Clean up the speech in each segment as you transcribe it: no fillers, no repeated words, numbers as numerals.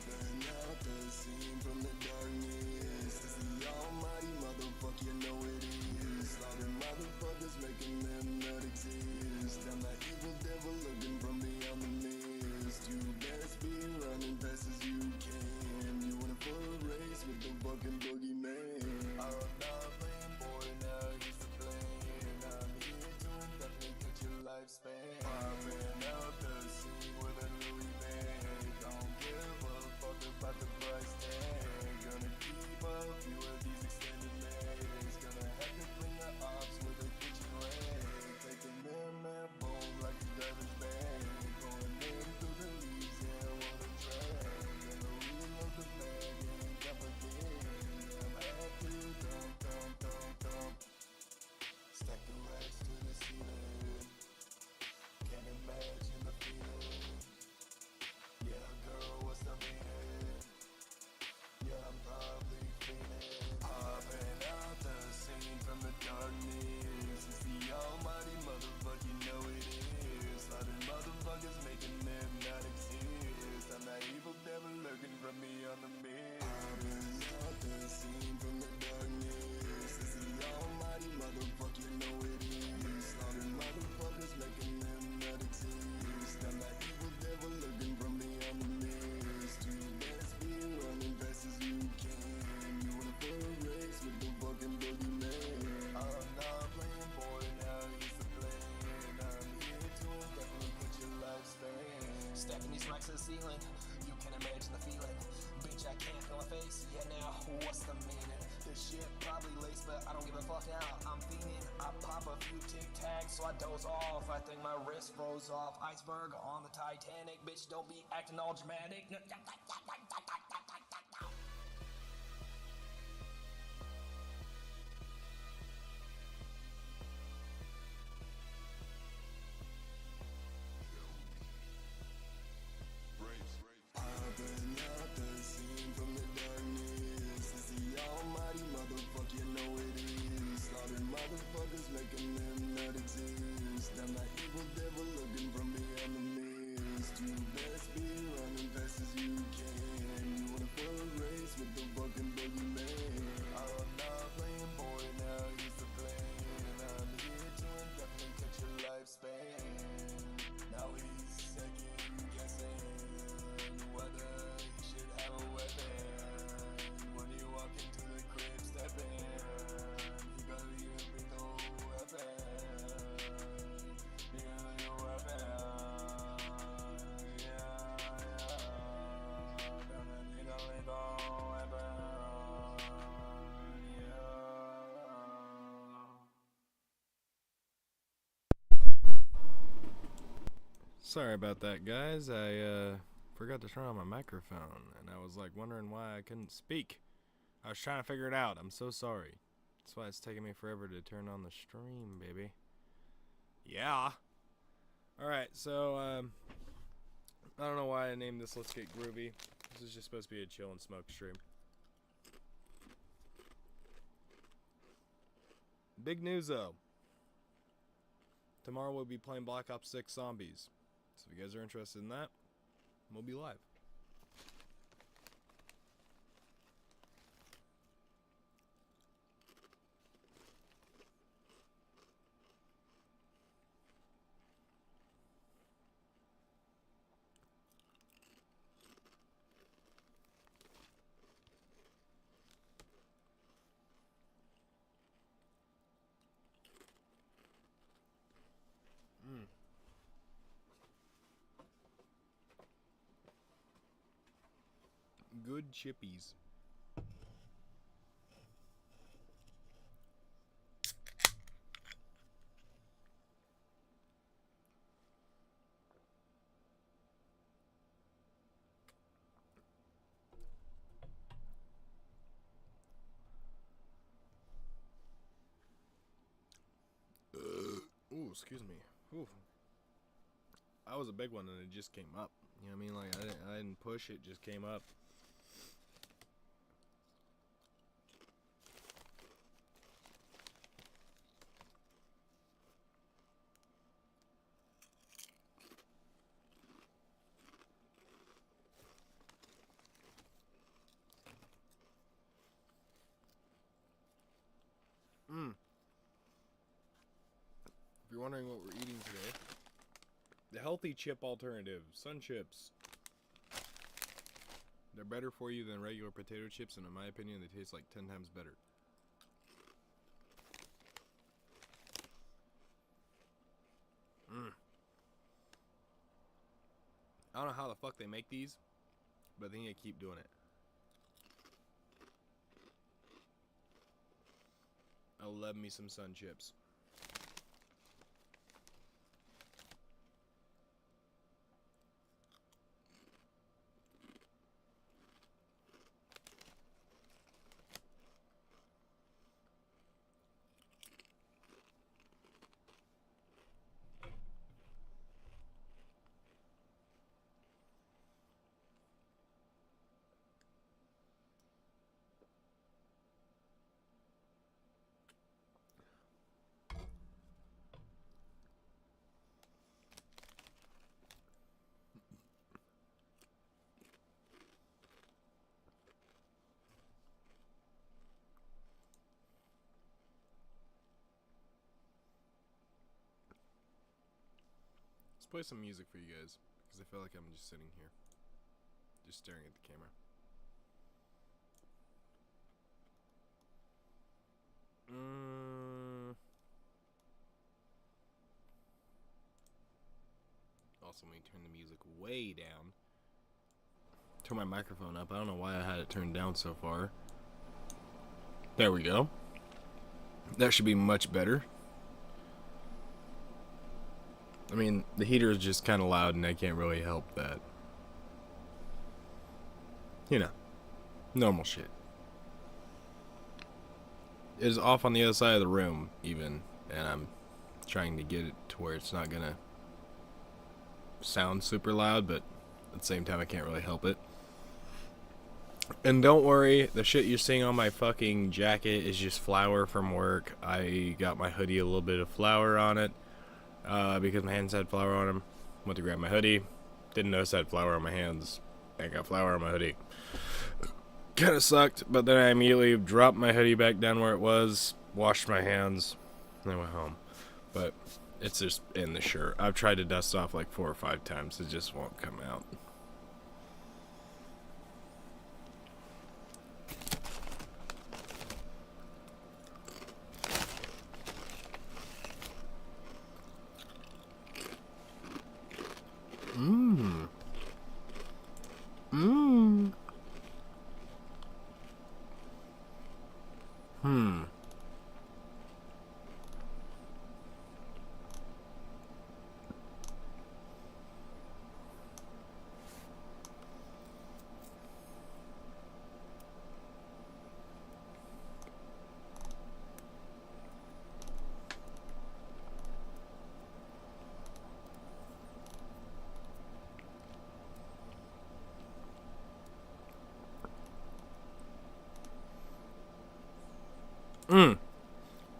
Popping out the scene from the darkness. It's the almighty motherfucker, you know it is. Slaughtering motherfuckers, making them not exist. I'm that evil devil looking from beyond the mist. You best be running fast as you can. You wanna full race with the fucking boogeyman. I'm not playing boy, now he's the plan. I'm here to indefinitely cut your lifespan. Popping out the scene with a Louis man. Don't give a fuck about the price tag. Gonna keep a few of these extended legs. Gonna have to clean the ops with a kitchen rag. Taking them that bone like a garbage bag. Going in through the leaves, yeah, I wanna drag. Gonna reload the bag and jump again. I'm happy, thump. Stack the racks to the ceiling. Can't imagine the feeling. Yeah, girl, what's the meaning? Yeah, I'm probably feeling. Popping out the scene from the darkness. It's the almighty motherfucker, you know it is. Slaughtering motherfuckers, making them not exist. I'm that evil devil lurking from me on the mist. Popping out the scene from the darkness. It's the almighty motherfucker, you know it is. Slaughtering motherfuckers, making them not exist. I'm that evil devil lurking from me on the mist. You best be running fast as you can. You wanna full race with the fucking boogeyman. I'm not playing boy, now he's the plan. I'm here to indefinitely cut your lifespan. Stacking these racks to the ceiling, you can imagine the feeling. Bitch, I can't feel my face, yeah now, what's the meaning? This shit probably laced, but I don't give a fuck now, I'm fiending. I pop a few tic tacs, so I doze off. I think my wrist froze off. Iceberg on the Titanic, bitch, don't be acting all dramatic. Popping out the scene from the darkness. It's the almighty motherfucker, you know it is. Slaughtering motherfuckers, making them not exist. I'm that evil devil looking from beyond the mist. You best be running fast as you can. You wanna full race with the fucking boogeyman. I'm not playing boy, now he's the plan. I'm here to indefinitely cut your lifespan. Now he's second guessing whether you should have a weapon. When you walk into the crib, step in. You gotta be a big old weapon. You gotta be a weapon. Yeah. Gonna need a lethal weapon. Yeah. Sorry about that, guys. I forgot to turn on my microphone, and I was like wondering why I couldn't speak. I was trying to figure it out. I'm so sorry. That's why it's taking me forever to turn on the stream, baby. Yeah. Alright, so, I don't know why I named this Let's Get Groovy. This is just supposed to be a chill and smoke stream. Big news, though. Tomorrow we'll be playing Black Ops 6 Zombies. So if you guys are interested in that, we'll be live. Good chippies. Ooh, excuse me. Ooh. That was a big one and it just came up. You know what I mean? Like, I didn't push it, just came up. wondering what we're eating today, the healthy chip alternative, Sun Chips. They're better for you than regular potato chips, and in my opinion, they taste like 10 times better. I don't know how the fuck they make these, but they need to keep doing it. I love me some Sun Chips. Let's play some music for you guys, because I feel like I'm just sitting here, just staring at the camera. Also, let me turn the music way down. Turn my microphone up. I don't know why I had it turned down so far. There we go. That should be much better. I mean, the heater is just kind of loud and I can't really help that. You know, normal shit. It is off on the other side of the room, even, and I'm trying to get it to where it's not gonna sound super loud, but at the same time I can't really help it. And don't worry, the shit you're seeing on my fucking jacket is just flour from work. I got my hoodie a little bit of flour on it, because my hands had flour on them. Went to grab my hoodie, didn't notice I had flour on my hands. I got flour on my hoodie. Kinda sucked, but then I immediately dropped my hoodie back down where it was, washed my hands, and I went home. But it's just in the shirt. I've tried to dust off like 4 or 5 times. It just won't come out.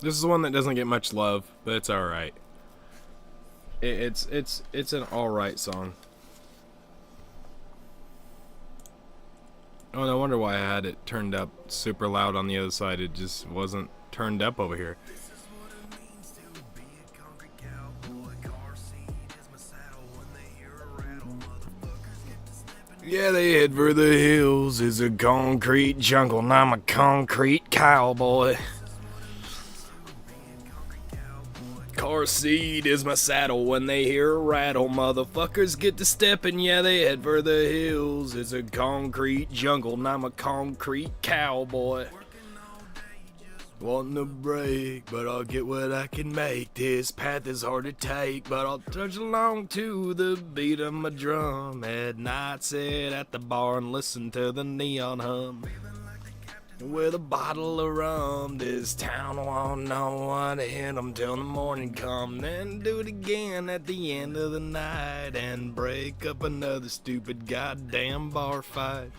This is one that doesn't get much love, but it's alright. It's an alright song. Oh, no wonder why I had it turned up super loud on the other side. It just wasn't turned up over here. Yeah, they head for the hills. It's a concrete jungle, and I'm a concrete cowboy. Car seat is my saddle. When they hear a rattle, motherfuckers get to stepping. Yeah, they head for the hills. It's a concrete jungle, and I'm a concrete cowboy. Wanting a break, but I'll get what I can make. This path is hard to take, but I'll trudge along to the beat of my drum. At night, sit at the bar and listen to the neon hum. With a bottle of rum, this town won't know what hit 'em till the morning come. Then do it again at the end of the night and break up another stupid goddamn bar fight.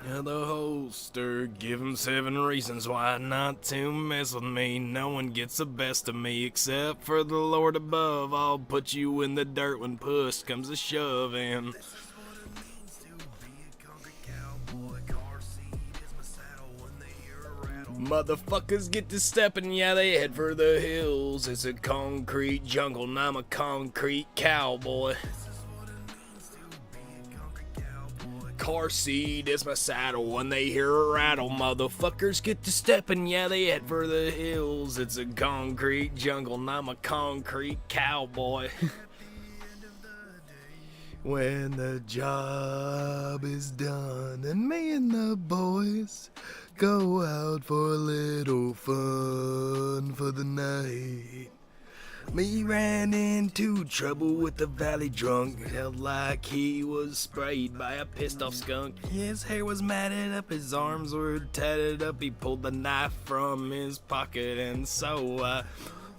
Yeah, the holster, give 'em 7 reasons why not to mess with me. No one gets the best of me except for the Lord above. I'll put you in the dirt when push comes a shoving. Motherfuckers get to stepping, yeah, they head for the hills. It's a concrete jungle, and I'm a concrete cowboy. Car seat is my saddle when they hear a rattle. Motherfuckers get to stepping, yeah, they head for the hills. It's a concrete jungle, and I'm a concrete cowboy. When the job is done and me and the boys go out for a little fun for the night. Me ran into trouble with the valley drunk, held like he was sprayed by a pissed off skunk. His hair was matted up, his arms were tatted up, he pulled the knife from his pocket, and so I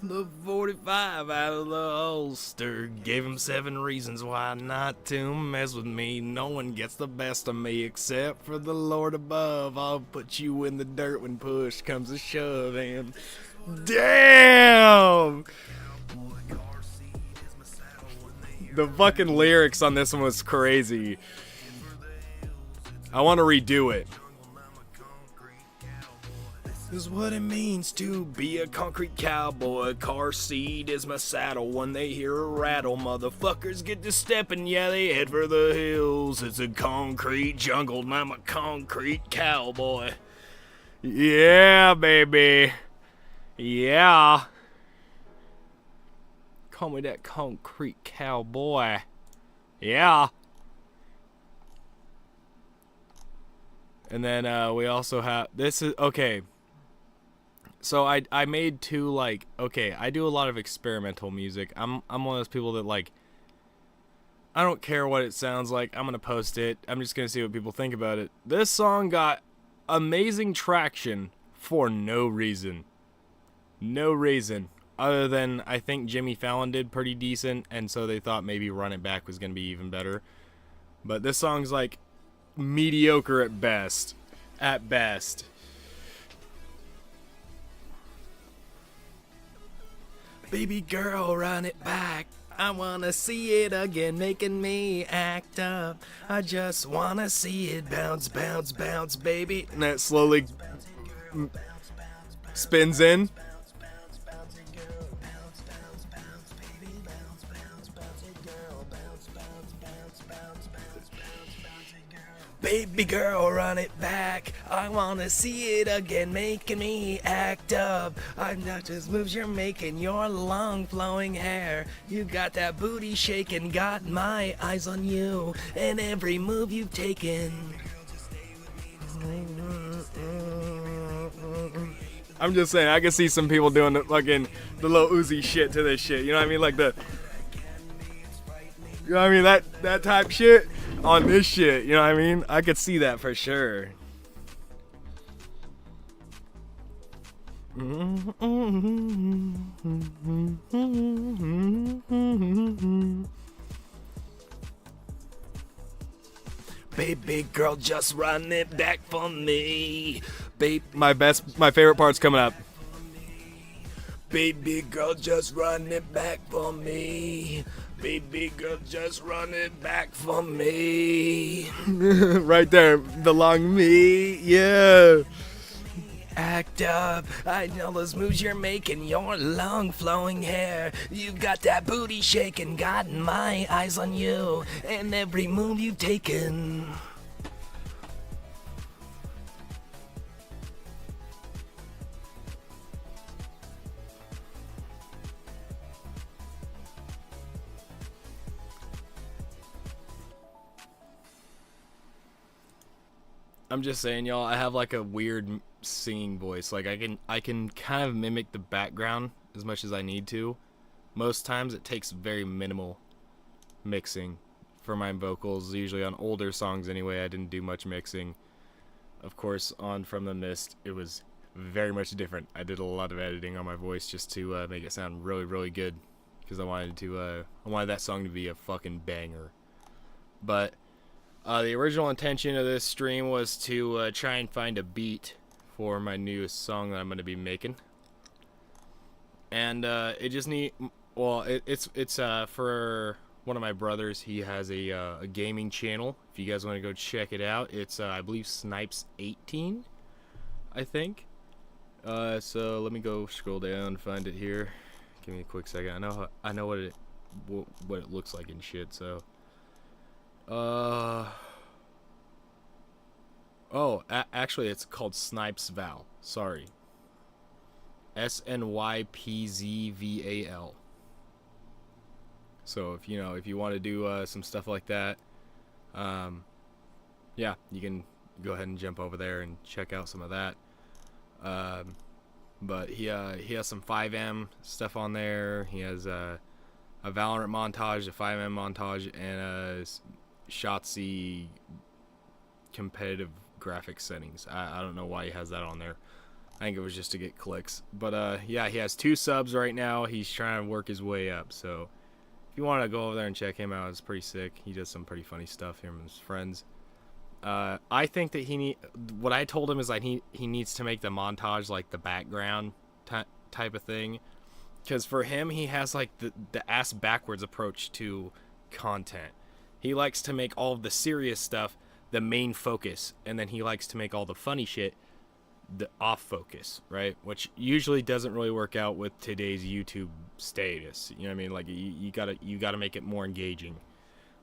the 45 out of the holster, gave him 7 reasons why not to mess with me. No one gets the best of me except for the Lord above. I'll put you in the dirt when push comes to shove, and damn! The fucking lyrics on this one was crazy. I want to redo it. This is what it means to be a concrete cowboy. Car seat is my saddle when they hear a rattle. Motherfuckers get to stepping, yeah, they head for the hills. It's a concrete jungle, and I'm a concrete cowboy. Yeah, baby. Yeah. Call me that concrete cowboy. Yeah. And then we also have, this is, okay. So I made 2, like, okay, I do a lot of experimental music. I'm one of those people that, like, I don't care what it sounds like. I'm going to post it. I'm just going to see what people think about it. This song got amazing traction for no reason. No reason. Other than I think Jimmy Fallon did pretty decent, and so they thought maybe Run It Back was going to be even better. But this song's, like, mediocre at best. At best. Baby girl, run it back. I wanna see it again, making me act up. I just wanna see it bounce, bounce, bounce, baby. And that slowly spins in. Baby girl, run it back. I wanna see it again, making me act up. I'm not just moves you're making, your long flowing hair. You got that booty shaking, got my eyes on you, and every move you've taken. I'm just saying, I can see some people doing the fucking the Lil Uzi shit to this shit. You know what I mean? Like the, you know what I mean? That type shit on this shit. You know what I mean? I could see that for sure. Baby girl, just run it back for me. My favorite part's coming up. Baby girl, just run it back for me. Baby girl, just run it back for me. Right there, the long me, yeah. Act up, I know those moves you're making, your long flowing hair. You've got that booty shaking, got my eyes on you, and every move you've taken. I'm just saying, y'all, I have like a weird singing voice. Like I can kind of mimic the background as much as I need to. Most times it takes very minimal mixing for my vocals. Usually on older songs anyway, I didn't do much mixing. Of course, on From the Mist, it was very much different. I did a lot of editing on my voice just to make it sound really, really good, because I wanted that song to be a fucking banger. But the original intention of this stream was to try and find a beat for my newest song that I'm going to be making. And it just it's for one of my brothers. He has a gaming channel. If you guys want to go check it out, it's I believe Snipes18, I think. So let me go scroll down and find it here. Give me a quick second. I know what it looks like and shit. So, oh, actually, it's called Snipes Val. Sorry. SNYPZVAL. So if you want to do some stuff like that, yeah, you can go ahead and jump over there and check out some of that. But he has some 5M stuff on there. He has a Valorant montage, a 5M montage, and a Shotzi competitive graphics settings. I don't know why he has that on there. I think it was just to get clicks. But yeah, he has 2 subs right now. He's trying to work his way up. So if you want to go over there and check him out, it's pretty sick. He does some pretty funny stuff, him and his friends. I think that what I told him is like he needs to make the montage like the background type of thing, because for him, he has like the ass backwards approach to content. He likes to make all of the serious stuff the main focus, and then he likes to make all the funny shit the off focus, right? Which usually doesn't really work out with today's YouTube status. You know what I mean? Like you gotta make it more engaging,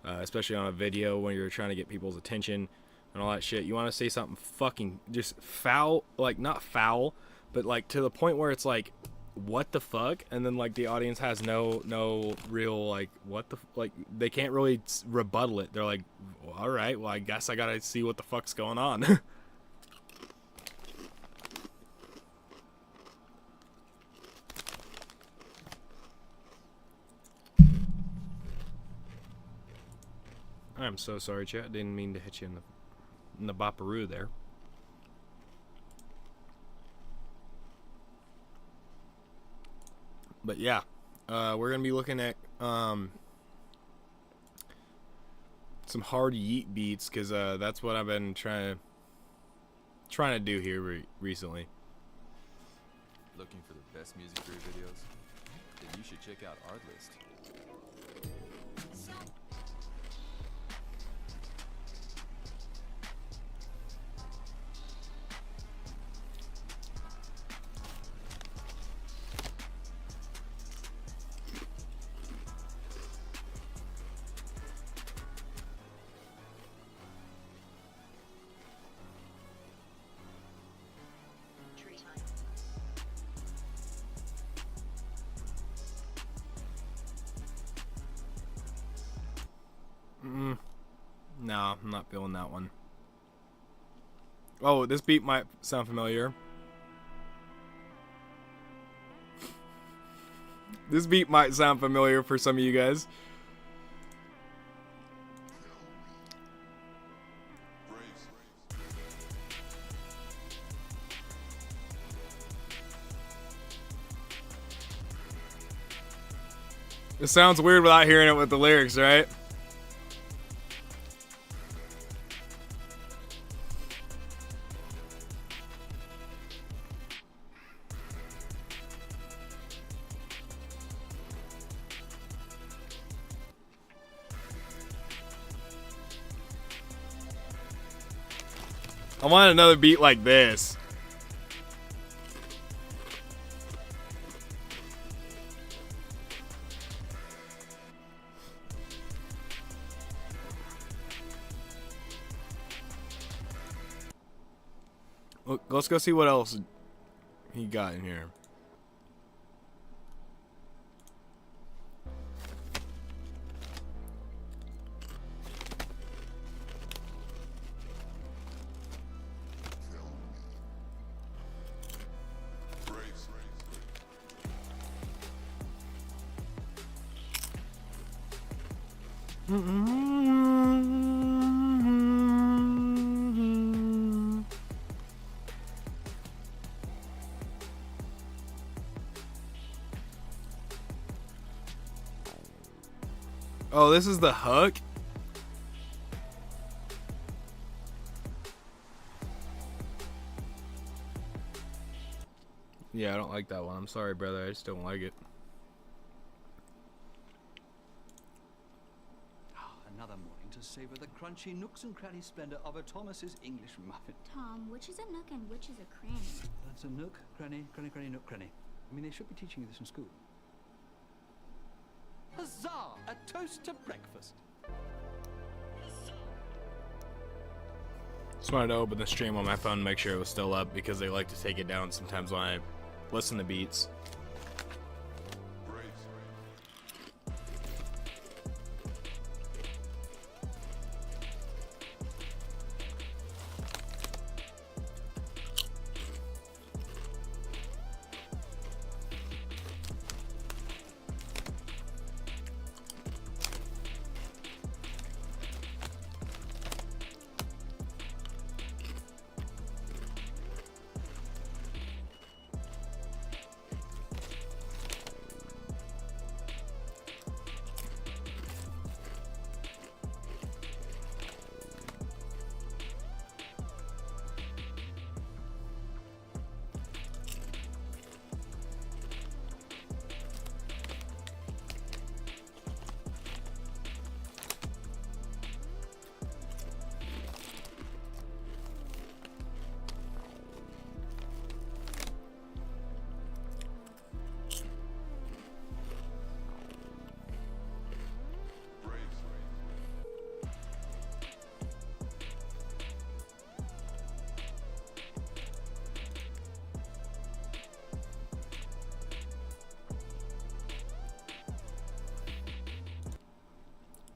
especially on a video when you're trying to get people's attention and all that shit. You want to say something fucking just foul, like not foul, but like to the point where it's like, what the fuck? And then like the audience has no real like what the like they can't really rebuttal it. They're like, well, all right, well I guess I gotta see what the fuck's going on. I'm so sorry, chat. Didn't mean to hit you in the bopperoo there. But yeah, we're gonna be looking at some hard yeet beats, because that's what I've been trying to do here recently. Looking for the best music for your videos? Then you should check out Artlist. No, I'm not feeling that one. Oh, this beat might sound familiar. This beat might sound familiar for some of you guys. It sounds weird without hearing it with the lyrics, right? I want another beat like this. Look, let's go see what else he got in here. Oh, this is the hook? Yeah, I don't like that one. I'm sorry, brother. I just don't like it. Another morning to savor the crunchy nooks and cranny splendor of a Thomas's English muffin. Tom, which is a nook and which is a cranny? It's a nook, cranny, nook, cranny. I mean, they should be teaching you this in school. Huzzah! A toast to breakfast. Just wanted to open the stream on my phone and make sure it was still up because they like to take it down sometimes when I listen to beats.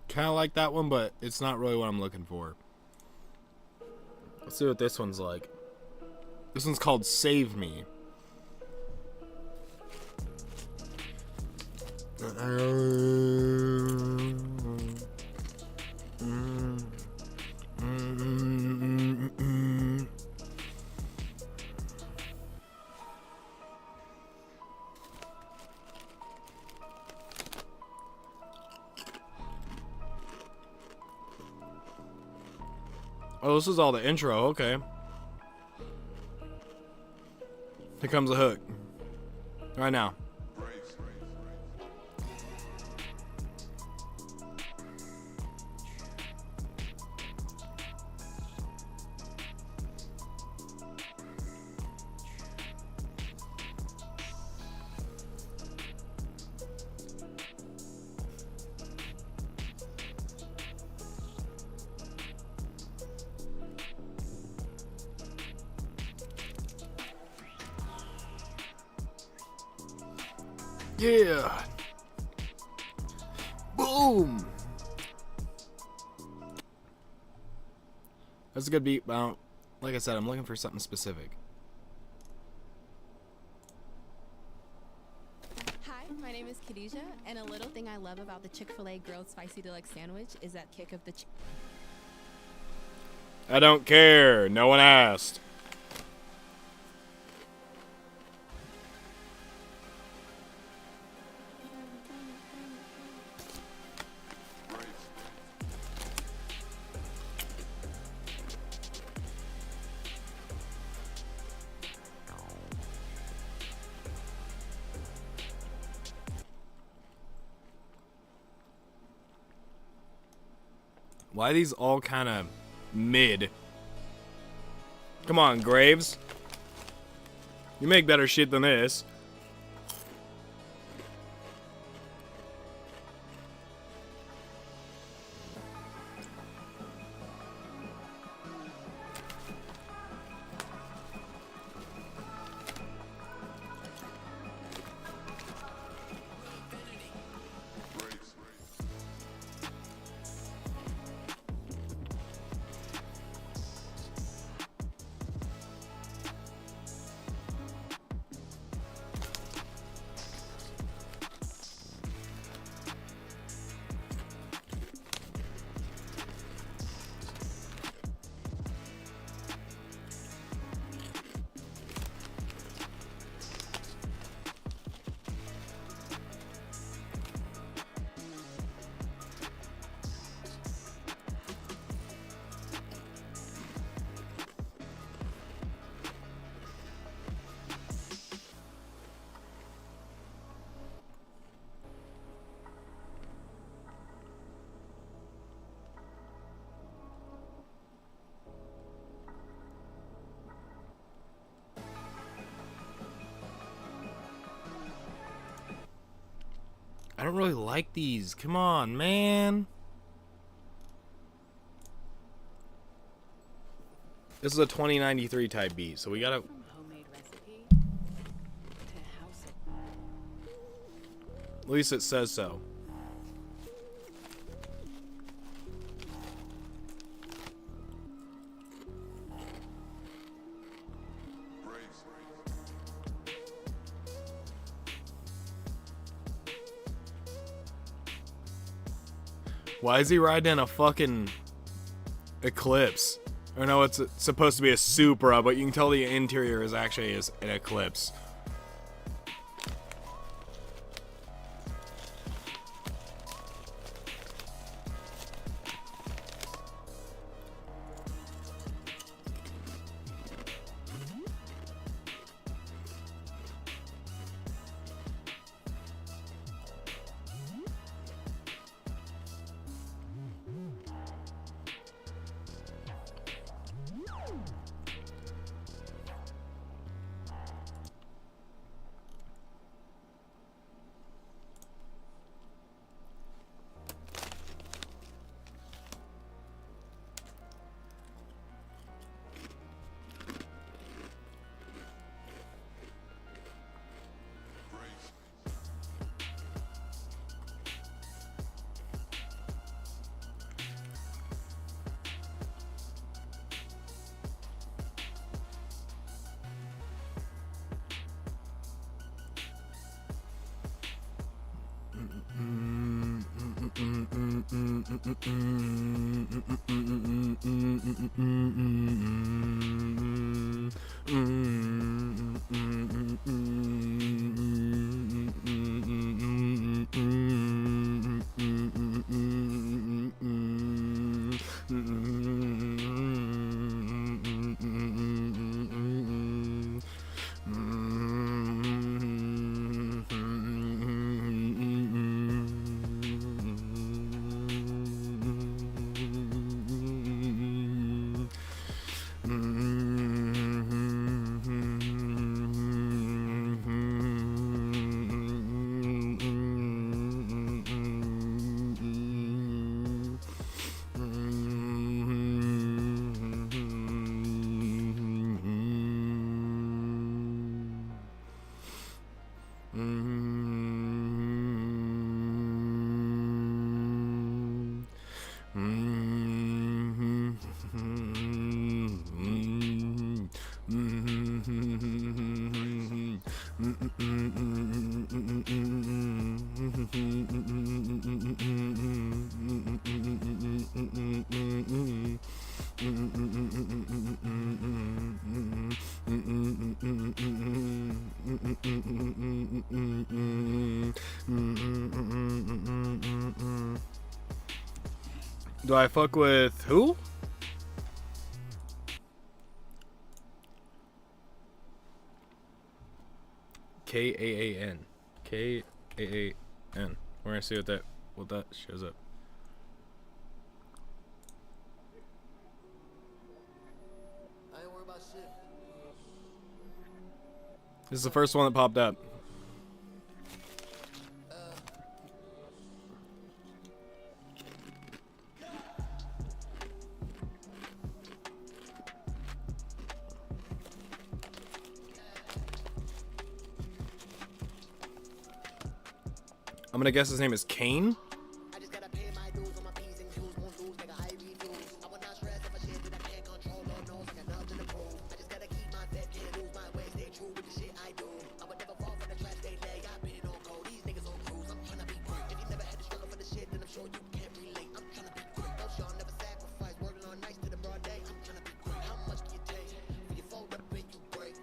Kind of like that one, but it's not really what I'm looking for. Let's see what this one's like. This one's called Save Me. Oh, this is all the intro, okay. Here comes the hook. Right now. Yeah. Boom. That's a good beat. Well, like I said, I'm looking for something specific. Hi, my name is Khadijah, and a little thing I love about the Chick-fil-A Grilled Spicy Deluxe Sandwich is that kick of the I don't care. No one asked. Why are these all kind of mid? Come on, Graves. You make better shit than this. don't really like these. Come on, man. This is a 2093 type beat, so we gotta... From homemade recipe to house it. At least it says so. Why is he riding in a fucking Eclipse? Or no, it's supposed to be a Supra, but you can tell the interior is actually an Eclipse. Do I fuck with who? K-A-A-N. K-A-A-N. We're gonna see what that shows up. I ain't worried about shit. This is the first one that popped up. I'm gonna guess his name is Kane. I just gotta pay my dues on my P's and Q's, won't lose, nigga, I refuse. I will not stress if I shit that I can't control, Lord knows I got nothing to prove. I just gotta keep my fat, can't lose my way, stay true with the shit I do. I would never fall for the trash they lay, I've been on cold, these niggas on cruise, I'm tryna be great. If you never had to struggle for the shit, then I'm sure you can't relate. I'm tryna be great, those y'all never sacrifice, working all nights to the broad day. I'm tryna be great, how much can you take? When you fold up and you break,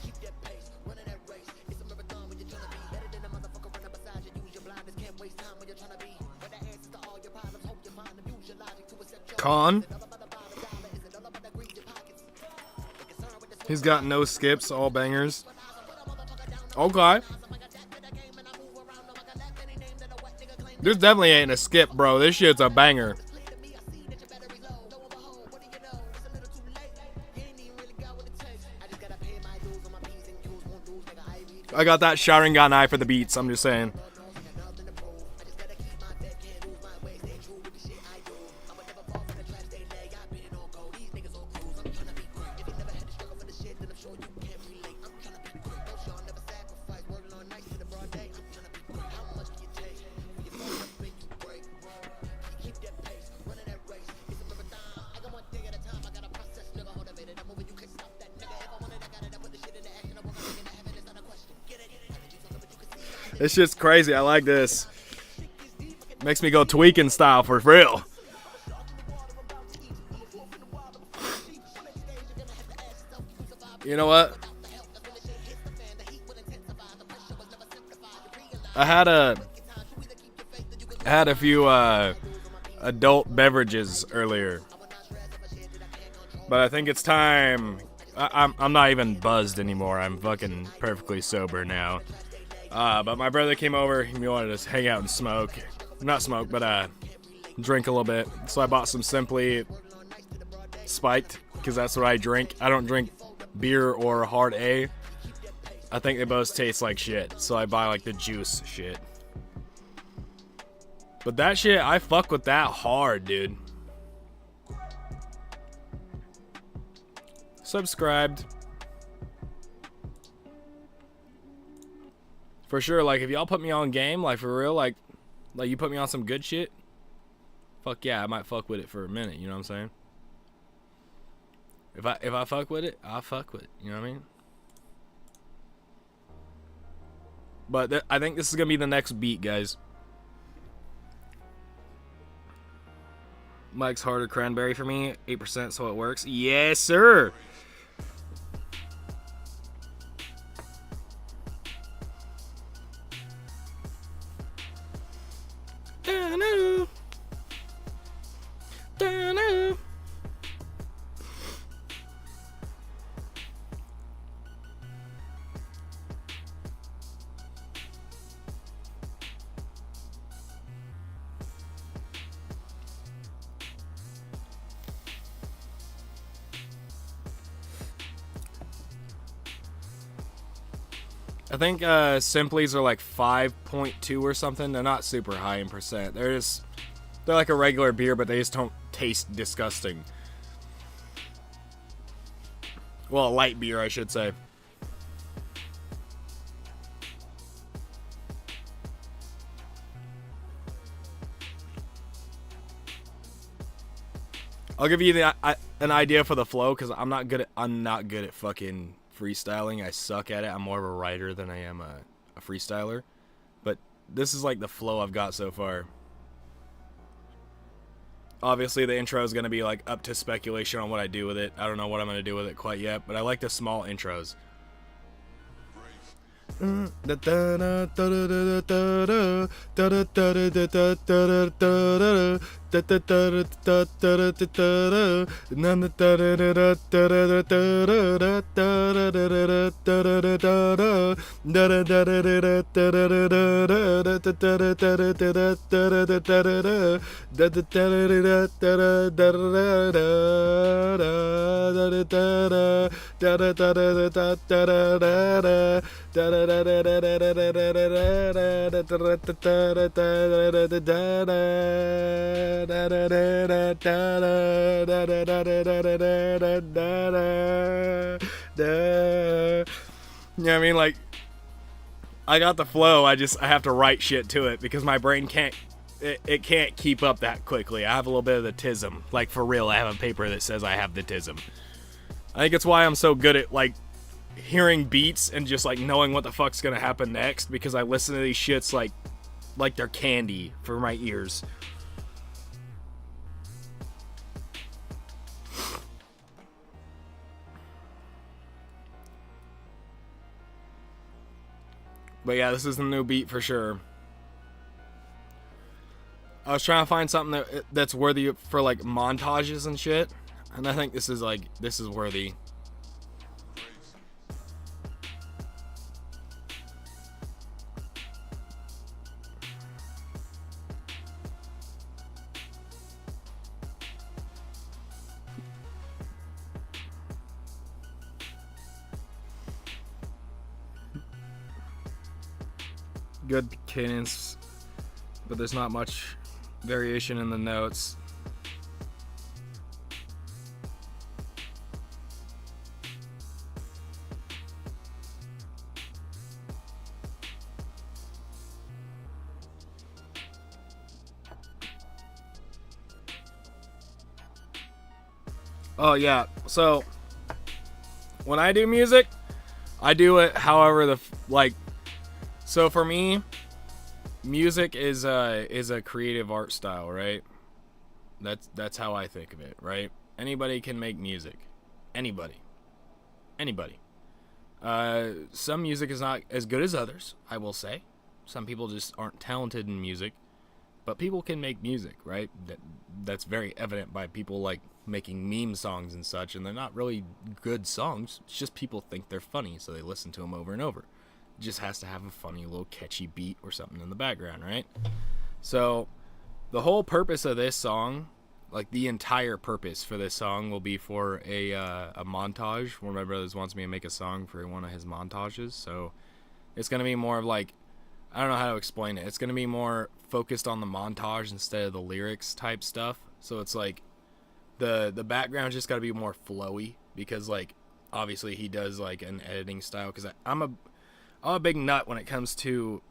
keep that pace, running that race. It's a marathon when you're tryna be better than a motherfucker running beside you. Use your blindness, can't waste time when you're tryna be. But the answers to all your problems, hope you find them. Use your logic to accept your Con. He's got no skips, all bangers. Okay. This definitely ain't a skip, bro. This shit's a banger. I got that Sharingan eye for the beats, I'm just saying. This shit's crazy. I like this. Makes me go tweaking style for real. You know what? I had a few adult beverages earlier, but I think it's time. I'm not even buzzed anymore. I'm fucking perfectly sober now. But my brother came over. He wanted to hang out and smoke. Not smoke, but drink a little bit. So I bought some Simply Spiked, because that's what I drink. I don't drink beer or hard A. I think they both taste like shit. So I buy like the juice shit. But that shit, I fuck with that hard, dude. Subscribed. For sure, like, if y'all put me on game, like, for real, like you put me on some good shit, fuck yeah, I might fuck with it for a minute, you know what I'm saying? If I fuck with it, I'll fuck with it, you know what I mean? But I think this is gonna be the next beat, guys. Mike's harder cranberry for me, 8%, so it works. Yes, sir. I think Simplies are like 5.2 or something. They're not super high in percent. They're like a regular beer, but they just don't taste disgusting. Well, a light beer, I should say. I'll give you an idea for the flow, because I'm not good at fucking freestyling. I suck at it. I'm more of a writer than I am a freestyler. But this is like the flow I've got so far. Obviously, the intro is going to be like up to speculation on what I do with it. I don't know what I'm going to do with it quite yet, but I like the small intros. You know what I mean? Like, I got the flow, I have to write shit to it because my brain can't keep up that quickly. I have a little bit of the tism. Like, for real, I have a paper that says I have the tism. I think it's why I'm so good at, like, hearing beats and just, like, knowing what the fuck's gonna happen next, because I listen to these shits like they're candy for my ears. But yeah, this is the new beat for sure. I was trying to find something that's worthy for like montages and shit, and I think this is worthy. Good cadence, but there's not much variation in the notes. Oh yeah, so when I do music, I do it however so for me, music is a creative art style, right? That's how I think of it, right? Anybody can make music. Anybody. Some music is not as good as others, I will say. Some people just aren't talented in music, but people can make music, right? That's very evident by people like making meme songs and such, and they're not really good songs. It's just people think they're funny, so they listen to them over and over. It just has to have a funny little catchy beat or something in the background, right? So the whole purpose of this song, like the entire purpose for this song, will be for a montage where my brothers wants me to make a song for one of his montages. So it's going to be more of like, I don't know how to explain it. It's going to be more focused on the montage instead of the lyrics type stuff. So it's like the background's just got to be more flowy, because like obviously he does like an editing style, because I'm a big nut when it comes to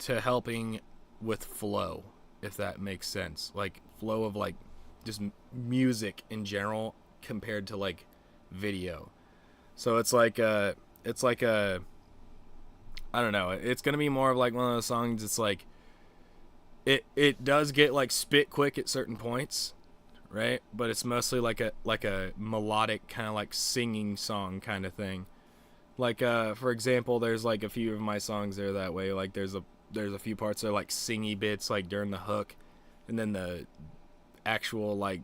helping with flow, if that makes sense. Like flow of like just music in general compared to like video. So it's like a I don't know, it's gonna be more of like one of those songs. It's like it does get like spit quick at certain points, right? But it's mostly like a melodic kind of like singing song kind of thing. Like for example, there's like a few of my songs there that way. Like there's a few parts that are like singy bits like during the hook, and then the actual like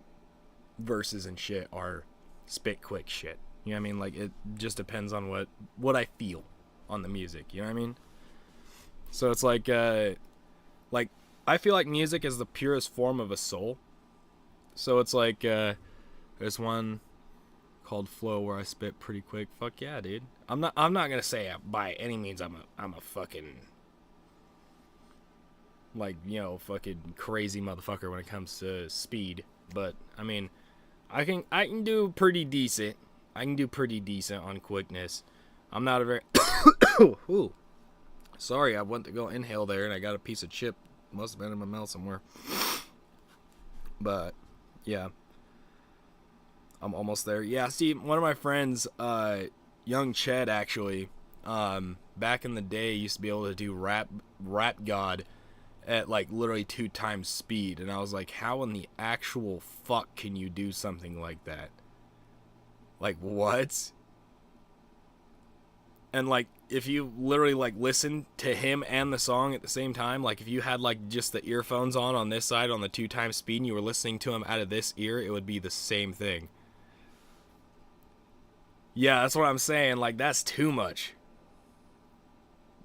verses and shit are spit quick shit. You know what I mean? Like it just depends on what I feel on the music, you know what I mean? So it's like I feel like music is the purest form of a soul. So it's like there's one called Flow where I spit pretty quick. Fuck yeah, dude. I'm not gonna say by any means I'm a fucking like, you know, fucking crazy motherfucker when it comes to speed, but I mean I can do pretty decent. I can do pretty decent on quickness. I'm not a very ooh. Sorry, I went to go inhale there and I got a piece of chip. Must have been in my mouth somewhere. But yeah, I'm almost there. Yeah, see, one of my friends, young Ched actually, back in the day used to be able to do rap god at like literally 2 times speed, and I was like, how in the actual fuck can you do something like that? Like what? And like if you literally like listen to him and the song at the same time, like if you had like just the earphones on this side on the 2 times speed and you were listening to him out of this ear, it would be the same thing. Yeah, that's what I'm saying. Like that's too much.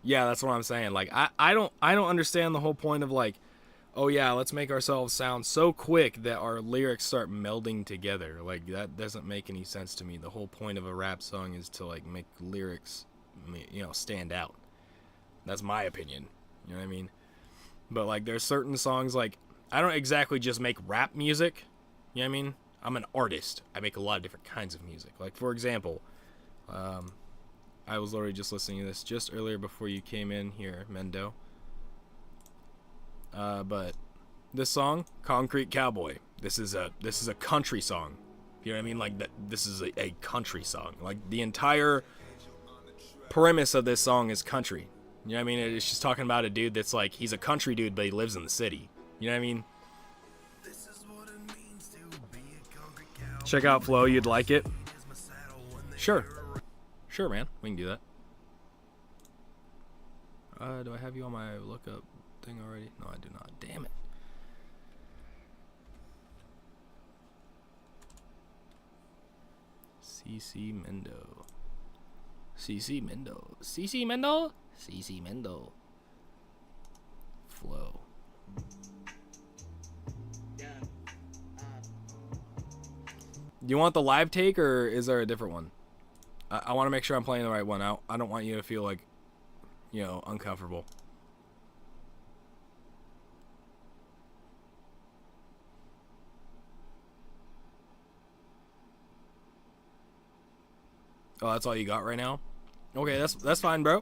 Yeah, that's what I'm saying. Like I don't understand the whole point of like, oh yeah, let's make ourselves sound so quick that our lyrics start melding together. Like that doesn't make any sense to me. The whole point of a rap song is to like make lyrics, you know, stand out. That's my opinion. You know what I mean? But like there's certain songs, like I don't exactly just make rap music. You know what I mean? I'm an artist. I make a lot of different kinds of music. Like for example, I was literally just listening to this just earlier before you came in here, Mendo. But this song, Concrete Cowboy, this is a country song. You know what I mean? Like this is a country song. Like the entire premise of this song is country. You know what I mean? It's just talking about a dude that's like, he's a country dude, but he lives in the city. You know what I mean? Check out Flow, you'd like it? Sure. Sure, man. We can do that. Do I have you on my lookup thing already? No, I do not. Damn it. CC Mendo. CC Mendo. CC Mendo? CC Mendo. Flow. Do you want the live take or is there a different one? I want to make sure I'm playing the right one. I don't want you to feel like, you know, uncomfortable. Oh, that's all you got right now? Okay, that's fine, bro.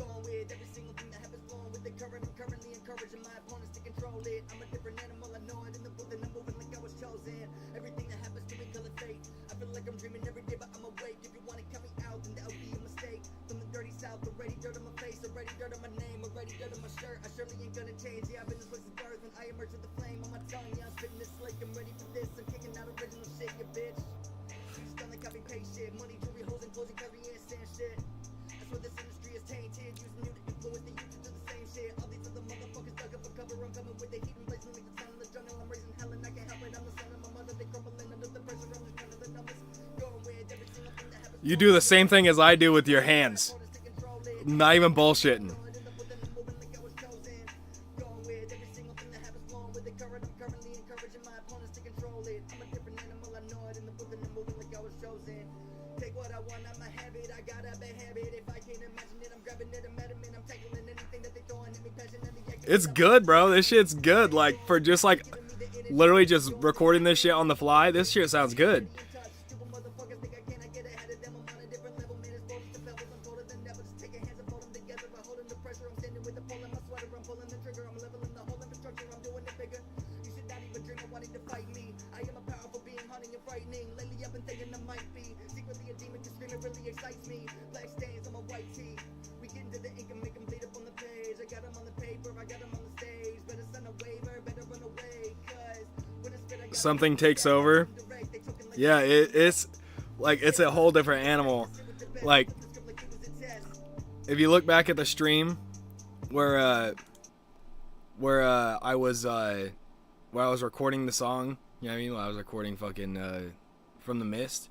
Going with every single thing that happens, flowing with the current. I'm currently encouraging my opponents to control it. I'm a different animal, I know it in the booth, and I'm moving like I was chosen. Everything that happens to me, call it fate. I feel like I'm dreaming every day, but I'm awake. If you wanna cut me out, then that would be a mistake. From the dirty south, already dirt on my face, already dirt on my name, already dirt on my shirt. I surely ain't gonna change. Yeah, I've been this way since birth. When I emerge with the flame on my tongue, yeah, I'm spitting this slick. I'm ready for this. I'm kicking out original shit, you bitch. You just done the copy paste shit. Money, jewelry, hoes, and clothes, and curry and sand shit. That's where this industry is tainted. Using you to influence the youth to do the same shit. All these other motherfuckers dug up a cover. I'm coming with the heat and blazing like the sun in the jungle. I'm raising hell and I can't help it. I'm the son of my mother. They crumbling under the pressure. I'm just trying to the numbers. Going with every single thing that happens. You do the same thing as I do with your hands. Not even bullshitting. It's good, bro. This shit's good. Like, for just like literally just recording this shit on the fly, this shit sounds good. Something takes over. Yeah, it's like it's a whole different animal. Like, if you look back at the stream where I was recording the song, you know what I mean? While I was recording fucking From the Mist.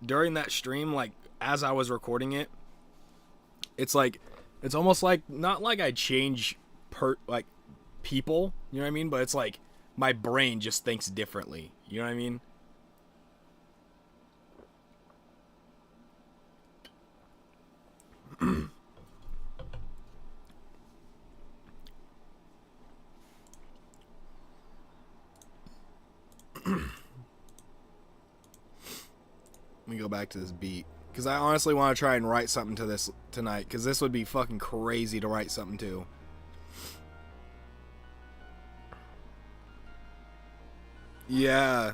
During that stream, like as I was recording it, it's like it's almost like not like I change like people, you know what I mean? But it's like my brain just thinks differently. You know what I mean? Let me go back to this beat. Because I honestly want to try and write something to this tonight. Because this would be fucking crazy to write something to. Yeah.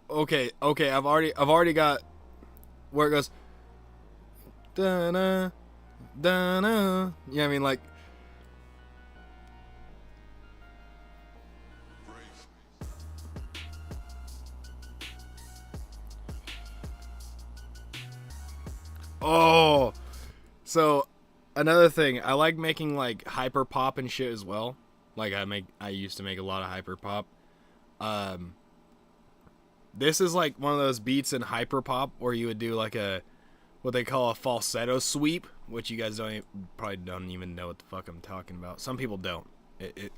Okay, I've already got where it goes da-na, da-na. You know what I mean? Like, oh, so another thing, I like making like hyper pop and shit as well. Like I used to make a lot of hyper pop. This is like one of those beats in hyper pop where you would do like what they call a falsetto sweep, which you guys probably don't even know what the fuck I'm talking about. Some people don't.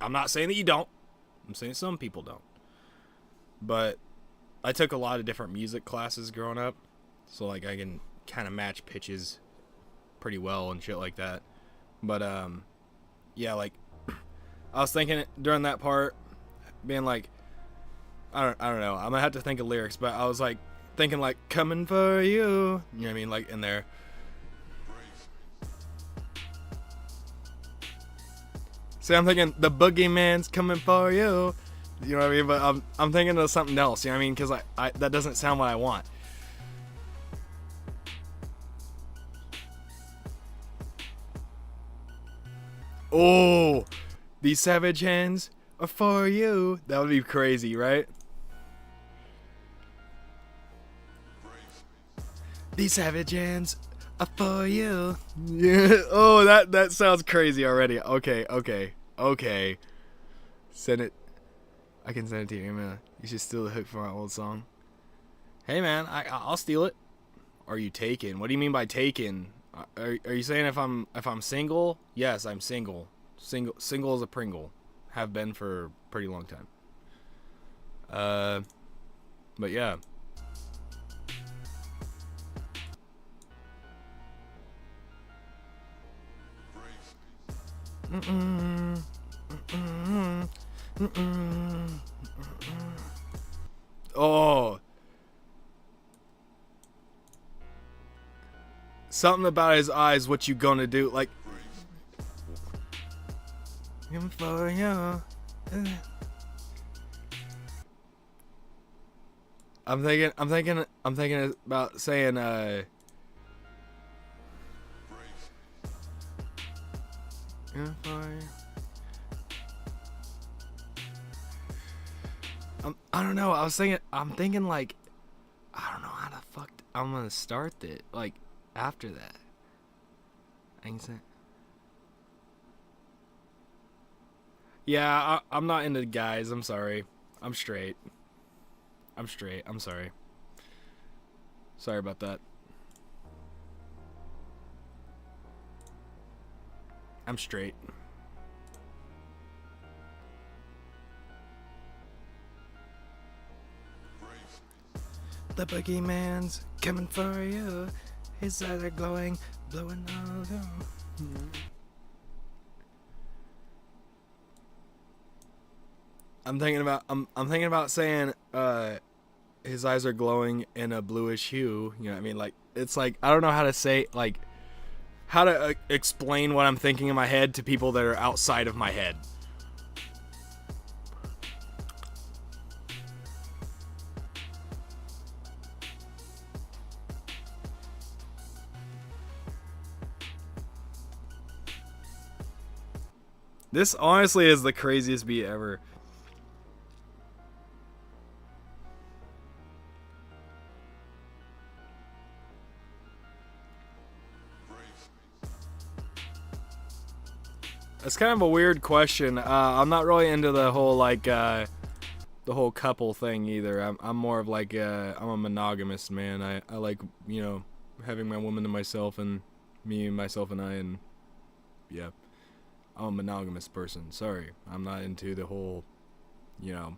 I'm not saying that you don't. I'm saying some people don't. But I took a lot of different music classes growing up, so like I can kind of match pitches pretty well and shit like that. But yeah, like I was thinking during that part, being like, I don't know. I'm gonna have to think of lyrics, but I was like thinking like coming for you. You know what I mean? Like in there. See, I'm thinking the boogeyman's coming for you. You know what I mean? But I'm thinking of something else. You know what I mean? Because I that doesn't sound what I want. Oh, these savage hands are for you. That would be crazy, right? These savage hands are for you. Yeah. Oh, that sounds crazy already. Okay. Send it. I can send it to your email. You should steal the hook from our old song. Hey man, I'll steal it. Are you taken? What do you mean by taken? Are you saying if I'm single? Yes, I'm single. Single as a Pringle. Have been for a pretty long time. But yeah. Oh. Something about his eyes, what you gonna do? Like, for you. I'm thinking about saying, I don't know. I'm thinking like, I don't know how the fuck I'm gonna start it. Like, after that. Ain't it? Yeah, I'm not into guys. I'm sorry. I'm straight. I'm sorry. Sorry about that. I'm straight. The boogeyman's coming for you. His eyes are glowing, blowing all down. I'm thinking about saying his eyes are glowing in a bluish hue. You know what I mean? Like, it's like, I don't know how to say, like, how to explain what I'm thinking in my head to people that are outside of my head. This honestly is the craziest beat ever. It's kind of a weird question. I'm not really into the whole like the whole couple thing either. I'm more of like I'm a monogamous man. I like, you know, having my woman to myself and me, myself and I, and yeah, I'm a monogamous person. Sorry, I'm not into the whole, you know,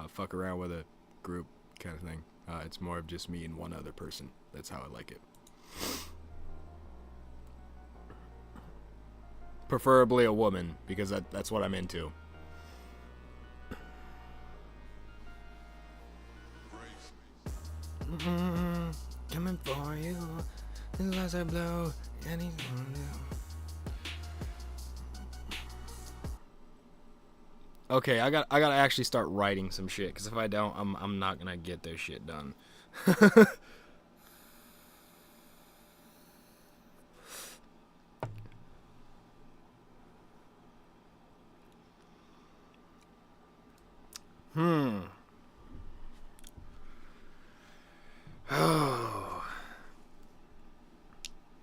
fuck around with a group kind of thing. It's more of just me and one other person. That's how I like it. Preferably a woman, because that's what I'm into. Coming for you, his eyes are blue, and he's okay, I gotta actually start writing some shit, because if I don't, I'm not gonna get this shit done.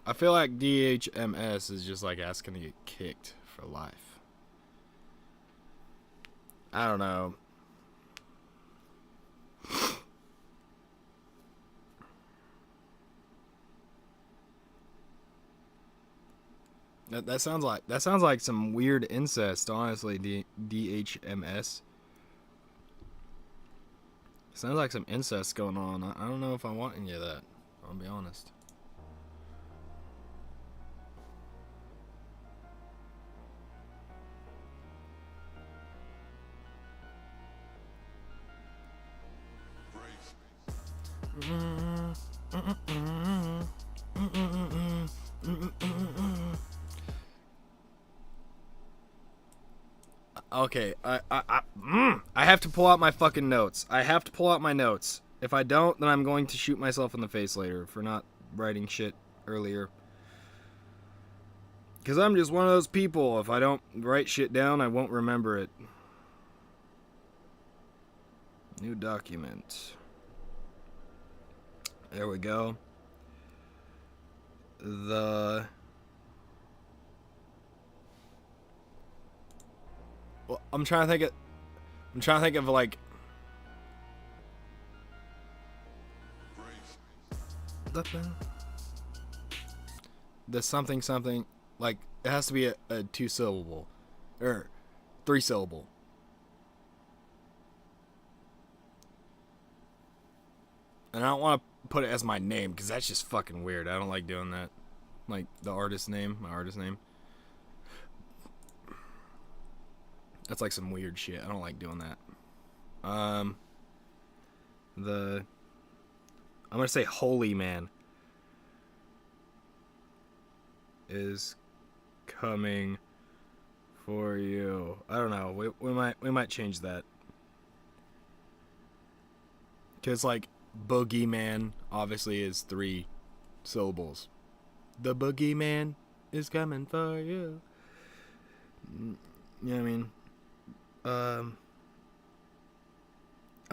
I feel like DHMS is just like asking to get kicked for life. I don't know. That sounds like some weird incest, honestly. DHMS. Sounds like some incest going on. I don't know if I want any of that. I'll be honest. Okay, I have to pull out my fucking notes. I have to pull out my notes. If I don't, then I'm going to shoot myself in the face later for not writing shit earlier. Because I'm just one of those people. If I don't write shit down, I won't remember it. New document. There we go. Well, I'm trying to think of like the something like it has to be a 2-syllable or 3-syllable. And I don't want to put it as my name because that's just fucking weird. I don't like doing that. Like the artist name, my artist name. That's like some weird shit. I don't like doing that. I'm gonna say holy man is coming for you. I don't know. We might change that. Cause like boogeyman obviously is 3 syllables. The boogeyman is coming for you. You know what I mean? I'm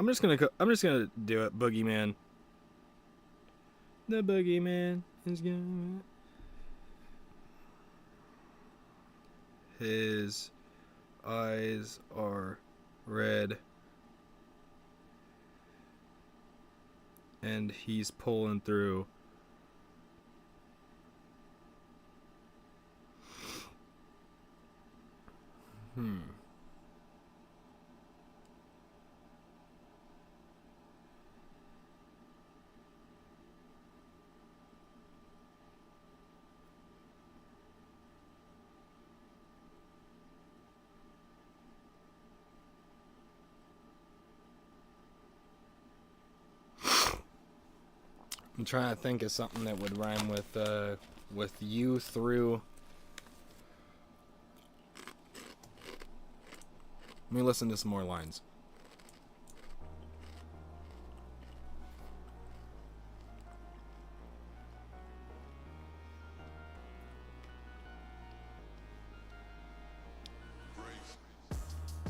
just gonna do it. Boogeyman. The boogeyman is coming. His eyes are red, and he's pulling through. I'm trying to think of something that would rhyme with you through. Let me listen to some more lines.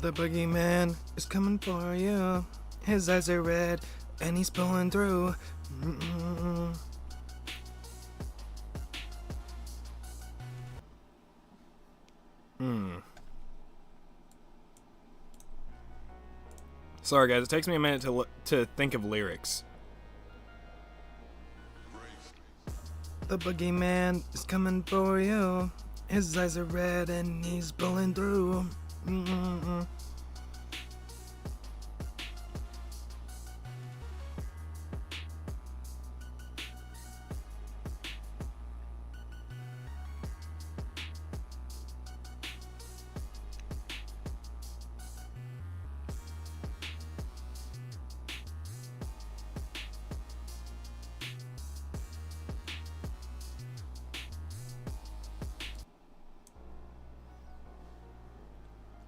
The boogeyman is coming for you. His eyes are red, and he's pulling through. Sorry guys, it takes me a minute to think of lyrics. The boogeyman is coming for you. His eyes are red and he's pulling through.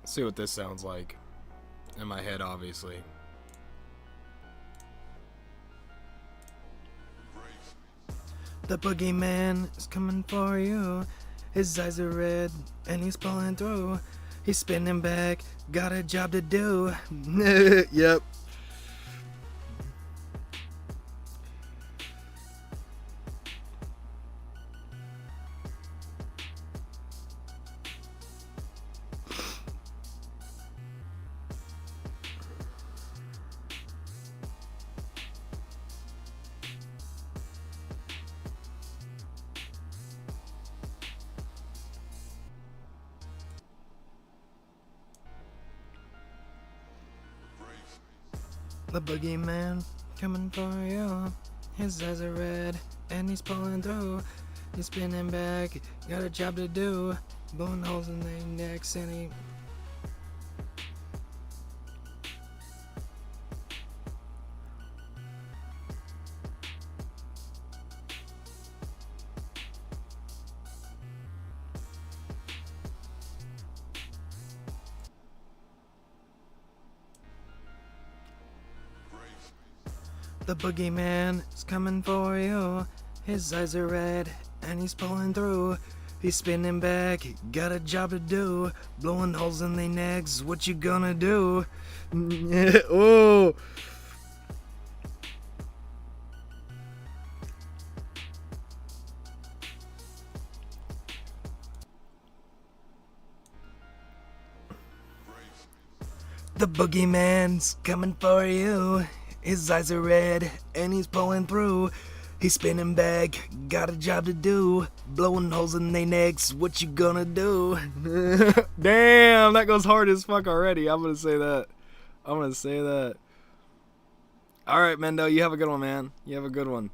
See what this sounds like in my head, obviously. The boogeyman is coming for you. His eyes are red and he's pulling through. He's spinning back, got a job to do. Yep. The boogeyman coming for you. His eyes are red and he's pulling through. He's spinning back, got a job to do. Blowing holes in their necks and he... The boogeyman is coming for you. His eyes are red and he's pulling through. He's spinning back, got a job to do. Blowing holes in their necks, what you gonna do? Oh! The boogeyman's coming for you. His eyes are red and he's pulling through. He's spinning back, got a job to do. Blowing holes in their necks, what you gonna do? Damn, that goes hard as fuck already. I'm gonna say that. Alright, Mendo, you have a good one, man. You have a good one.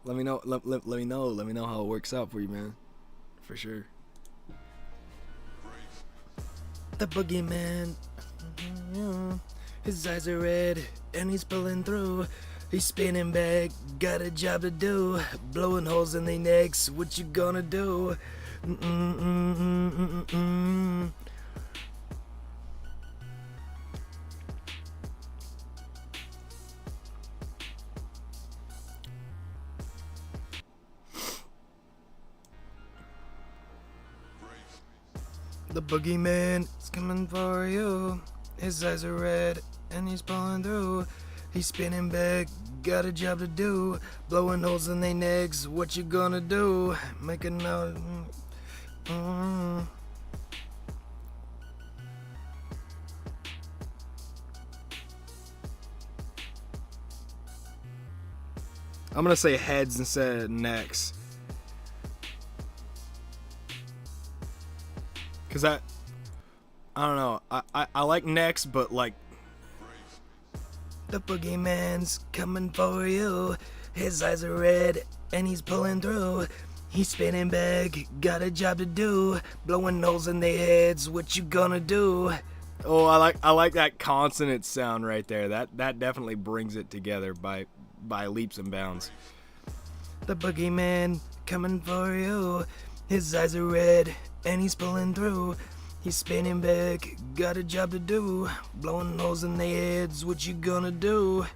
Let me know. Let me know how it works out for you, man. For sure. The boogeyman, his eyes are red and he's pulling through. He's spinning back, got a job to do, blowing holes in their necks. What you gonna do? The boogeyman is coming for you. His eyes are red and he's pulling through. He's spinning back, got a job to do, blowing holes in their necks. What you gonna do? Making out. I'm gonna say heads instead of necks. Cause I don't know. I like necks, but like. The boogeyman's coming for you. His eyes are red and he's pulling through. He's spinning back, got a job to do, blowing holes in their heads. What you gonna do? Oh, I like that consonant sound right there. That definitely brings it together by leaps and bounds. The boogeyman coming for you. His eyes are red and he's pulling through. He's spinning back, got a job to do, blowing holes in their heads. What you gonna do?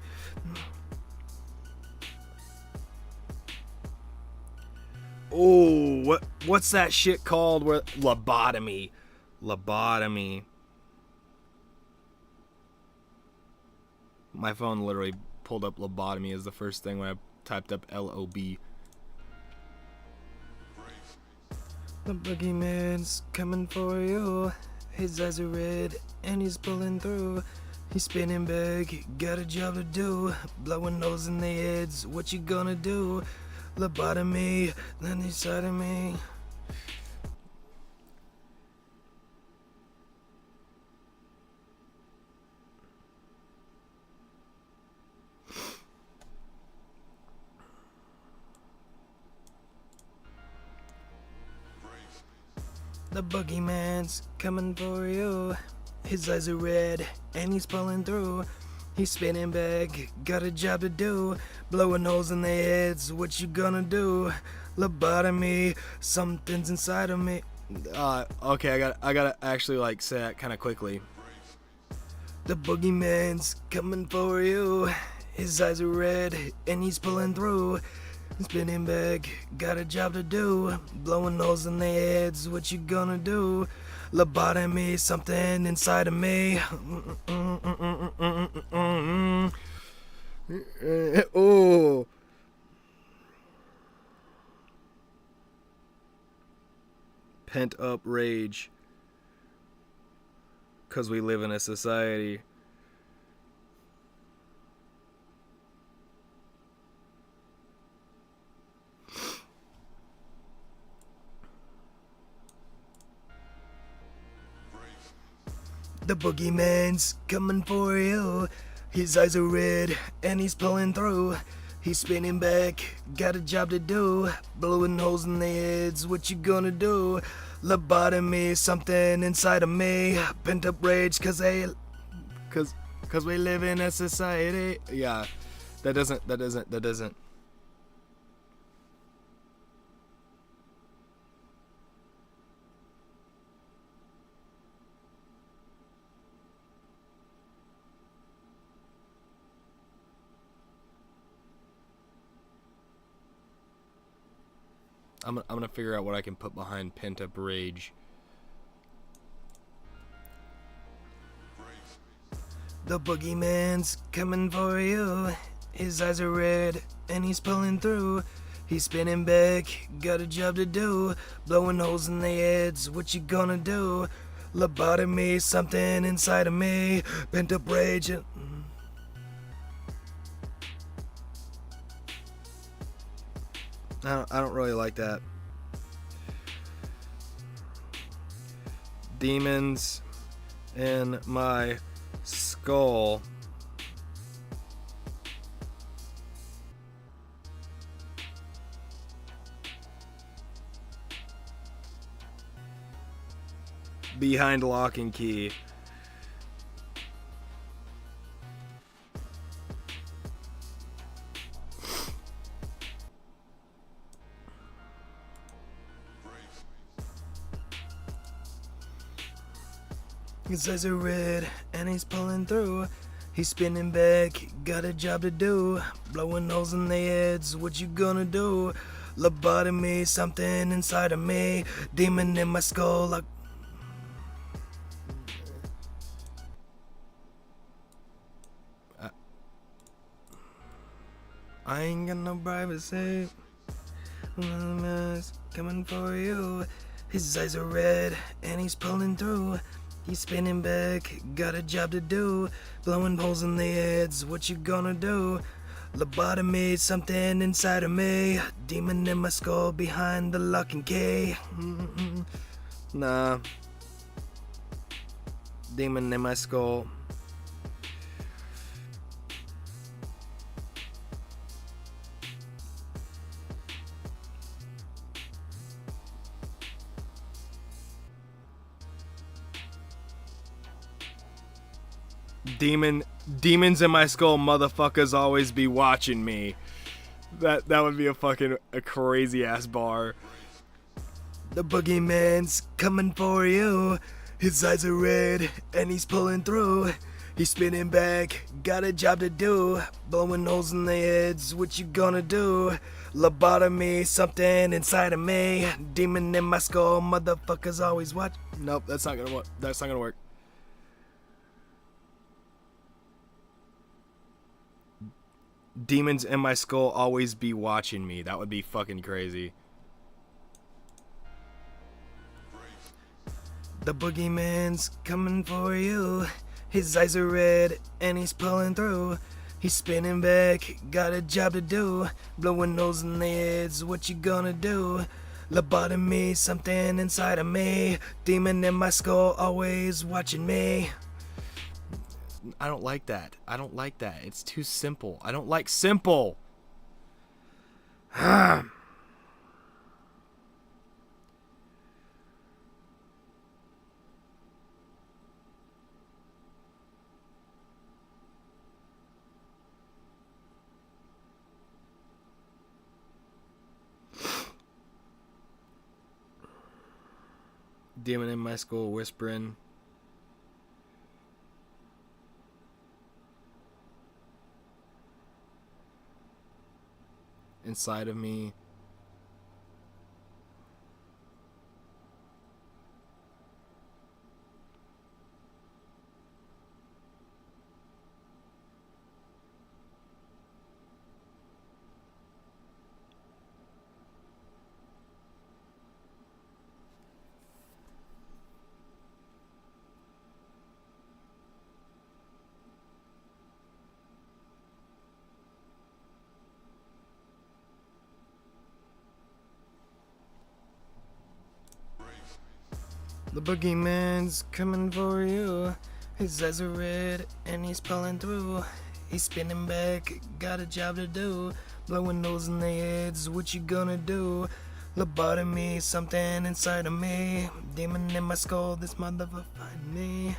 Oh, what's that shit called? Where lobotomy. My phone literally pulled up lobotomy as the first thing when I typed up LOB. The boogeyman's coming for you. His eyes are red and he's pulling through. He's spinning back, got a job to do, blowing holes in their heads. What you gonna do? Lobotomy, then inside of me. The boogeyman's coming for you. His eyes are red and he's pulling through. He's spinning back, got a job to do, blowing holes in their heads. What you gonna do? Lobotomy, something's inside of me. Okay, I gotta actually like say that kind of quickly. The boogeyman's coming for you. His eyes are red and he's pulling through. Spinning back, got a job to do, blowing holes in their heads. What you gonna do? Lobotomy, something inside of me. Oh. Pent up rage. 'Cause we live in a society. The boogeyman's coming for you. His eyes are red and he's pulling through. He's spinning back, got a job to do, blowing holes in their heads. What you gonna do? Lobotomy, something inside of me. Pent up rage, cause we live in a society. Yeah, that doesn't. I'm gonna figure out what I can put behind pent up rage. The boogeyman's coming for you. His eyes are red and he's pulling through. He's spinning back, got a job to do, blowing holes in their heads. What you gonna do? Lobotomy, something inside of me. Pent up rage and... I don't really like that. Demons in my skull. behind lock and key. His eyes are red and he's pulling through. He's spinning back, got a job to do. Blowing holes in their heads, what you gonna do? Lobotomy, something inside of me. Demon in my skull like... I ain't got no privacy. Coming for you. His eyes are red and he's pulling through. He's spinning back, got a job to do. Blowing holes in their heads, what you gonna do? Lobotomy, something inside of me. Demon in my skull behind the lock and key. Nah. Demon in my skull. Demons in my skull, motherfuckers always be watching me. That would be a crazy ass bar. The boogeyman's coming for you. His eyes are red and he's pulling through. He's spinning back, got a job to do. Blowing holes in their heads, what you gonna do? Lobotomy, something inside of me. Demon in my skull, motherfuckers always watch. Nope, that's not gonna work. That's not gonna work. Demons in my skull always be watching me. That would be fucking crazy. The boogeyman's coming for you. His eyes are red and he's pulling through. He's spinning back, got a job to do. Blowing holes in their heads, what you gonna do? Lobotomy, something inside of me. Demon in my skull always watching me. I don't like that. I don't like that. It's too simple. I don't like simple. Demon in my skull whispering. Inside of me. The boogeyman's coming for you. His eyes are red and he's pulling through. He's spinning back, got a job to do. Blowing holes in their heads, what you gonna do? Lobotomy, something inside of me. Demon in my skull, this motherfucker find me.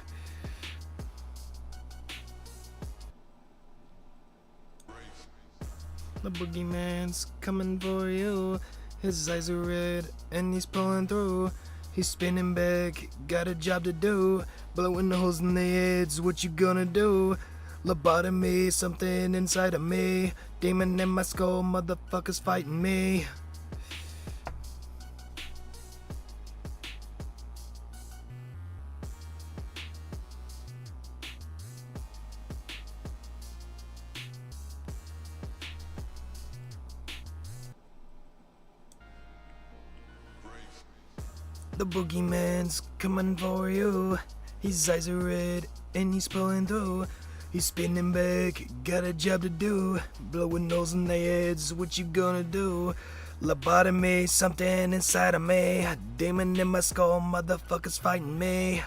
The boogeyman's coming for you. His eyes are red and he's pulling through. He's spinning back, got a job to do. Blowing holes in their heads, what you gonna do? Lobotomy, something inside of me. Demon in my skull, motherfuckers fighting me. The boogeyman's coming for you. His eyes are red and he's pulling through. He's spinning back, got a job to do. Blowing holes in their heads, what you gonna do? Lobotomy, something inside of me. Demon in my skull, motherfuckers fighting me.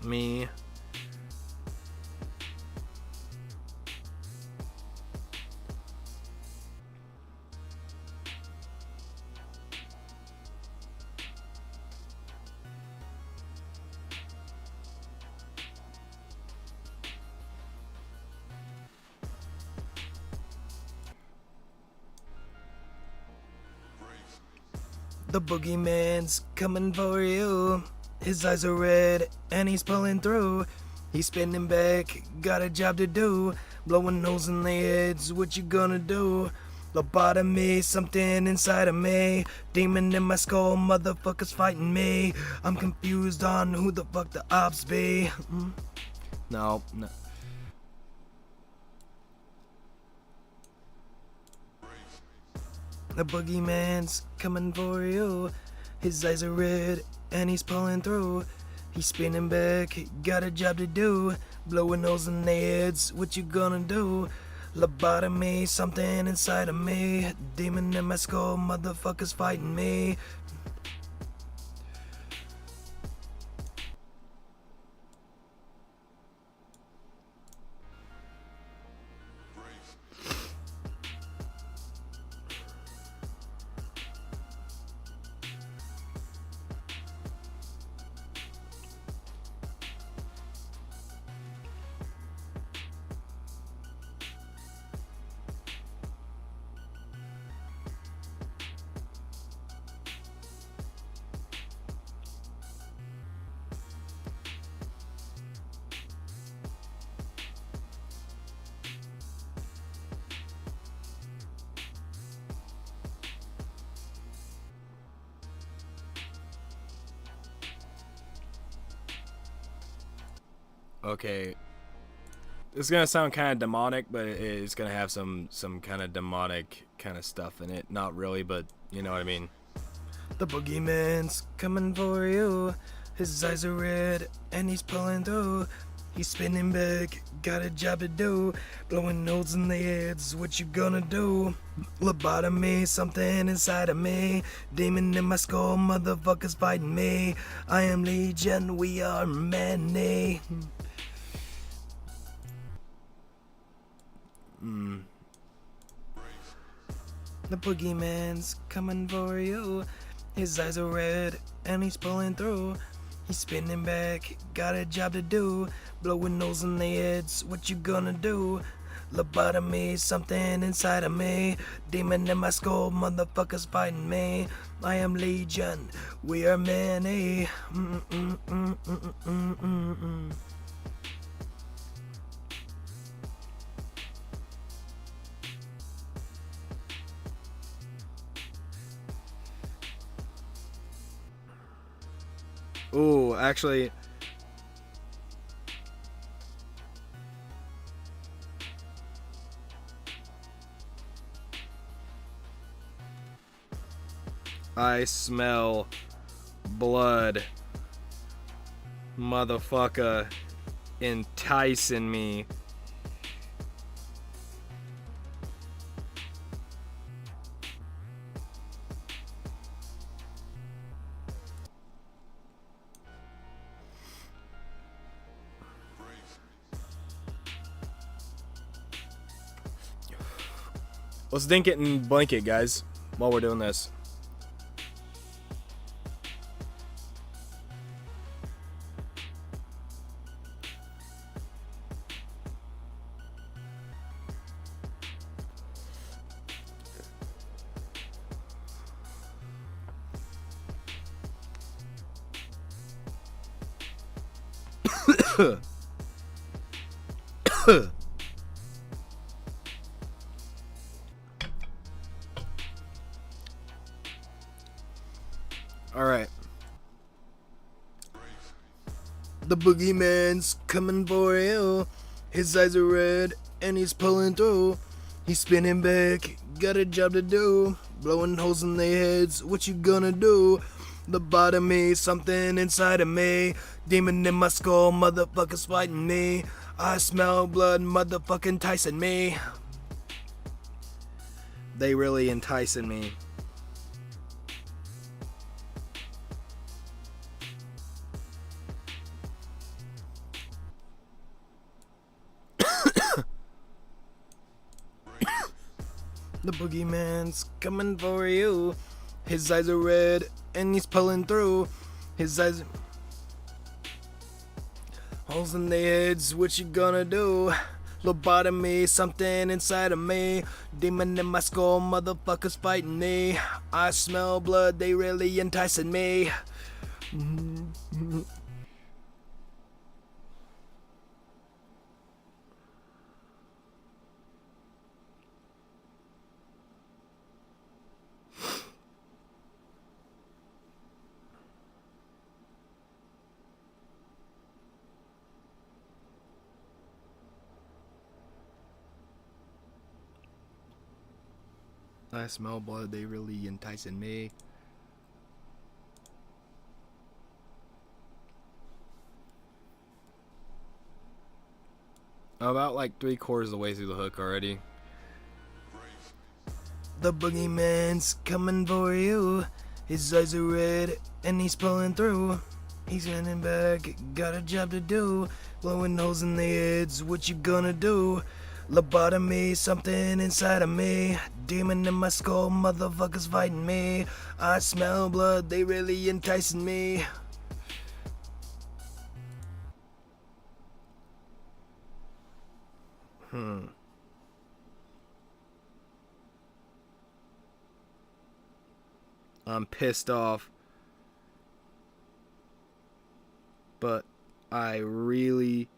Me. The boogeyman's coming for you. His eyes are red and he's pulling through. He's spinning back, got a job to do. Blowing holes in their heads, what you gonna do? Lobotomy, something inside of me. Demon in my skull, motherfuckers fighting me. I'm confused on who the fuck the ops be. No. The boogeyman's coming for you. His eyes are red and he's pulling through. He's spinning back, got a job to do. Blowing holes in their heads, what you gonna do? Lobotomy, something inside of me. Demon in my skull, motherfuckers fighting me. Okay, this is gonna sound kind of demonic, but it's gonna have some kind of demonic kind of stuff in it. Not really, but you know what I mean. The boogeyman's coming for you. His eyes are red and he's pulling through. He's spinning back, got a job to do. Blowing holes in their heads, what you gonna do? Lobotomy, something inside of me. Demon in my skull, motherfuckers fighting me. I am Legion, we are many. The boogeyman's coming for you. His eyes are red and he's pulling through. He's spinning back, got a job to do. Blowing holes in their heads, what you gonna do? Lobotomy, something inside of me. Demon in my skull, motherfuckers fighting me. I am Legion, we are many. Ooh, actually, I smell blood, motherfucker, enticing me. Let's dink it and blink it, guys, while we're doing this. Alright. The boogeyman's coming for you. His eyes are red and he's pulling through. He's spinning back, got a job to do. Blowing holes in their heads, what you gonna do? Lobotomy, something inside of me. Demon in my skull, motherfuckers fighting me. I smell blood, motherfucking enticing me. They really enticing me. The boogeyman's coming for you. His eyes are red and he's pulling through. His eyes... holes in their heads, what you gonna do? Lobotomy, something inside of me. Demon in my skull, motherfuckers fighting me. I smell blood, they really enticing me. I smell blood, they really enticing me. About like 3/4 of the way through the hook already. The boogeyman's coming for you. His eyes are red and he's pulling through. He's running back, got a job to do. Blowing holes in their heads, what you gonna do? Lobotomy, something inside of me. Demon in my skull, motherfuckers fighting me. I smell blood, they really enticing me. I'm pissed off, but I really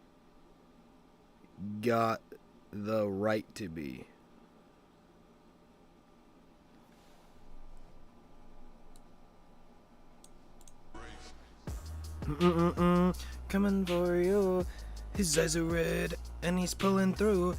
got the right to be. Coming for you. His eyes are red and he's pulling through.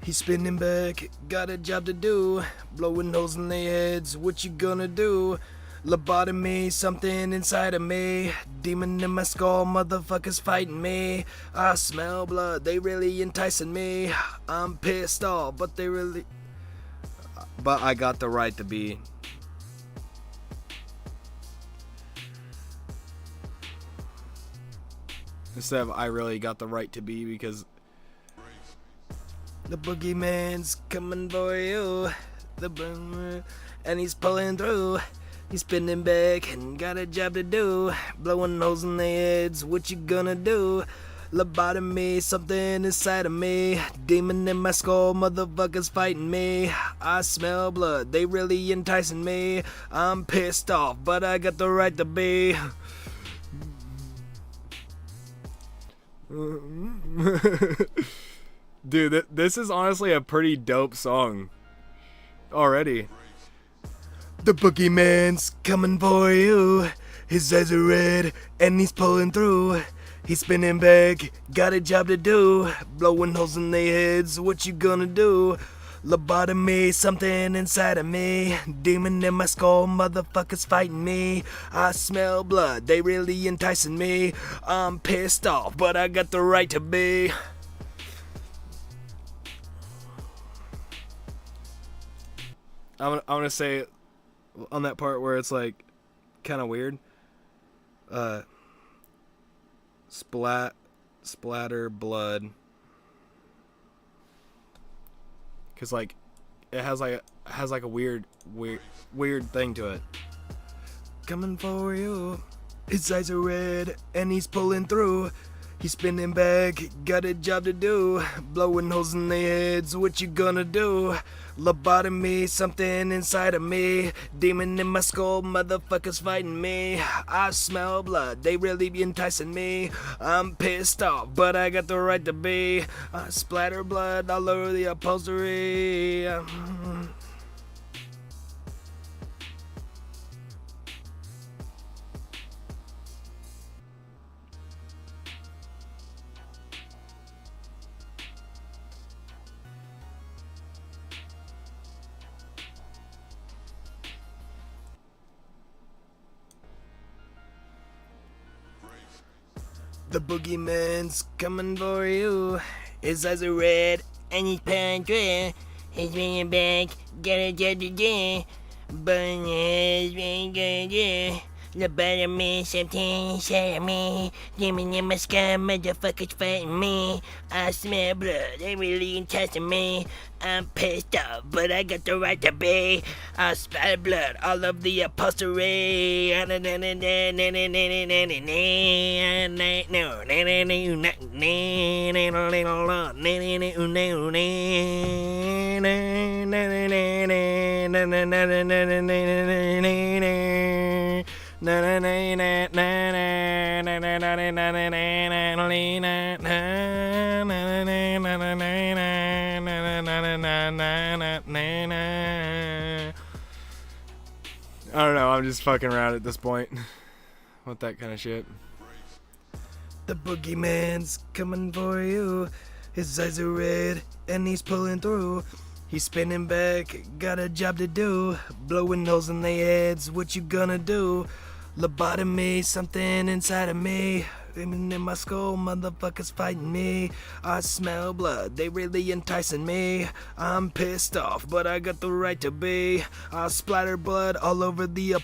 He's spinning back, got a job to do. Blowing holes in their heads, what you gonna do? Lobotomy, something inside of me. Demon in my skull, motherfuckers fighting me. I smell blood, they really enticing me. I'm pissed off, but I got the right to be. Instead of I really got the right to be, because the boogeyman's coming for you. And he's pulling through. He's spinning back and got a job to do. Blowing holes in their heads, what you gonna do? Lobotomy, something inside of me. Demon in my skull, motherfuckers fighting me. I smell blood, they really enticing me. I'm pissed off, but I got the right to be. Dude, this is honestly a pretty dope song already. The boogeyman's coming for you. His eyes are red and he's pulling through. He's spinning back, got a job to do. Blowing holes in their heads, what you gonna do? Lobotomy, something inside of me. Demon in my skull, motherfuckers fighting me. I smell blood, they really enticing me. I'm pissed off, but I got the right to be. I'm gonna say on that part where it's like kind of weird. Splatter blood. Cause like it has like a weird thing to it. Coming for you. His eyes are red and he's pulling through. He's spinning back, got a job to do. Blowing holes in their heads, what you gonna do? Lobotomy, something inside of me. Demon in my skull, motherfuckers fighting me. I smell blood, they really be enticing me. I'm pissed off, but I got the right to be. I splatter blood all over the upholstery. The boogeyman's coming for you. His eyes are red and he's pulling through. He's bringing back, got a job to do. But he's been good, yeah. Lobotomy, something inside of me. Demon in my sky, motherfuckers fighting me. I smell blood, they really enticing me. I'm pissed off, but I got the right to be. I splatter blood all over the upholstery. I don't know, I'm just fucking around at this point with that kind of shit. The boogeyman's coming for you. His eyes are red and he's pulling through. He's spinning back, got a job to do. Blowing holes in their heads, what you gonna do? Lobotomy, something inside of me. Aiming in my skull, motherfuckers fighting me. I smell blood, they really enticing me. I'm pissed off, but I got the right to be. I splatter blood all over the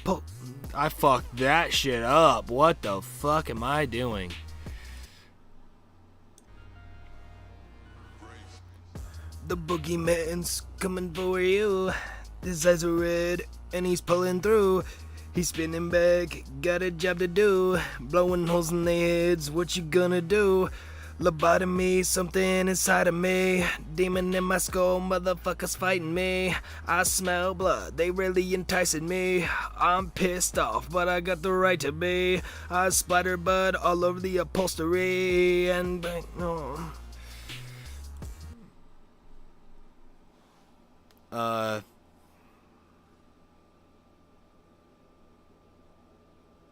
I fucked that shit up. What the fuck am I doing? The boogeyman's coming for you. His eyes are red and he's pulling through. He's spinning back, got a job to do. Blowing holes in their heads, what you gonna do? Lobotomy, something inside of me. Demon in my skull, motherfuckers fighting me. I smell blood, they really enticing me. I'm pissed off, but I got the right to be. I splatter blood all over the upholstery and no.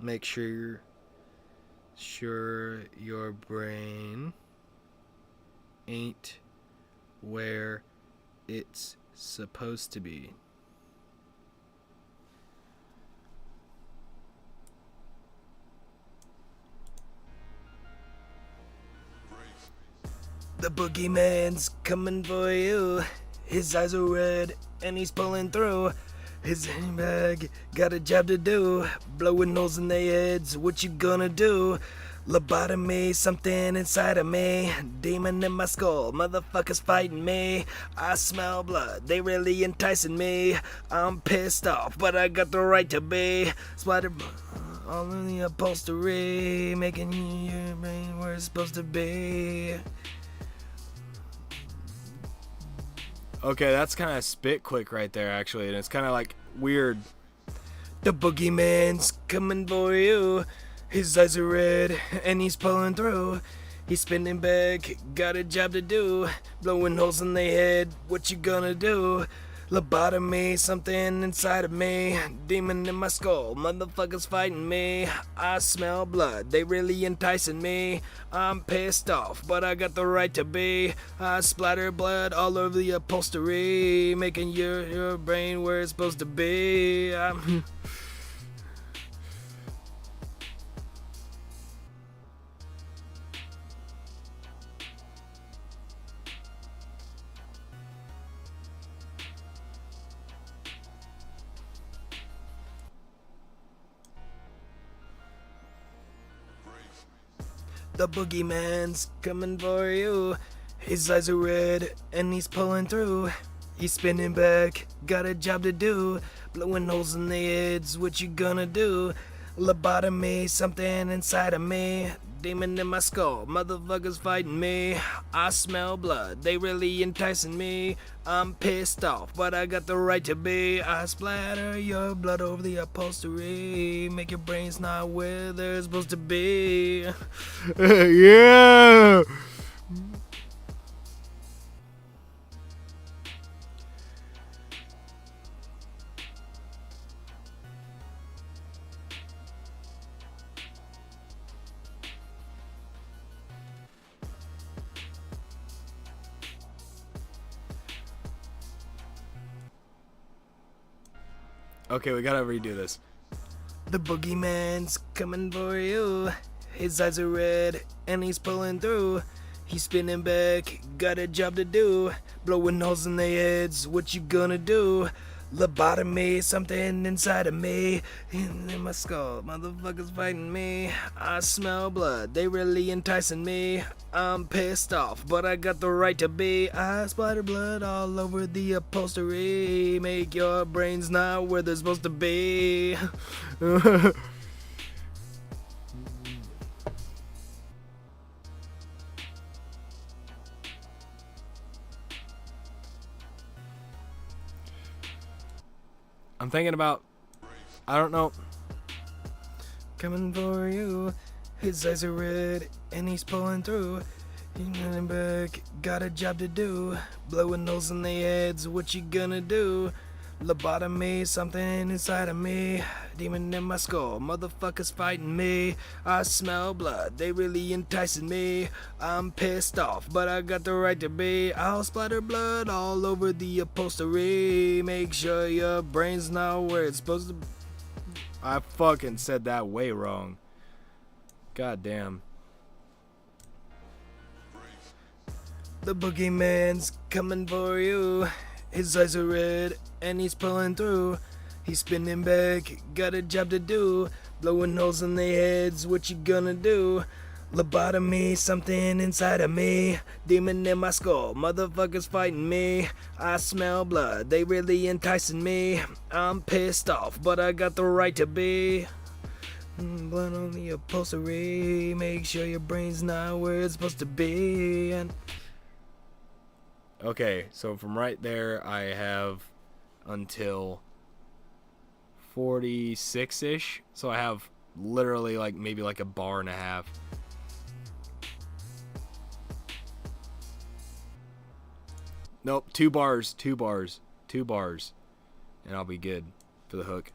Make sure your brain ain't where it's supposed to be. The boogeyman's coming for you. His eyes are red and he's pulling through. His bag got a job to do. Blowing holes in their heads, what you gonna do? Lobotomy, something inside of me. Demon in my skull, motherfuckers fighting me. I smell blood, they really enticing me. I'm pissed off, but I got the right to be. Splatter all in the upholstery, making your brain where it's supposed to be. Okay, that's kind of spit quick right there, actually, and it's kind of like weird. The boogeyman's coming for you. His eyes are red and he's pulling through. He's spinning back, got a job to do. Blowing holes in their head, what you gonna do? Lobotomy, something inside of me. Demon in my skull, motherfuckers fighting me. I smell blood, they really enticing me. I'm pissed off, but I got the right to be. I splatter blood all over the upholstery, making your brain where it's supposed to be. The boogeyman's coming for you. His eyes are red and he's pulling through. He's spinning back, got a job to do. Blowing holes in their heads, what you gonna do? Lobotomy, something inside of me. Demon in my skull, motherfuckers fighting me. I smell blood, they really enticing me. I'm pissed off, but I got the right to be. I splatter your blood over the upholstery, make your brains not where they're supposed to be. Yeah! Okay, we gotta redo this. The boogeyman's coming for you. His eyes are red and he's pulling through. He's spinning back, got a job to do. Blowing holes in their heads, what you gonna do? Lobotomy, something inside of me, in my skull, motherfuckers fighting me. I smell blood, they really enticing me. I'm pissed off, but I got the right to be. I splatter blood all over the upholstery, make your brains not where they're supposed to be. I'm thinking about, I don't know. Coming for you, his eyes are red, and he's pulling through. He's running back, got a job to do. Blowing holes in their heads, what you gonna do? Lobotomy, something inside of me. Demon in my skull, motherfuckers fighting me. I smell blood, they really enticing me. I'm pissed off, but I got the right to be. I'll splatter blood all over the upholstery. Make sure your brain's not where it's supposed to be. I fucking said that way wrong. God damn. The boogeyman's coming for you. His eyes are red, and he's pulling through. He's spinning back, got a job to do. Blowing holes in their heads, what you gonna do? Lobotomy, something inside of me. Demon in my skull, motherfuckers fighting me. I smell blood, they really enticing me. I'm pissed off, but I got the right to be. Blood on the upholstery, make sure your brain's not where it's supposed to be. And okay, so from right there, I have until 46-ish. So I have literally like maybe like a bar and a half. Nope, 2 bars, and I'll be good for the hook.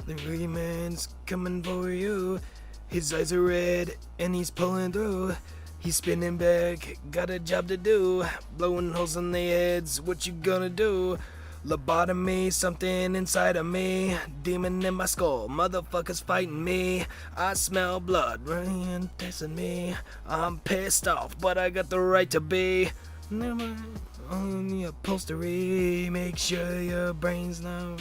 The boogeyman's coming for you. His eyes are red, and he's pulling through. He's spinning back, got a job to do. Blowing holes in their heads, what you gonna do? Lobotomy, something inside of me. Demon in my skull, motherfuckers fighting me. I smell blood, really enticing me. I'm pissed off, but I got the right to be. Never on the upholstery, make sure your brain's now.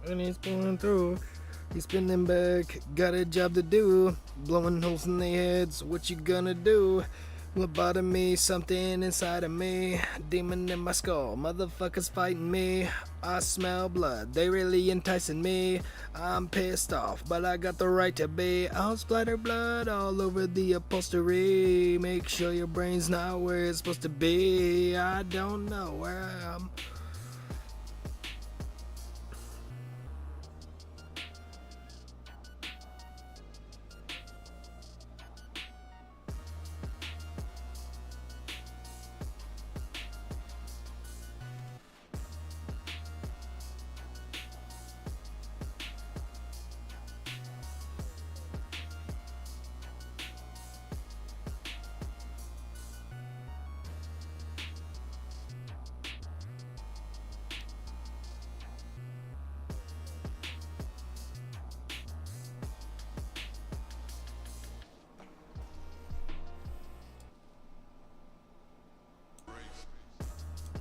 And he's pulling through. He's spinning back, got a job to do. Blowing holes in their heads, what you gonna do? Lobotomy, something inside of me. Demon in my skull, motherfuckers fighting me. I smell blood, they really enticing me. I'm pissed off, but I got the right to be. I'll splatter blood all over the upholstery. Make sure your brain's not where it's supposed to be. I don't know where I am.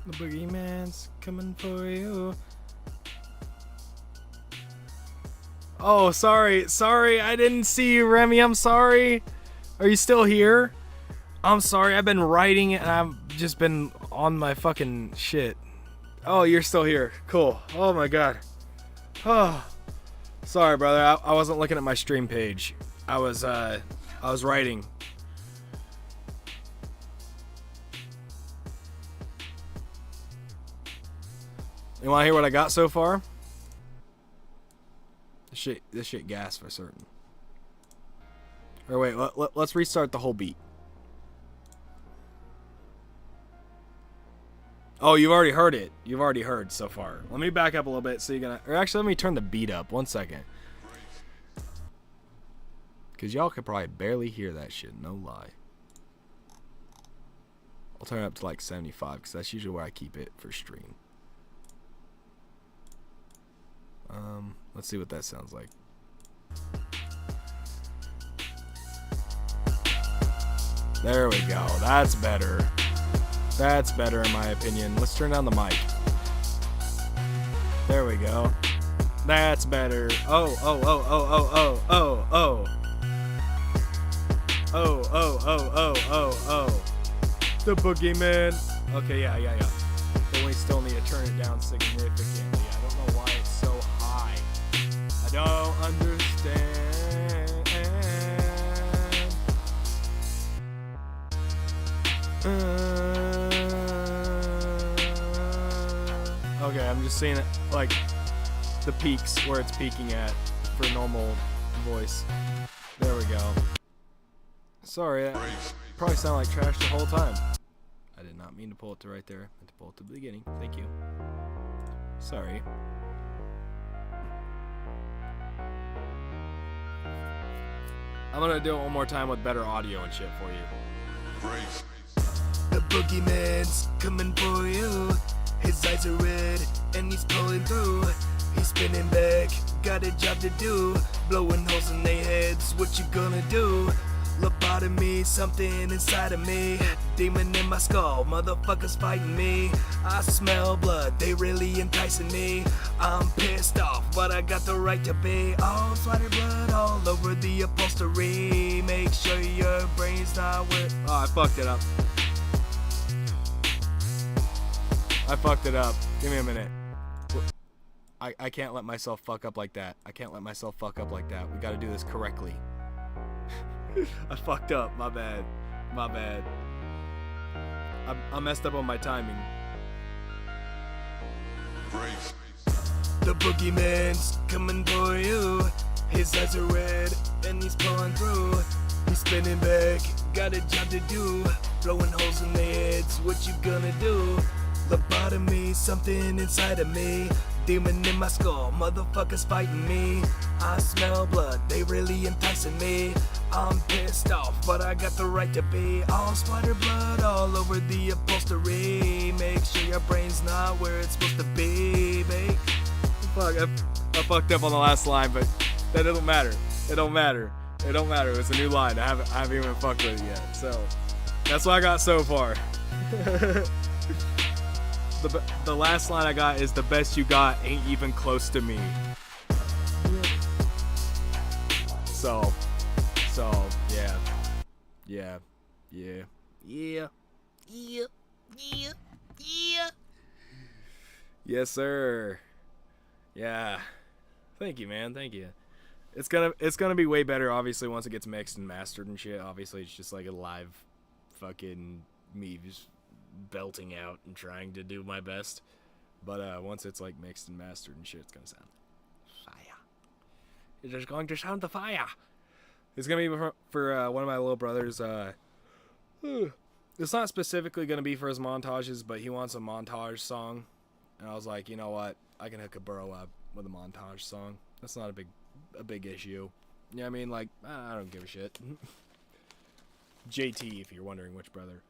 The boogeyman's coming for you. Oh, sorry, I didn't see you, Remy. I'm sorry. Are you still here? I'm sorry, I've been writing and I've just been on my fucking shit. Oh, you're still here. Cool. Oh my god. Oh. Sorry, brother. I wasn't looking at my stream page. I was writing. You want to hear what I got so far? This shit gas for certain. Or wait, let's restart the whole beat. Oh, you've already heard it. You've already heard so far. Let me back up a little bit so you're gonna... Or actually, let me turn the beat up. 1 second. Because y'all could probably barely hear that shit. No lie. I'll turn it up to like 75 because that's usually where I keep it for stream. Let's see what that sounds like. There we go. That's better. That's better in my opinion. Let's turn down the mic. There we go. That's better. Oh. The boogeyman. Okay, yeah. But we still need to turn it down significantly. I don't know why it's so high. I don't understand. Okay, I'm just seeing it like the peaks where it's peaking at for normal voice. There we go. Sorry, I probably sound like trash the whole time. I did not mean to pull it to right there. I meant to pull it to the beginning. Thank you. Sorry. I'm gonna do it one more time with better audio and shit for you. The boogeyman's coming for you. His eyes are red and he's pulling through. He's spinning back, got a job to do. Blowing holes in their heads, what you gonna do? Lobotomy, something inside of me. Demon in my skull, motherfuckers fighting me. I smell blood, they really enticing me. I'm pissed off, but I got the right to be. All splattered blood all over the upholstery. Make sure your brain's not wet. Oh, I fucked it up. I fucked it up. Give me a minute. I can't let myself fuck up like that. I can't let myself fuck up like that. We gotta do this correctly. I fucked up. My bad. My bad. I messed up on my timing. The boogeyman's coming for you. His eyes are red and he's pulling through. He's spinning back, got a job to do. Blowing holes in their heads, what you gonna do? Lobotomy, something inside of me. Demon in my skull, motherfuckers fighting me. I smell blood, they really enticing me. I'm pissed off, but I got the right to be. All splattered blood all over the upholstery. Make sure your brain's not where it's supposed to be, babe. Fuck, I fucked up on the last line, but that doesn't matter. It don't matter. It don't matter. It's a new line. I haven't even fucked with it yet. So that's what I got so far. The last line I got is the best you got ain't even close to me. So yeah. Yes, sir. Yeah. Thank you, man. Thank you. It's gonna be way better, obviously, once it gets mixed and mastered and shit. Obviously, it's just like a live fucking me just belting out and trying to do my best. But once it's like mixed and mastered and shit, it's gonna sound fire. It is going to sound the fire. It's gonna be for one of my little brothers. It's not specifically gonna be for his montages, but he wants a montage song, and I was like, you know what? I can hook a bro up with a montage song. That's not a big issue. You know what I mean? Like, I don't give a shit. JT, if you're wondering which brother.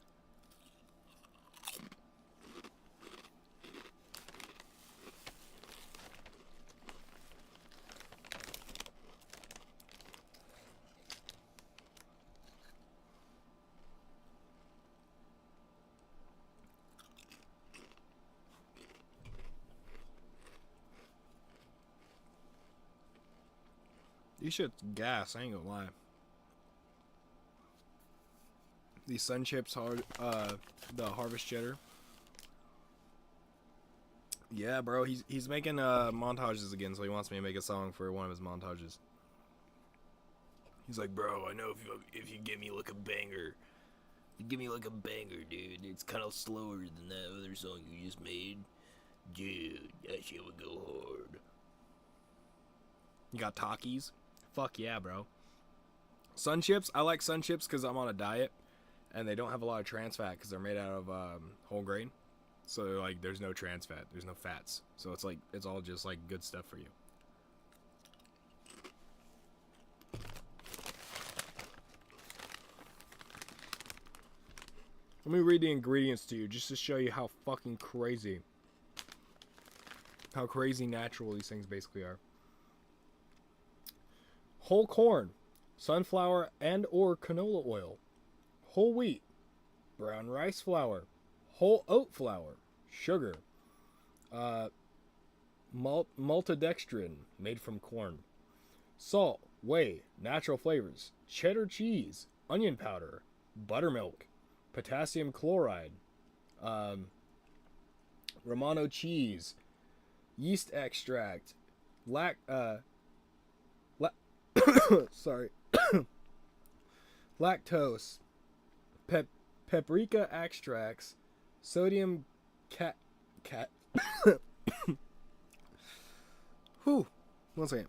These shit's gas, I ain't gonna lie. These Sun Chips, the Harvest Cheddar. Yeah, bro, he's making montages again, so he wants me to make a song for one of his montages. He's like, bro, I know if you give me like a banger, dude. It's kind of slower than that other song you just made. Dude, that shit would go hard. You got Takis? Fuck yeah, bro. Sun Chips, I like Sun Chips because I'm on a diet, and they don't have a lot of trans fat because they're made out of whole grain. So like, there's no trans fat, there's no fats. So it's like, it's all just like good stuff for you. Let me read the ingredients to you just to show you how fucking crazy, natural these things basically are. Whole corn, sunflower and or canola oil, whole wheat, brown rice flour, whole oat flour, sugar, maltodextrin made from corn, salt, whey, natural flavors, cheddar cheese, onion powder, buttermilk, potassium chloride, Romano cheese, yeast extract, sorry, lactose, paprika extracts, sodium cat. Whew. 1 second.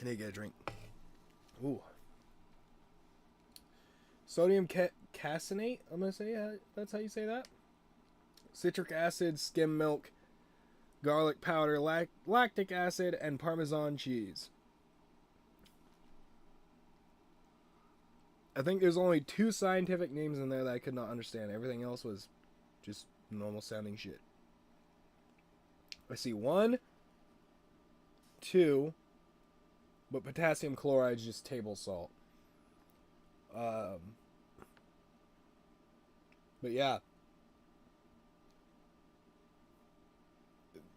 I need to get a drink. Ooh. Sodium caseinate, I'm gonna say that's how you say that. Citric acid, skim milk, garlic powder, lactic acid, and Parmesan cheese. I think there's only 2 scientific names in there that I could not understand. Everything else was just normal sounding shit. I see 1, 2, but potassium chloride is just table salt. But yeah.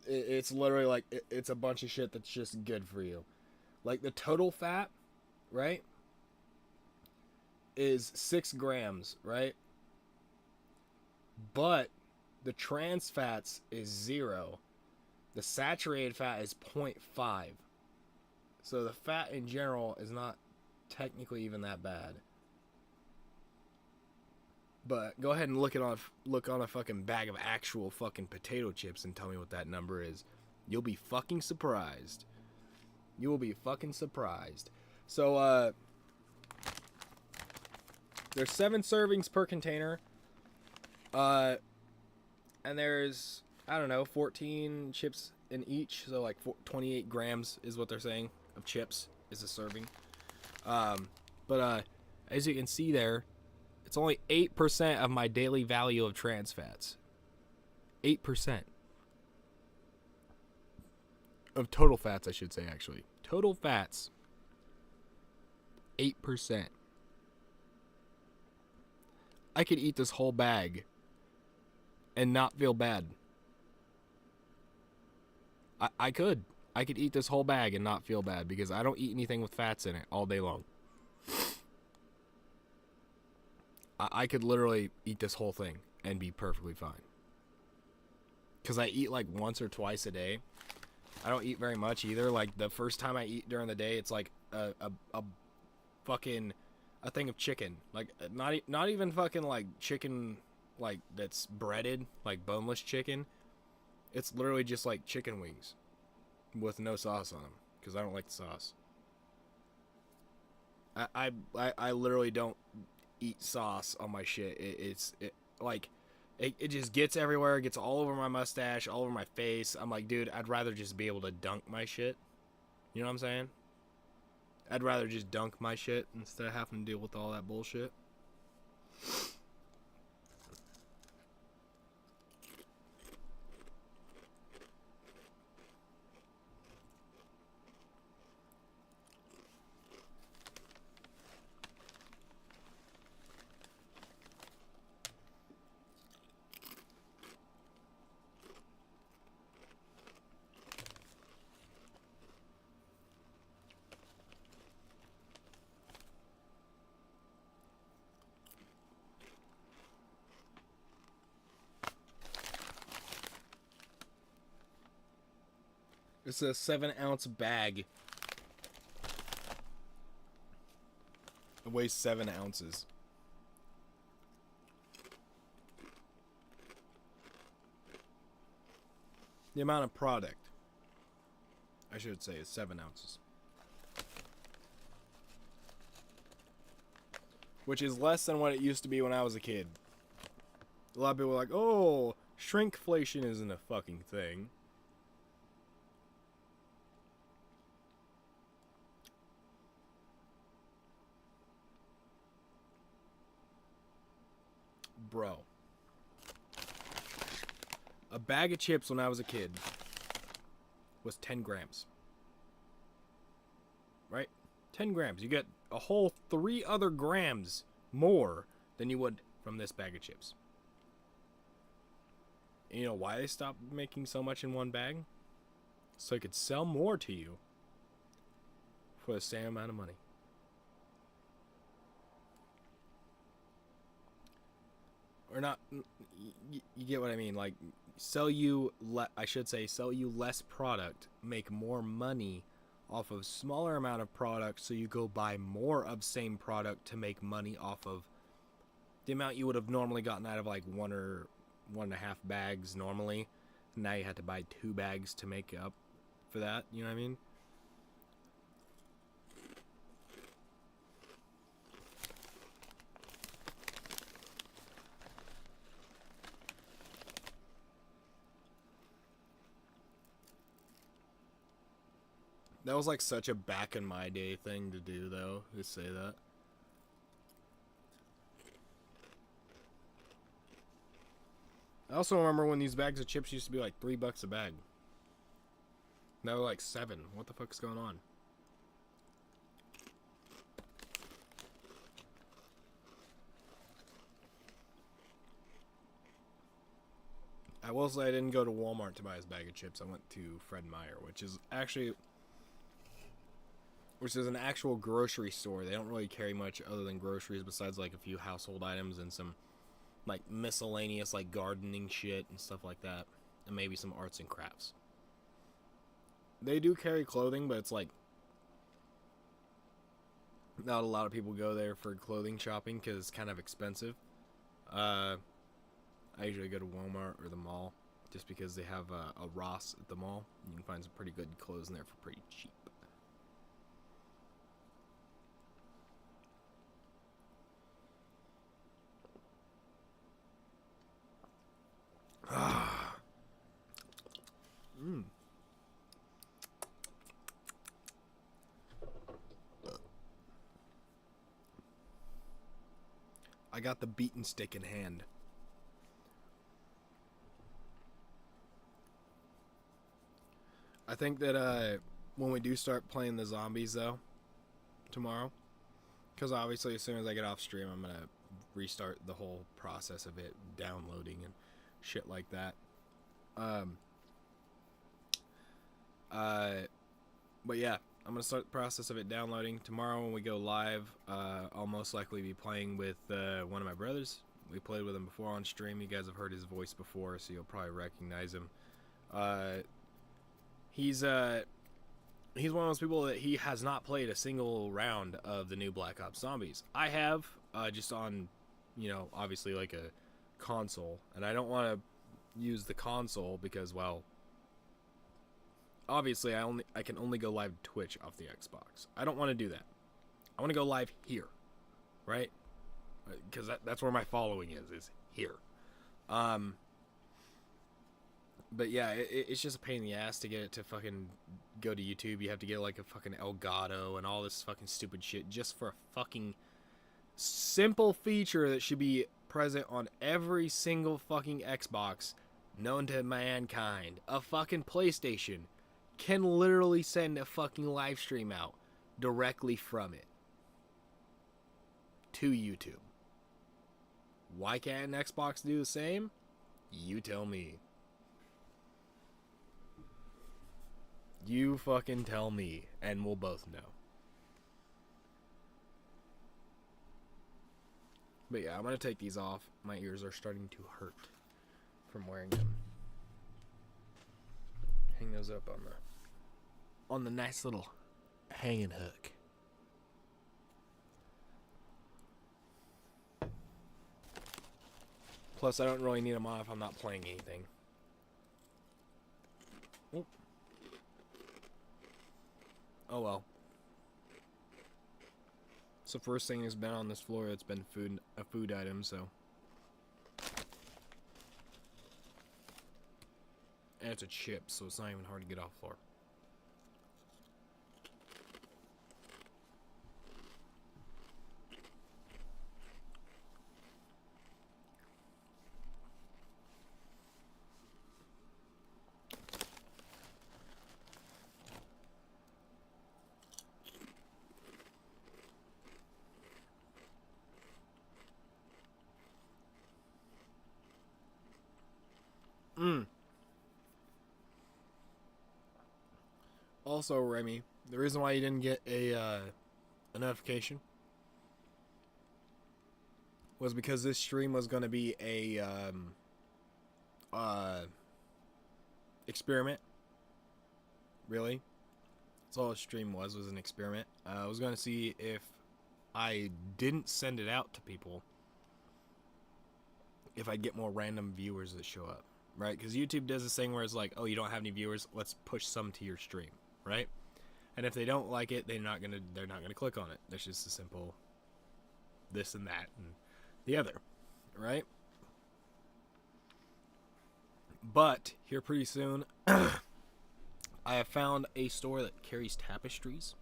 It's literally like, it's a bunch of shit that's just good for you. Like the total fat, right, is 6 grams, right? But the trans fats is 0. The saturated fat is 0.5. So the fat in general is not technically even that bad. But go ahead and look on a fucking bag of actual fucking potato chips and tell me what that number is. You'll be fucking surprised. You will be fucking surprised. So there's 7 servings per container. And there's, I don't know, 14 chips in each. So like 28 grams is what they're saying of chips is a serving. But as you can see there, it's only 8% of my daily value of trans fats. 8%. Of total fats, I should say, actually. Total fats. 8%. I could eat this whole bag and not feel bad. I could. I could eat this whole bag and not feel bad because I don't eat anything with fats in it all day long. I could literally eat this whole thing and be perfectly fine. Because I eat like once or twice a day. I don't eat very much either. Like the first time I eat during the day, it's like a fucking a thing of chicken. Like not even fucking like chicken like that's breaded, like boneless chicken. It's literally just like chicken wings with no sauce on them because I don't like the sauce. I literally don't eat sauce on my shit. It just gets everywhere. It gets all over my mustache, all over my face. I'm like, dude, I'd rather just be able to dunk my shit. You know what I'm saying? I'd rather just dunk my shit instead of having to deal with all that bullshit. It's a 7-ounce bag. It weighs 7 ounces. The amount of product, I should say, is 7 ounces. Which is less than what it used to be when I was a kid. A lot of people are like, oh, shrinkflation isn't a fucking thing. Bro. A bag of chips when I was a kid was 10 grams. Right? 10 grams. You get a whole 3 other grams more than you would from this bag of chips. And you know why they stopped making so much in one bag? So they could sell more to you for the same amount of money. Or not, you get what I mean, like, sell you less product, make more money off of smaller amount of product, so you go buy more of same product to make money off of the amount you would have normally gotten out of like 1 or 1.5 bags normally. Now you had to buy 2 bags to make up for that, you know what I mean? That was like such a back in my day thing to do, though, to say that. I also remember when these bags of chips used to be like $3 a bag. Now they're like 7. What the fuck's going on? I will say I didn't go to Walmart to buy this bag of chips. I went to Fred Meyer, which is an actual grocery store. They don't really carry much other than groceries besides like a few household items and some like miscellaneous like gardening shit and stuff like that, and maybe some arts and crafts. They do carry clothing, but it's like not a lot of people go there for clothing shopping because it's kind of expensive. I usually go to Walmart or the mall just because they have a Ross at the mall. You can find some pretty good clothes in there for pretty cheap. I got the beaten stick in hand. I think that when we do start playing the zombies though tomorrow, because obviously as soon as I get off stream I'm gonna restart the whole process of it downloading and shit like that. But yeah, I'm gonna start the process of it downloading tomorrow. When we go live, I'll most likely be playing with one of my brothers. We played with him before on stream. You guys have heard his voice before, so you'll probably recognize him. He's one of those people that he has not played a single round of the new Black Ops Zombies. I have, just on, obviously like a console, and I don't want to use the console because, well, obviously I can only go live to Twitch off the Xbox. I don't want to do that. I want to go live here, right? Because that's where my following is here. But yeah, it's just a pain in the ass to get it to fucking go to YouTube. You have to get like a fucking Elgato and all this fucking stupid shit just for a fucking simple feature that should be present on every single fucking Xbox known to mankind. A fucking PlayStation can literally send a fucking live stream out directly from it to YouTube. Why can't an Xbox do the same? You tell me. You fucking tell me, and we'll both know. But yeah, I'm gonna take these off. My ears are starting to hurt from wearing them. Hang those up on the on the nice little hanging hook. Plus, I don't really need them on if I'm not playing anything. Oop. Oh well. It's the first thing that's been on this floor that's been a food item, so. And it's a chip, so it's not even hard to get off the floor. Also, Remy, the reason why you didn't get a notification was because this stream was going to be a experiment. Really, that's all the stream was an experiment. I was going to see if I didn't send it out to people, if I'd get more random viewers that show up, right? Because YouTube does this thing where it's like, oh, you don't have any viewers, let's push some to your stream, right? And if they don't like it, they're not gonna click on it. It's just a simple this and that and the other, right? But here pretty soon, I have found a store that carries tapestries.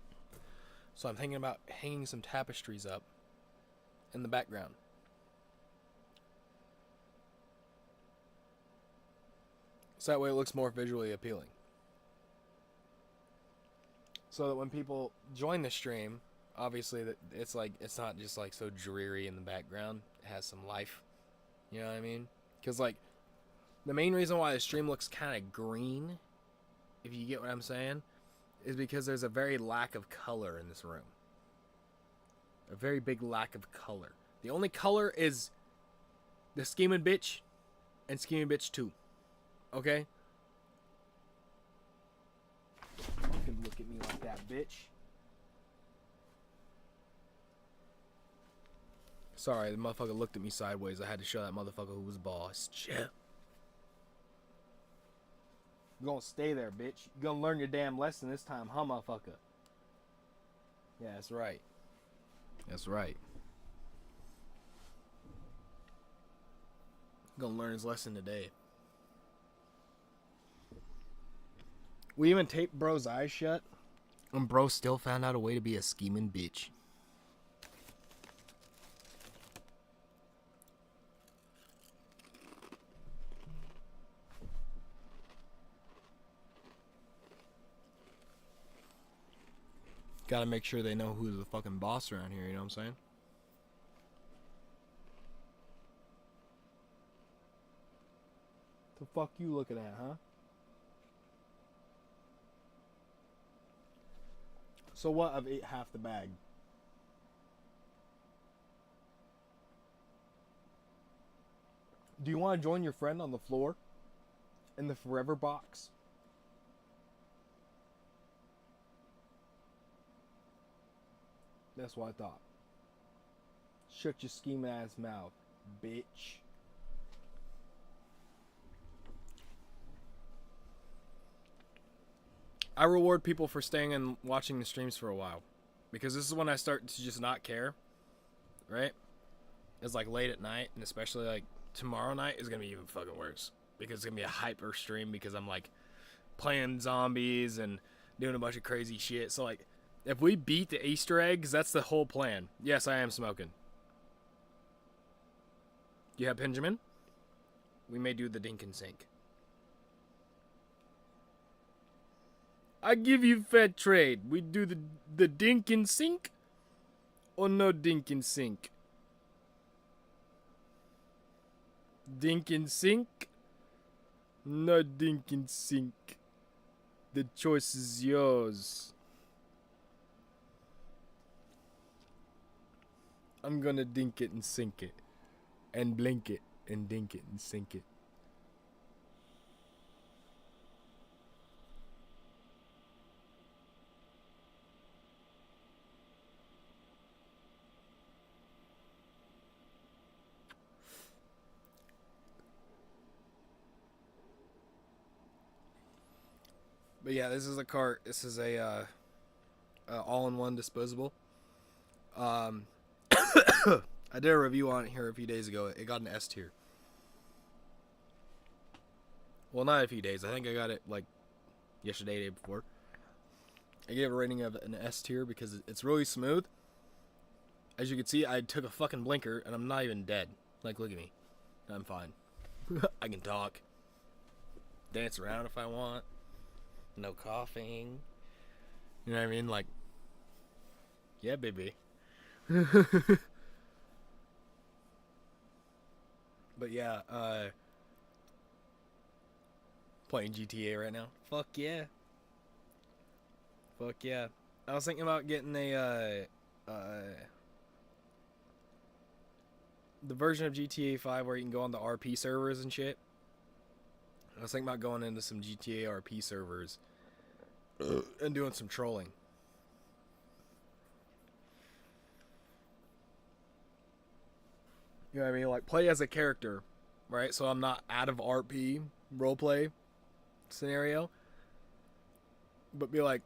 So I'm thinking about hanging some tapestries up in the background. So that way it looks more visually appealing. So that when people join the stream, obviously that it's not just like so dreary in the background. It has some life. You know what I mean? Because like the main reason why the stream looks kind of green, if you get what I'm saying, is because there's a very lack of color in this room. A very big lack of color. The only color is the Scheming Bitch and Scheming Bitch 2. Okay? You can look at me like that, bitch. Sorry, the motherfucker looked at me sideways. I had to show that motherfucker who was boss. Chill. You're gonna stay there, bitch. You're gonna learn your damn lesson this time, huh, motherfucker? Yeah, that's right. That's right. Gonna learn his lesson today. We even taped bro's eyes shut, and bro still found out a way to be a scheming bitch. Gotta make sure they know who's the fucking boss around here, you know what I'm saying? The fuck you looking at, huh? So what? I've ate half the bag. Do you want to join your friend on the floor? In the forever box? That's what I thought. Shut your scheming ass mouth, bitch. I reward people for staying and watching the streams for a while. Because this is when I start to just not care. Right? It's like late at night, and especially like tomorrow night is going to be even fucking worse. Because it's going to be a hyper stream because I'm like playing zombies and doing a bunch of crazy shit. So like, if we beat the Easter eggs, that's the whole plan. Yes, I am smoking. You have Benjamin? We may do the dink and sink. I give you fair trade. We do the dink and sink or no dink and sink? Dink and sink? No dink and sink. The choice is yours. I'm gonna dink it and sink it. And blink it and dink it and sink it. But yeah, this is a cart. This is a all-in-one disposable. I did a review on it here a few days ago. It got an S tier. Well, not a few days. I think I got it like yesterday, day before. I gave a rating of an S tier because it's really smooth. As you can see, I took a fucking blinker and I'm not even dead. Like, look at me. I'm fine. I can talk. Dance around if I want. No coughing. You know what I mean? Like, yeah, baby. But yeah, playing GTA right now. Fuck yeah. Fuck yeah. I was thinking about getting the version of GTA 5 where you can go on the RP servers and shit. I was thinking about going into some GTA RP servers and doing some trolling. You know what I mean? Like, play as a character, right? So I'm not out of RP roleplay scenario. But be like,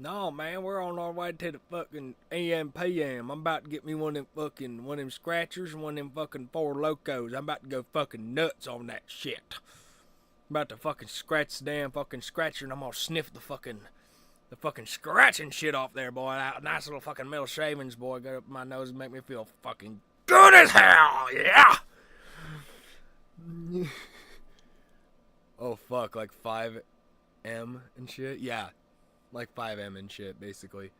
no, man, we're on our way to the fucking AM PM. I'm about to get me one of them scratchers and one of them fucking Four Locos. I'm about to go fucking nuts on that shit. I'm about to fucking scratch the damn fucking scratcher and I'm gonna sniff the fucking scratching shit off there, boy. That nice little fucking metal shavings, boy, go up my nose and make me feel fucking good as hell, yeah! Oh, fuck, like 5M and shit? Yeah, like 5M and shit, basically.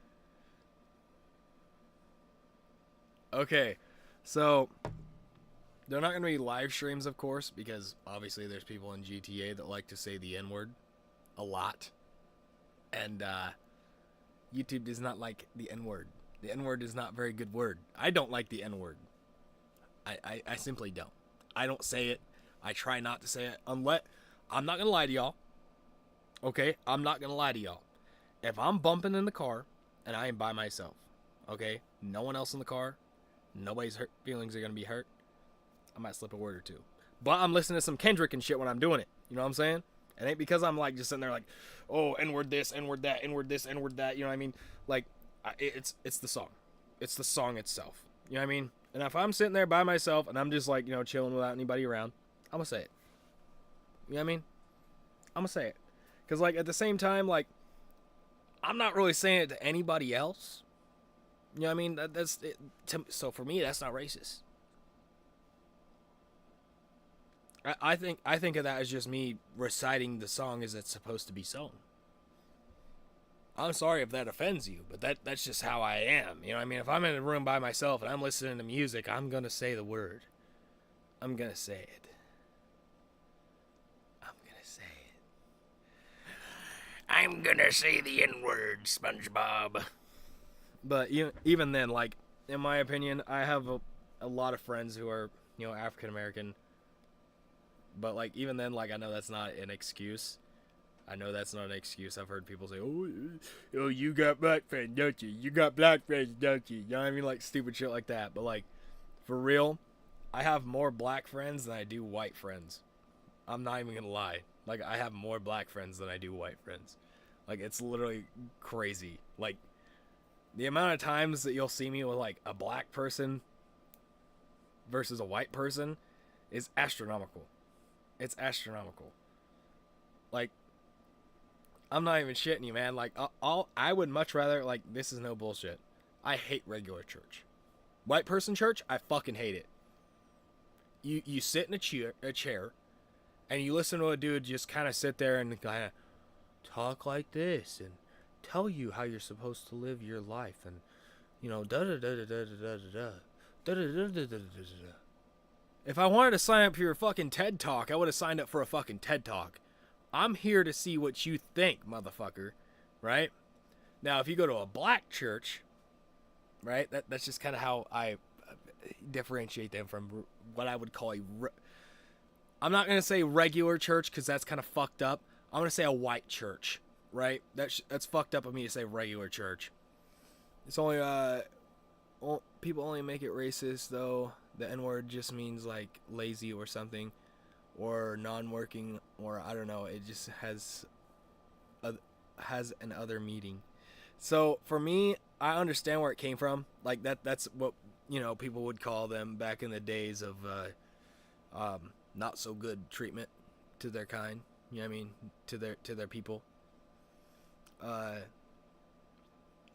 Okay, so they're not going to be live streams, of course, because obviously there's people in GTA that like to say the N-word a lot. And YouTube does not like the N-word. The N-word is not a very good word. I don't like the N-word. I simply don't. I don't say it. I try not to say it. Unless, I'm not going to lie to y'all. Okay? I'm not going to lie to y'all. If I'm bumping in the car and I am by myself, okay? No one else in the car. Nobody's feelings are going to be hurt. I might slip a word or two. But I'm listening to some Kendrick and shit when I'm doing it. You know what I'm saying? It ain't because I'm like just sitting there like, oh, N-word this, N-word that, N-word this, N-word that. You know what I mean? Like, it's the song. It's the song itself. You know what I mean? And if I'm sitting there by myself and I'm just like, you know, chilling without anybody around, I'm going to say it. You know what I mean? I'm going to say it. Because, like, at the same time, like, I'm not really saying it to anybody else. You know what I mean? That's it. So for me, that's not racist. I think of that as just me reciting the song as it's supposed to be sung. I'm sorry if that offends you, but that's just how I am. You know what I mean? If I'm in a room by myself and I'm listening to music, I'm going to say the word. I'm going to say it. I'm going to say it. I'm going to say the N-word, SpongeBob. But even then, like, in my opinion, I have a lot of friends who are, you know, African American. But, like, even then, like, I know that's not an excuse. I know that's not an excuse. I've heard people say, oh, you got black friends, don't you? You got black friends, don't you? You know what I mean? Like, stupid shit like that. But, like, for real, I have more black friends than I do white friends. I'm not even gonna lie. Like, I have more black friends than I do white friends. Like, it's literally crazy. Like, the amount of times that you'll see me with, like, a black person versus a white person is astronomical. It's astronomical. Like, I'm not even shitting you, man. Like, I would much rather, like, this is no bullshit. I hate regular church. White person church, I fucking hate it. You sit in a chair, and you listen to a dude just kind of sit there and kind of talk like this, and tell you how you're supposed to live your life, and, you know, da-da-da-da-da-da-da-da. Da-da-da-da-da-da-da. If I wanted to sign up for your fucking TED Talk, I would have signed up for a fucking TED Talk. I'm here to see what you think, motherfucker. Right? Now, if you go to a black church, right, that's just kind of how I differentiate them from what I would call I'm not going to say regular church because that's kind of fucked up. I'm going to say a white church, right? That's fucked up of me to say regular church. It's only, people only make it racist, though. The N-word just means, like, lazy or something, or non-working, or I don't know. It just has has an other meaning. So for me, I understand where it came from. Like that's what, you know, people would call them back in the days of not so good treatment to their kind. You know what I mean? To their people.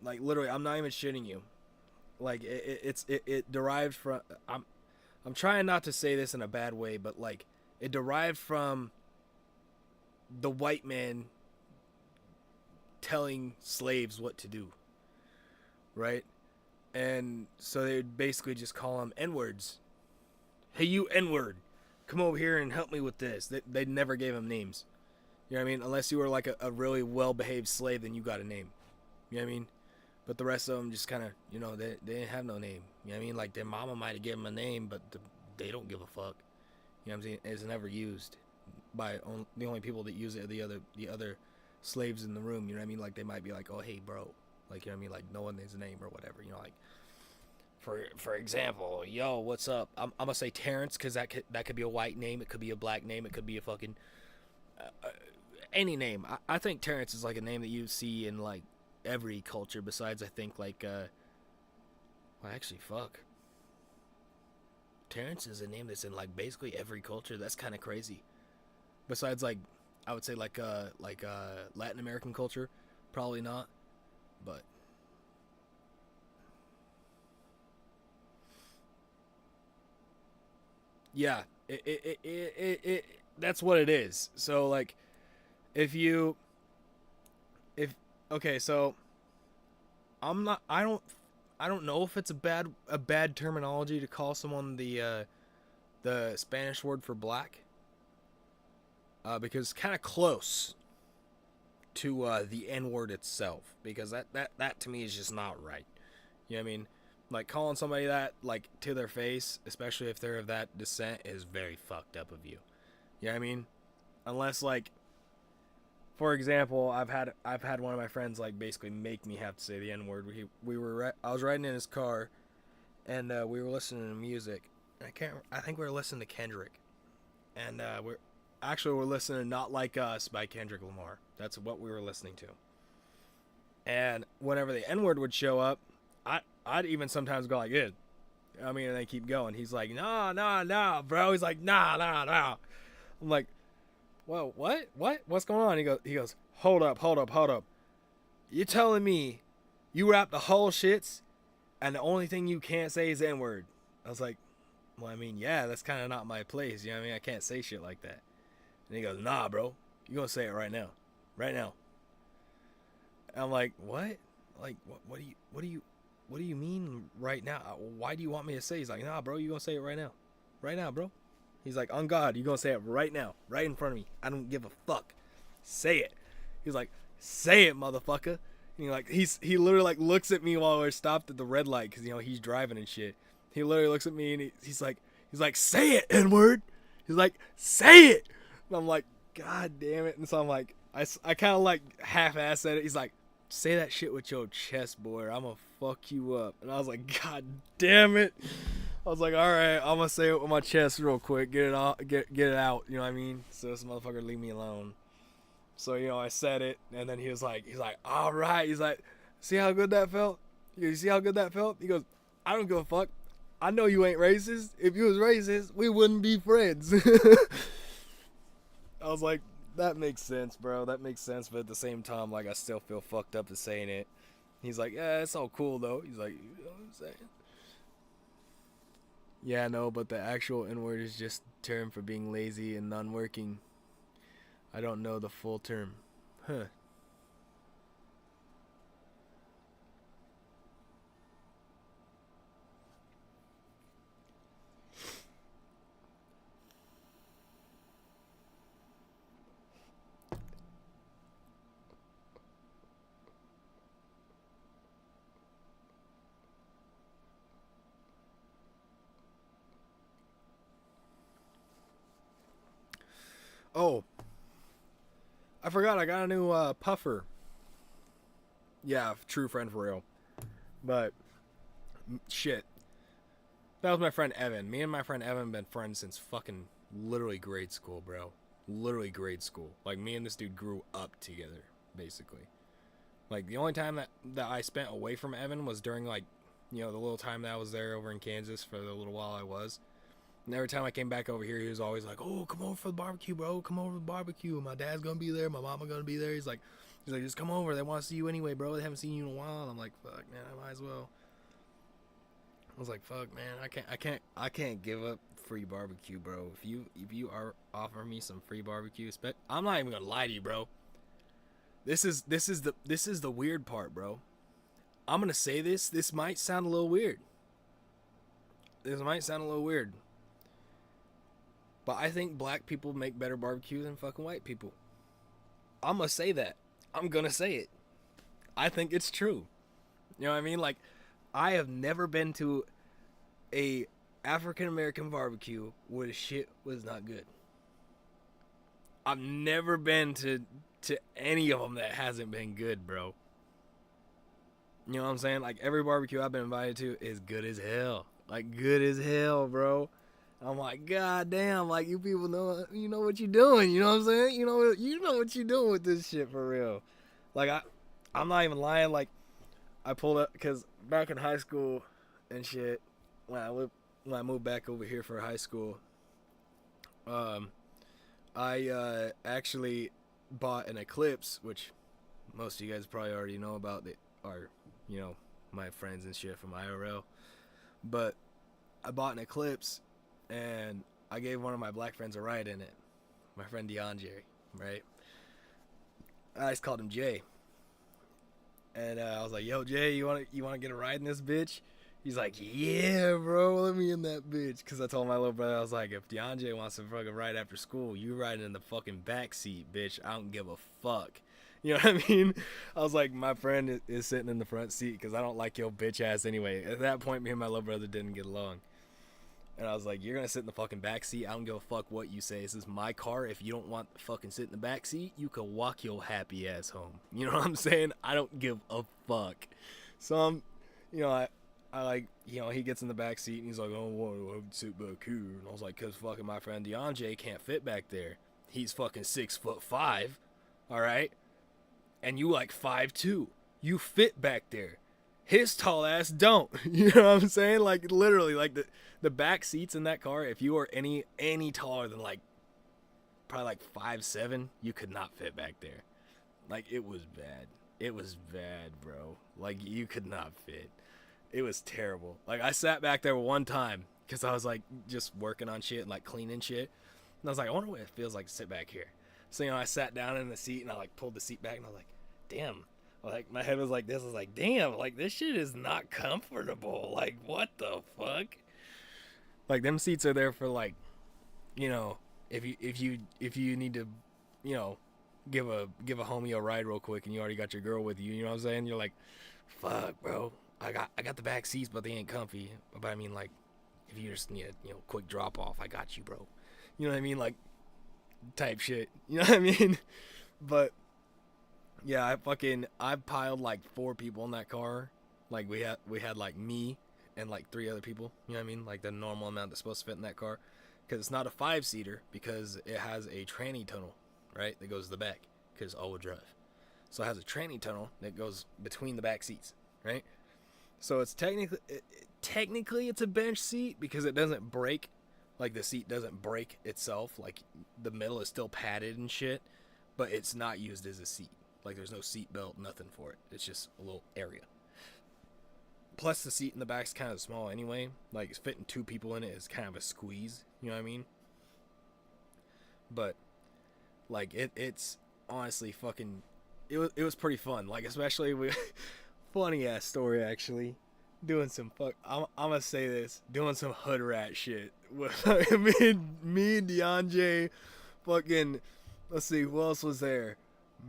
Like literally, I'm not even shitting you. Like it derived from. I'm trying not to say this in a bad way, but like it derived from the white man telling slaves what to do, right? And so they would basically just call them N-words. Hey, you N-word, come over here and help me with this. They never gave them names. You know what I mean? Unless you were like a really well-behaved slave, then you got a name. You know what I mean? But the rest of them just kind of, you know, they didn't have no name. You know what I mean? Like their mama might have given them a name, but they don't give a fuck. You know what I'm saying? It's never used by the only people that use it are the other slaves in the room. You know what I mean? Like they might be like, oh hey bro, like, you know what I mean? Like no one knows a name or whatever. You know, like for example, yo, what's up? I'm gonna say Terrence because that could be a white name. It could be a black name. It could be a fucking any name. I think Terrence is like a name that you see in like every culture besides, I think, like well, actually, fuck, Terrence is a name that's in like basically every culture. That's kind of crazy. Besides, like, I would say like Latin American culture, probably not, but yeah, it that's what it is. So like, if okay, so I don't know if it's a bad terminology to call someone the Spanish word for black, because it's kind of close to the N word itself, because that to me is just not right. You know what I mean? Like calling somebody that like to their face, especially if they're of that descent, is very fucked up of you. You know what I mean? Unless, like, for example, I've had one of my friends like basically make me have to say the N word. I was riding in his car, and we were listening to music. I think we were listening to Kendrick, and we're listening to "Not Like Us" by Kendrick Lamar. That's what we were listening to. And whenever the N word would show up, I'd even sometimes go like, "Yeah," I mean, and they keep going. He's like, "No, bro." He's like, "Nah." I'm like, "Whoa, what? What's going on?" He goes, hold up. You telling me you rap the whole shits, and the only thing you can't say is N-word? I was like, well, I mean, yeah, that's kind of not my place. You know what I mean? I can't say shit like that. And he goes, "Nah, bro, you gonna say it right now. And I'm like, what? Like, what do you mean right now? Why do you want me to say? He's like, "Nah, bro, you gonna say it right now, bro." He's like, "On God, you gonna say it right now, right in front of me. I don't give a fuck. Say it." He's like, "Say it, motherfucker." And he literally like looks at me while we're stopped at the red light, because, you know, he's driving and shit. He literally looks at me and he's like, "Say it, N-word." He's like, "Say it." And I'm like, God damn it. And so I'm like, I kind of like half-ass at it. He's like, "Say that shit with your chest, boy, or I'm gonna fuck you up." And I was like, God damn it. I was like, all right, I'm gonna say it with my chest real quick, get it out, you know what I mean? So this motherfucker leave me alone. So, you know, I said it, and then he's like, all right. He's like, "See how good that felt? You see how good that felt?" He goes, "I don't give a fuck. I know you ain't racist. If you was racist, we wouldn't be friends." I was like, that makes sense, bro. That makes sense, but at the same time, like, I still feel fucked up to saying it. He's like, "Yeah, it's all cool though." He's like, "You know what I'm saying?" Yeah, no, but the actual N-word is just a term for being lazy and non-working. I don't know the full term. Huh. Oh, I forgot I got a new puffer. Yeah, true friend for real. But shit, that was my friend Evan. Me and my friend Evan been friends since fucking literally grade school, bro. Literally grade school. Like, me and this dude grew up together. basically. Like, the only time that I spent away from Evan was during, like, you know, the little time that I was there over in Kansas for the little while I was. And every time I came back over here, he was always like, oh, come over for the barbecue, bro. Come over for the barbecue. My dad's going to be there. My mama going to be there. He's like, just come over. They want to see you anyway, bro. They haven't seen you in a while. And I'm like, fuck, man, I might as well. I was like, fuck, man, I can't give up free barbecue, bro. If you are offering me some free barbecue, I'm not even going to lie to you, bro. This is the weird part, bro. I'm going to say this. This might sound a little weird. But I think black people make better barbecue than fucking white people. I'm going to say that. I'm going to say it. I think it's true. You know what I mean? Like, I have never been to a African American barbecue where the shit was not good. I've never been to any of them that hasn't been good, bro. You know what I'm saying? Like, every barbecue I've been invited to is good as hell. Like, good as hell, bro. I'm like, god damn, like, you people know, you know what you're doing, you know what I'm saying? You know what you're doing with this shit for real. Like, I'm not even lying, like, I pulled up, because back in high school and shit, when I moved back over here for high school, I actually bought an Eclipse, which most of you guys probably already know about, that are, you know, my friends and shit from IRL, but I bought an Eclipse, and I gave one of my black friends a ride in it, my friend DeAndre, right? I just called him Jay. And I was like, yo, Jay, you want to get a ride in this bitch? He's like, yeah, bro, let me in that bitch. Because I told my little brother, I was like, if DeAndre wants to fucking ride after school, you riding in the fucking back seat, bitch. I don't give a fuck. You know what I mean? I was like, my friend is sitting in the front seat because I don't like your bitch ass anyway. At that point, me and my little brother didn't get along. And I was like, you're going to sit in the fucking back seat? I don't give a fuck what you say. This is my car. If you don't want to fucking sit in the back seat, you can walk your happy ass home. You know what I'm saying? I don't give a fuck. So you know, I like, you know, he gets in the back seat and he's like, oh, why do I have to sit back here? And I was like, because fucking my friend DeAndre can't fit back there. He's fucking 6'5", all right? And you like 5'2". You fit back there. His tall ass don't. You know what I'm saying? Like, literally, like, the back seats in that car, if you are any taller than, like, probably like 5'7", you could not fit back there. Like, it was bad. It was bad, bro. Like, you could not fit. It was terrible. Like, I sat back there one time because I was, like, just working on shit and, like, cleaning shit. And I was like, I wonder what it feels like to sit back here. So, you know, I sat down in the seat and I, like, pulled the seat back and I was like, damn. Like, my head was like this. I was like, damn, like, this shit is not comfortable. Like, what the fuck? Like, them seats are there for, like, you know, if you need to, you know, give a homie a ride real quick and you already got your girl with you, you know what I'm saying? You're like, fuck, bro. I got the back seats, but they ain't comfy. But I mean, like, if you just need a, you know, quick drop off, I got you, bro. You know what I mean? Like, type shit. You know what I mean? But yeah, I piled like 4 people in that car. Like, we had like me and like 3 other people. You know what I mean? Like, the normal amount that's supposed to fit in that car, because it's not a 5-seater because it has a tranny tunnel, right, that goes to the back because all-wheel drive. So it has a tranny tunnel that goes between the back seats, right? So it's technically it's a bench seat because it doesn't break. Like, the seat doesn't break itself. Like, the middle is still padded and shit, but it's not used as a seat. Like, there's no seat belt, nothing for it. It's just a little area. Plus, the seat in the back's kind of small anyway. Like, it's fitting 2 people in it is kind of a squeeze. You know what I mean? But, like, it's honestly fucking... It was pretty fun. Like, especially with... funny ass story, actually. Doing some I'm gonna say this. Doing some hood rat shit. With me and DeAndre. Fucking... Let's see, who else was there?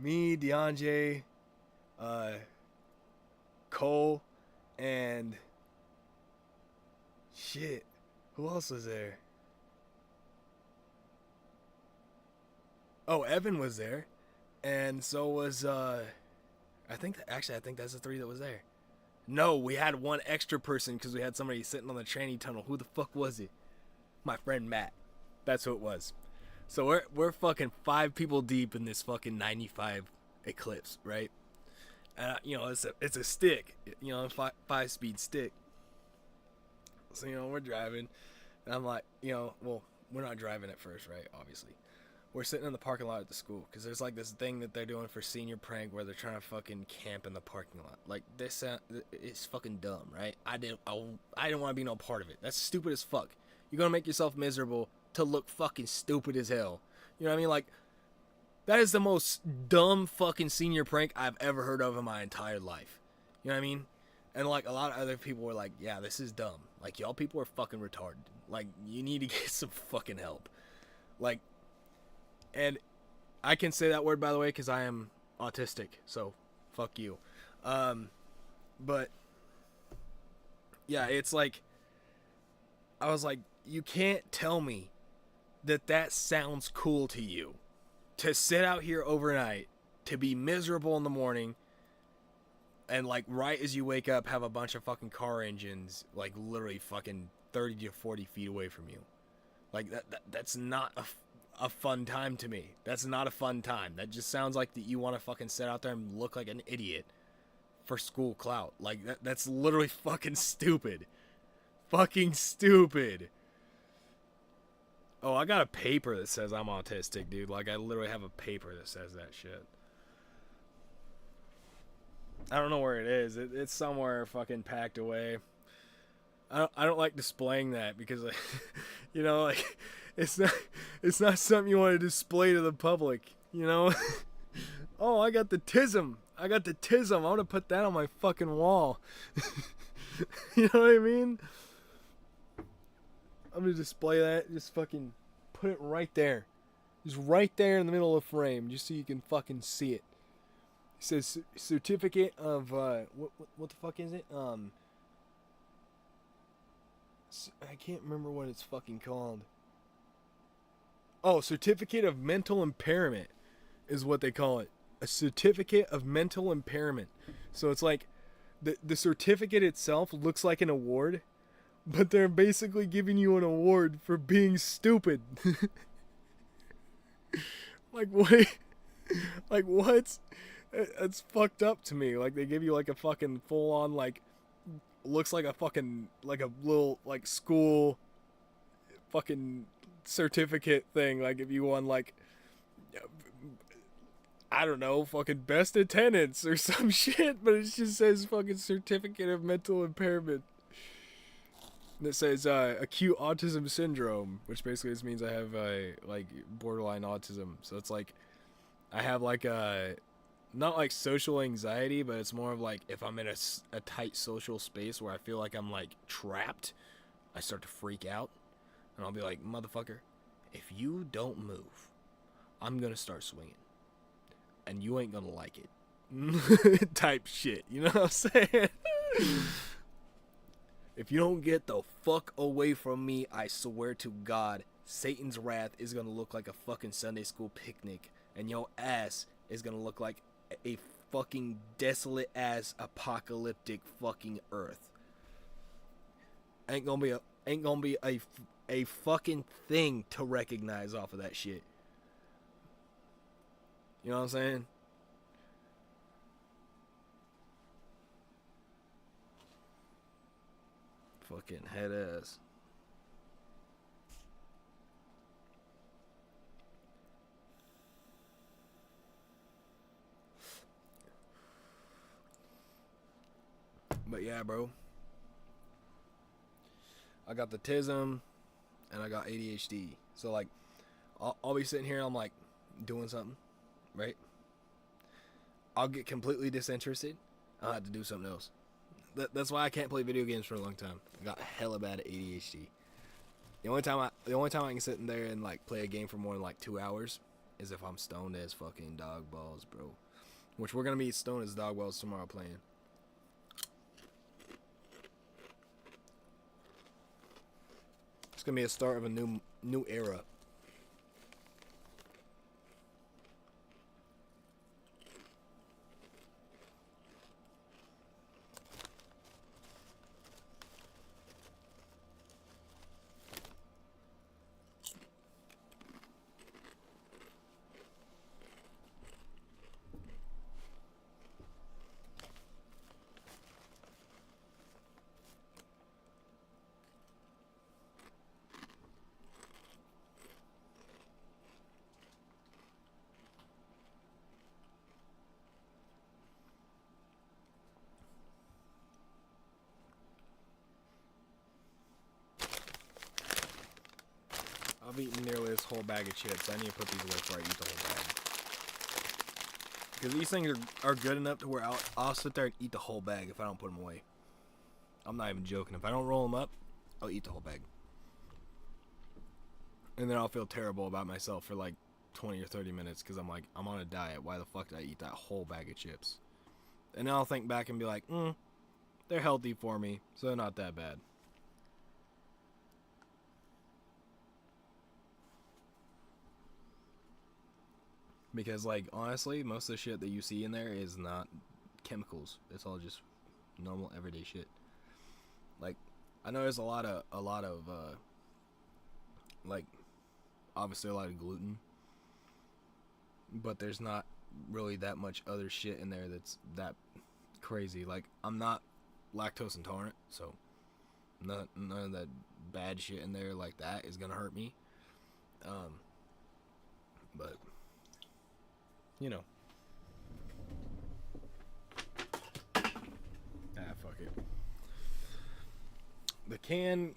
Me, DeAndre, Cole, and shit. Who else was there? Oh, Evan was there, and so was I think that's the 3 that was there. No, we had one extra person because we had somebody sitting on the tranny tunnel. Who the fuck was it? My friend Matt. That's who it was. So we're fucking 5 people deep in this fucking 95 Eclipse, right? And you know, it's a stick, you know, a 5-speed stick. So you know, we're driving, and I'm like, you know, well, we're not driving at first, right? Obviously, we're sitting in the parking lot at the school because there's like this thing that they're doing for senior prank where they're trying to fucking camp in the parking lot. Like this, it's fucking dumb, right? I didn't want to be no part of it. That's stupid as fuck. You're gonna make yourself miserable to look fucking stupid as hell. You know what I mean? Like, that is the most dumb fucking senior prank I've ever heard of in my entire life. You know what I mean? And like a lot of other people were like, yeah, this is dumb. Like, y'all people are fucking retarded. Like, you need to get some fucking help. Like, and I can say that word, by the way, because I am autistic. So, fuck you. But, yeah, it's like, I was like, you can't tell me that sounds cool to you. To sit out here overnight, to be miserable in the morning, and like right as you wake up, have a bunch of fucking car engines, like literally fucking 30 to 40 feet away from you. Like, that's not a fun time to me. That's not a fun time. That just sounds like that you want to fucking sit out there and look like an idiot for school clout. Like, that's literally fucking stupid. Fucking stupid. Oh, I got a paper that says I'm autistic, dude. Like, I literally have a paper that says that shit. I don't know where it is. It's somewhere fucking packed away. I don't like displaying that because, like, you know, like, it's not something you want to display to the public, you know? Oh, I got the tism. I want to put that on my fucking wall. You know what I mean? I'm going to display that. Just fucking put it right there. Just right there in the middle of the frame. Just so you can fucking see it. It says certificate of, what the fuck is it? I can't remember what it's fucking called. Oh, certificate of mental impairment is what they call it. A certificate of mental impairment. So it's like, the certificate itself looks like an award, but they're basically giving you an award for being stupid. Like, what? Like, what? It's fucked up to me. Like, they give you, like, a fucking full-on, like, looks like a fucking, like, a little, like, school fucking certificate thing. Like, if you won, like, I don't know, fucking best attendance or some shit, but it just says fucking certificate of mental impairment. And it says acute autism syndrome, which basically just means I have like borderline autism. So it's like I have like not like social anxiety, but it's more of like if I'm in a tight social space where I feel like I'm like trapped, I start to freak out, and I'll be like, motherfucker, if you don't move, I'm gonna start swinging. And you ain't gonna like it. Type shit, you know what I'm saying? If you don't get the fuck away from me, I swear to God, Satan's wrath is gonna look like a fucking Sunday school picnic, and your ass is gonna look like a fucking desolate ass apocalyptic fucking earth. Ain't gonna be a fucking thing to recognize off of that shit. You know what I'm saying? Fucking head ass. But yeah, bro. I got the tism and I got ADHD. So like I'll be sitting here and I'm like doing something. Right? I'll get completely disinterested. I'll have to do something else. That's why I can't play video games for a long time. I got hella bad at ADHD. The only time I can sit in there and like play a game for more than like 2 hours is if I'm stoned as fucking dog balls, bro. Which we're gonna be stoned as dog balls tomorrow playing. It's gonna be a start of a new era. I've eaten nearly this whole bag of chips. I need to put these away before I eat the whole bag. Because these things are good enough to where I'll sit there and eat the whole bag if I don't put them away. I'm not even joking. If I don't roll them up, I'll eat the whole bag. And then I'll feel terrible about myself for like 20 or 30 minutes because I'm like, I'm on a diet. Why the fuck did I eat that whole bag of chips? And then I'll think back and be like, they're healthy for me, so they're not that bad. Because, like, honestly, most of the shit that you see in there is not chemicals. It's all just normal, everyday shit. Like, I know there's a lot of, like, obviously a lot of gluten. But there's not really that much other shit in there that's that crazy. Like, I'm not lactose intolerant, so none of that bad shit in there like that is gonna hurt me. But you know, fuck it. The can,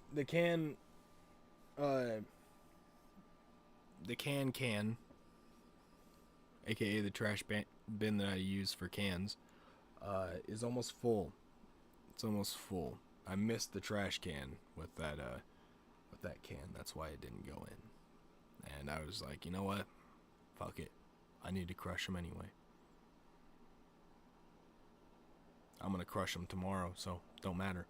aka the trash bin that I use for cans, is almost full. It's almost full. I missed the trash can with that can. That's why it didn't go in. And I was like, you know what? Fuck it. I need to crush them anyway. I'm gonna crush them tomorrow, so don't matter.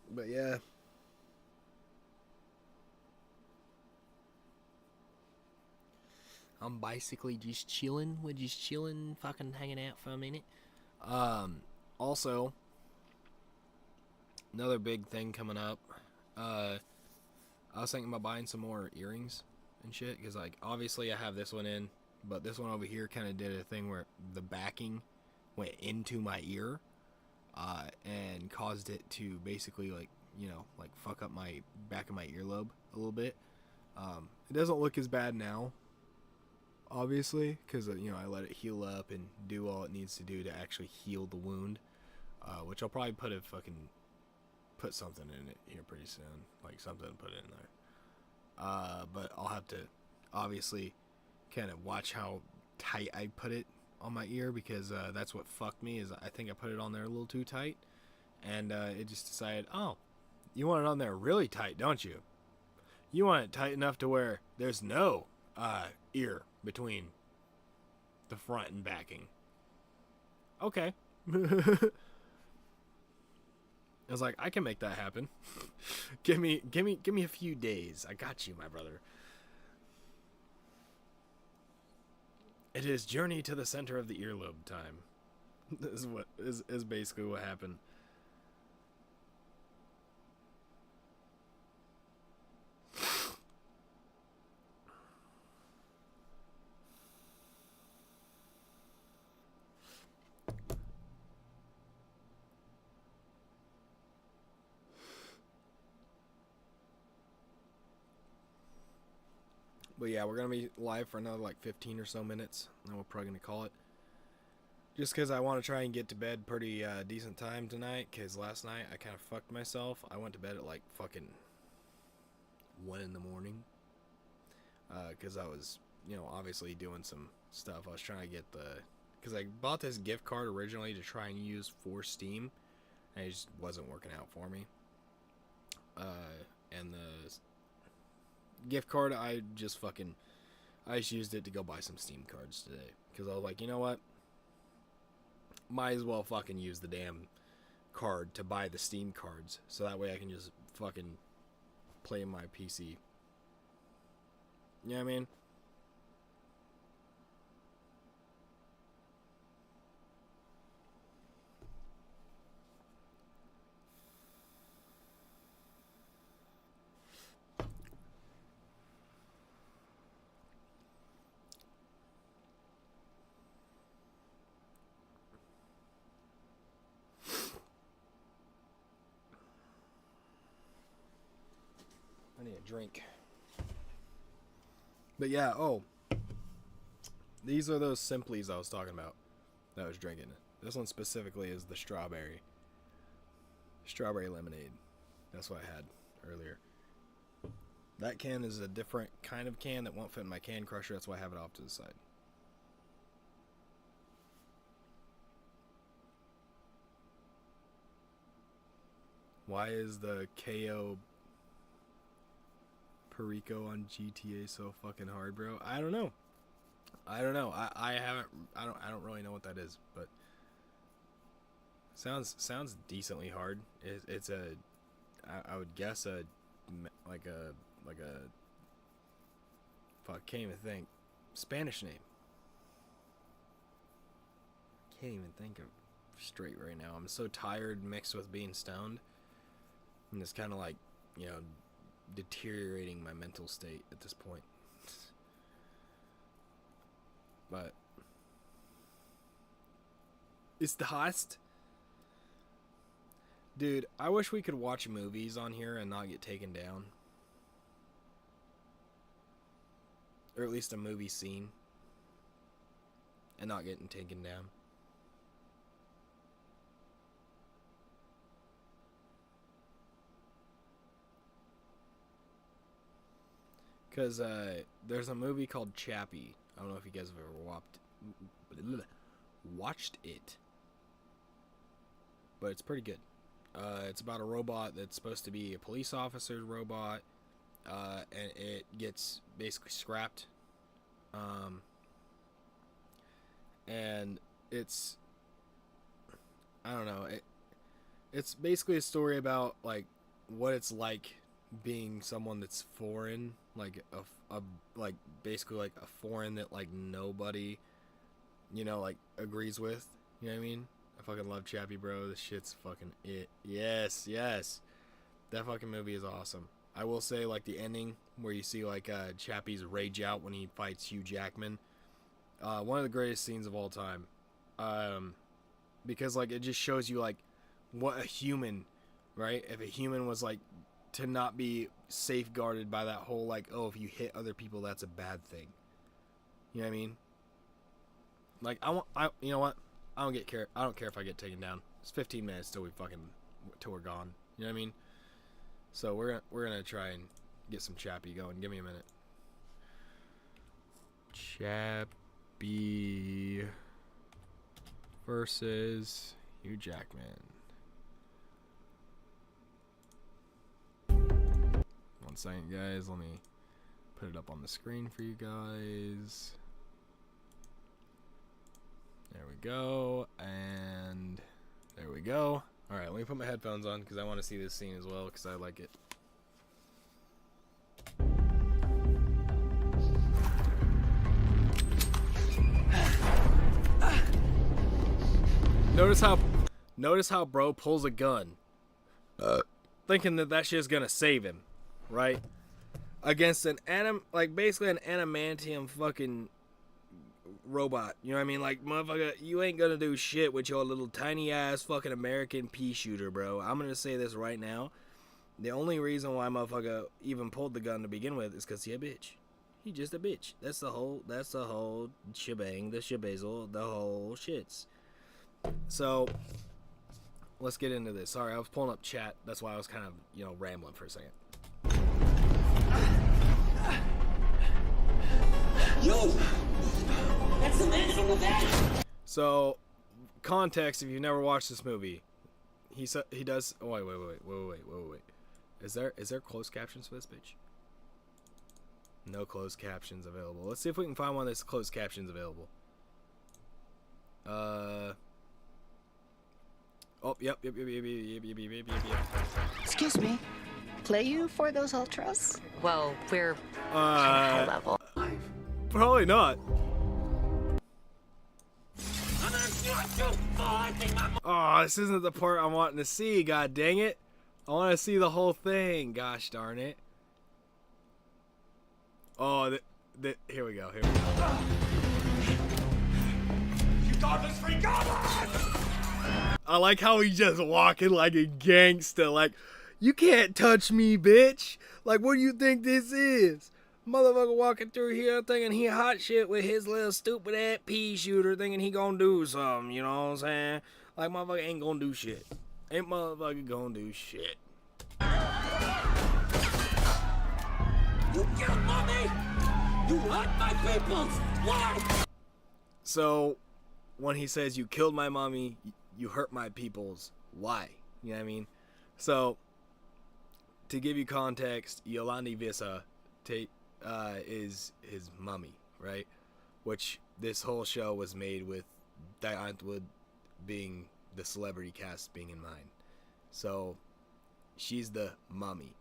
But yeah. I'm basically just chilling. We're just chilling, fucking hanging out for a minute. Also, another big thing coming up. I was thinking about buying some more earrings and shit. Because, like, obviously I have this one in. But this one over here kind of did a thing where the backing went into my ear. And caused it to basically, like, you know, like fuck up my back of my earlobe a little bit. It doesn't look as bad now, obviously, because, you know, I let it heal up and do all it needs to do to actually heal the wound, which I'll probably put something in it here pretty soon, like something to put in there. But I'll have to obviously kind of watch how tight I put it on my ear, because that's what fucked me, is I think I put it on there a little too tight, and it just decided, oh, you want it on there really tight, don't you? You want it tight enough to where there's no ear between the front and backing. Okay. I was like, I can make that happen. give me a few days. I got you, my brother. It is journey to the center of the earlobe time. This is basically what happened. But yeah, we're going to be live for another like 15 or so minutes. And we're probably going to call it. Just because I want to try and get to bed pretty decent time tonight. Because last night I kind of fucked myself. I went to bed at like fucking 1 in the morning. Because I was, you know, obviously doing some stuff. I was trying to get because I bought this gift card originally to try and use for Steam. And it just wasn't working out for me. And the gift card, I just used it to go buy some Steam cards today, because I was like, you know what, might as well fucking use the damn card to buy the Steam cards, so that way I can just fucking play my PC. You know what I mean? I need a drink. But yeah, these are those Simplies I was talking about that I was drinking. This one specifically is the strawberry. Strawberry lemonade. That's what I had earlier. That can is a different kind of can that won't fit in my can crusher. That's why I have it off to the side. Why is the KO Perico on GTA so fucking hard, bro? I don't know. I don't don't really know what that is, but sounds decently hard. It's a I would guess like a fuck, can't even think. Spanish name. Can't even think of straight right now. I'm so tired mixed with being stoned. And it's kind of like, you know, deteriorating my mental state at this point. But it's the heist. Dude, I wish we could watch movies on here and not get taken down. Or at least a movie scene. And not getting taken down. Because there's a movie called Chappie. I don't know if you guys have ever watched it. But it's pretty good. It's about a robot that's supposed to be a police officer's robot. And it gets basically scrapped. And it's... I don't know. It's basically a story about, like, what it's like being someone that's foreign, like like basically like a foreign that like nobody, you know, like agrees with. You know what I mean? I fucking love Chappie, bro. This shit's fucking it. Yes. That fucking movie is awesome. I will say, like, the ending where you see like Chappie's rage out when he fights Hugh Jackman. One of the greatest scenes of all time. Because like it just shows you like what a human, right? If a human was like to not be safeguarded by that whole like, oh, if you hit other people that's a bad thing. You know what I mean? Like you know what? I don't care if I get taken down. It's 15 minutes till we're gone. You know what I mean? So we're gonna try and get some Chappie going. Give me a minute. Chappie versus Hugh Jackman. One second, guys. Let me put it up on the screen for you guys. There we go. And there we go. Alright, let me put my headphones on because I want to see this scene as well because I like it. Notice how bro pulls a gun. Thinking that shit's gonna save him. Right? Against basically an adamantium fucking robot. You know what I mean? Like, motherfucker, you ain't gonna do shit with your little tiny ass fucking American pea shooter, bro. I'm gonna say this right now. The only reason why motherfucker even pulled the gun to begin with is because he a bitch. He just a bitch. That's the whole shebang, the shebazel, the whole shits. So let's get into this. Sorry, I was pulling up chat. That's why I was kind of, you know, rambling for a second. Yo! That's the man from the van! So, context, if you've never watched this movie, he does... Oh, wait. Is there closed captions for this bitch? No closed captions available. Let's see if we can find one that's closed captions available. Oh, yep. Excuse me. Play you for those ultras? Well, we're high level. Probably not. Oh, this isn't the part I'm wanting to see, god dang it. I want to see the whole thing, gosh darn it. Oh, here we go. I like how he's just walking like a gangster, like, you can't touch me, bitch. Like, what do you think this is? Motherfucker walking through here thinking he hot shit with his little stupid ass pea shooter, thinking he gonna do something, you know what I'm saying? Like, motherfucker ain't gonna do shit. Ain't motherfucker gonna do shit. You killed mommy! You hurt my peoples! Why? So, when he says, you killed my mommy, you hurt my peoples, why? You know what I mean? So, to give you context, Yolandi Visa is his mummy, right? Which this whole show was made with Diane Wood being the celebrity cast being in mind. So, she's the mummy.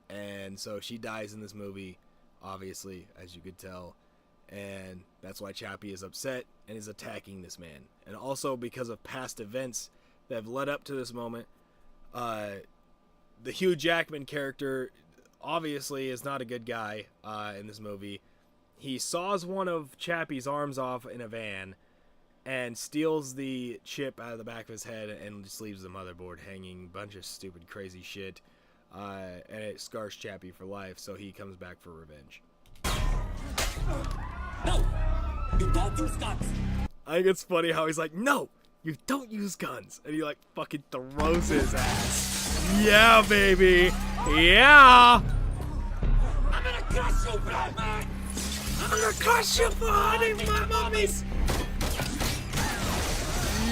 And so she dies in this movie, obviously, as you could tell. And that's why Chappie is upset and is attacking this man. And also because of past events that have led up to this moment, the Hugh Jackman character obviously is not a good guy in this movie. He saws one of Chappie's arms off in a van and steals the chip out of the back of his head and just leaves the motherboard hanging. Bunch of stupid, crazy shit. And it scars Chappie for life, so he comes back for revenge. No! You don't use guns! I think it's funny how he's like, no! You don't use guns! And he like fucking throws his ass. Yeah, baby! Yeah! I'm gonna crush you, Batman! I'm gonna crush you for hunting my mummies!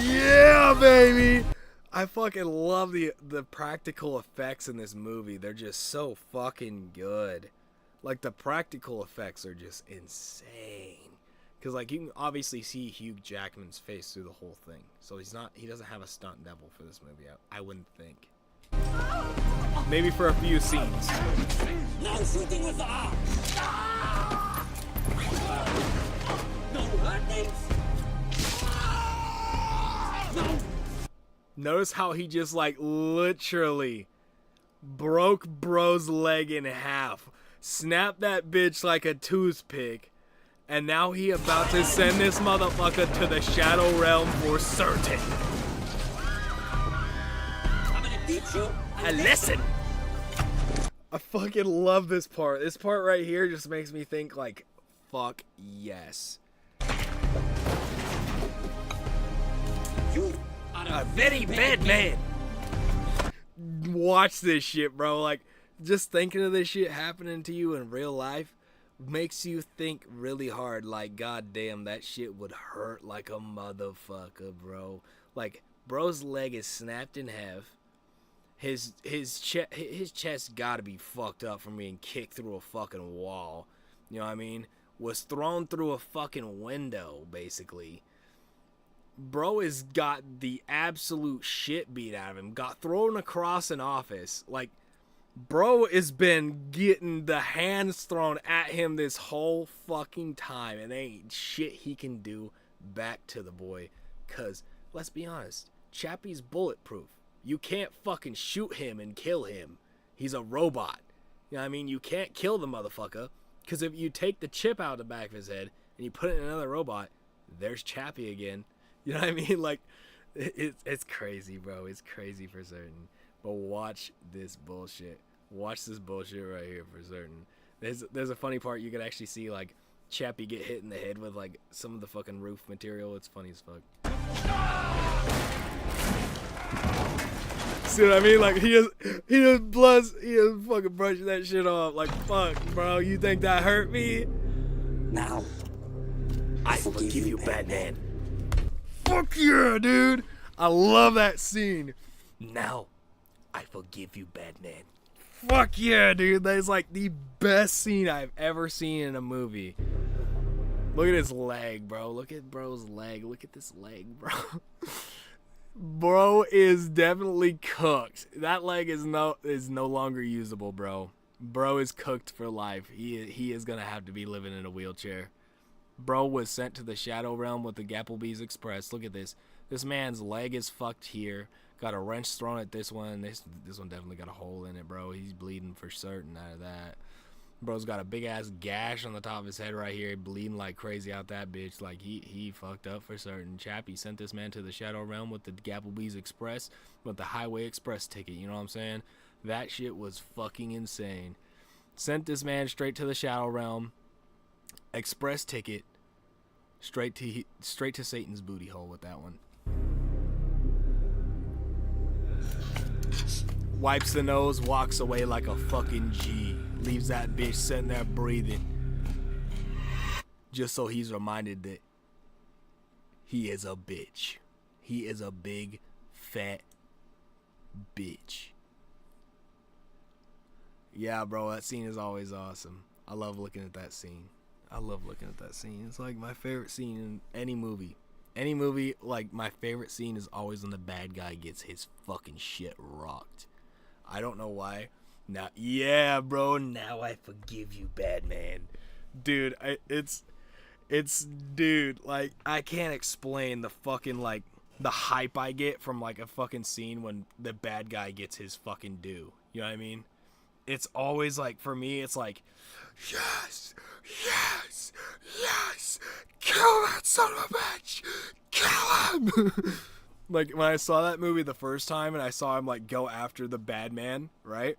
Yeah, baby! I fucking love the practical effects in this movie. They're just so fucking good. Like, the practical effects are just insane. Because, like, you can obviously see Hugh Jackman's face through the whole thing. So he doesn't have a stunt double for this movie, I wouldn't think. Maybe for a few scenes. No shooting with the arm! No hurting! No! Notice how he just, like, literally broke bro's leg in half. Snapped that bitch like a toothpick. And now he about to send this motherfucker to the Shadow Realm for certain. I'm gonna teach you a lesson. I fucking love this part. This part right here just makes me think, like, fuck yes. You a very bad man. Watch this shit, bro. Like, just thinking of this shit happening to you in real life makes you think really hard. Like, goddamn, that shit would hurt like a motherfucker, bro. Like, bro's leg is snapped in half. His chest gotta be fucked up from being kicked through a fucking wall. You know what I mean? Was thrown through a fucking window, basically. Bro has got the absolute shit beat out of him. Got thrown across an office. Like, bro has been getting the hands thrown at him this whole fucking time. And there ain't shit he can do back to the boy. Because, let's be honest, Chappie's bulletproof. You can't fucking shoot him and kill him. He's a robot. You know what I mean? You can't kill the motherfucker. Because if you take the chip out of the back of his head and you put it in another robot, there's Chappie again. You know what I mean? Like, it's crazy, bro. It's crazy for certain. But watch this bullshit. Watch this bullshit right here for certain. There's a funny part. You could actually see, like, Chappie get hit in the head with, like, some of the fucking roof material. It's funny as fuck. See what I mean? Like, he just fucking brushing that shit off. Like, fuck, bro. You think that hurt me? Now, I forgive you, Batman. Fuck yeah, dude. I love that scene. Now, I forgive you, Batman. Fuck yeah, dude. That is like the best scene I've ever seen in a movie. Look at his leg, bro. Look at bro's leg. Look at this leg, bro. Bro is definitely cooked. That leg is no longer usable, bro. Bro is cooked for life. He is gonna have to be living in a wheelchair. Bro was sent to the Shadow Realm with the Gapplebee's Express. Look at this. This man's leg is fucked here. Got a wrench thrown at this one. This one definitely got a hole in it, bro. He's bleeding for certain out of that. Bro's got a big ass gash on the top of his head right here, bleeding like crazy out that bitch. Like, he fucked up for certain. Chappie sent this man to the Shadow Realm with the Gapplebee's Express, with the Highway Express ticket. You know what I'm saying? That shit was fucking insane. Sent this man straight to the Shadow Realm. Express ticket. Straight to Satan's booty hole with that one. Wipes the nose, walks away like a fucking G. Leaves that bitch sitting there breathing. Just so he's reminded that he is a bitch. He is a big, fat bitch. Yeah, bro, that scene is always awesome. I love looking at that scene. It's like my favorite scene in any movie. Any movie, like, my favorite scene is always when the bad guy gets his fucking shit rocked. I don't know why. Now, yeah, bro, now I forgive you, Batman. Dude, dude, like, I can't explain the fucking, like, the hype I get from, like, a fucking scene when the bad guy gets his fucking due. You know what I mean? It's always, like, for me, it's like, yes, yes, yes, kill that son of a bitch, kill him. Like, when I saw that movie the first time and I saw him, like, go after the bad man, right?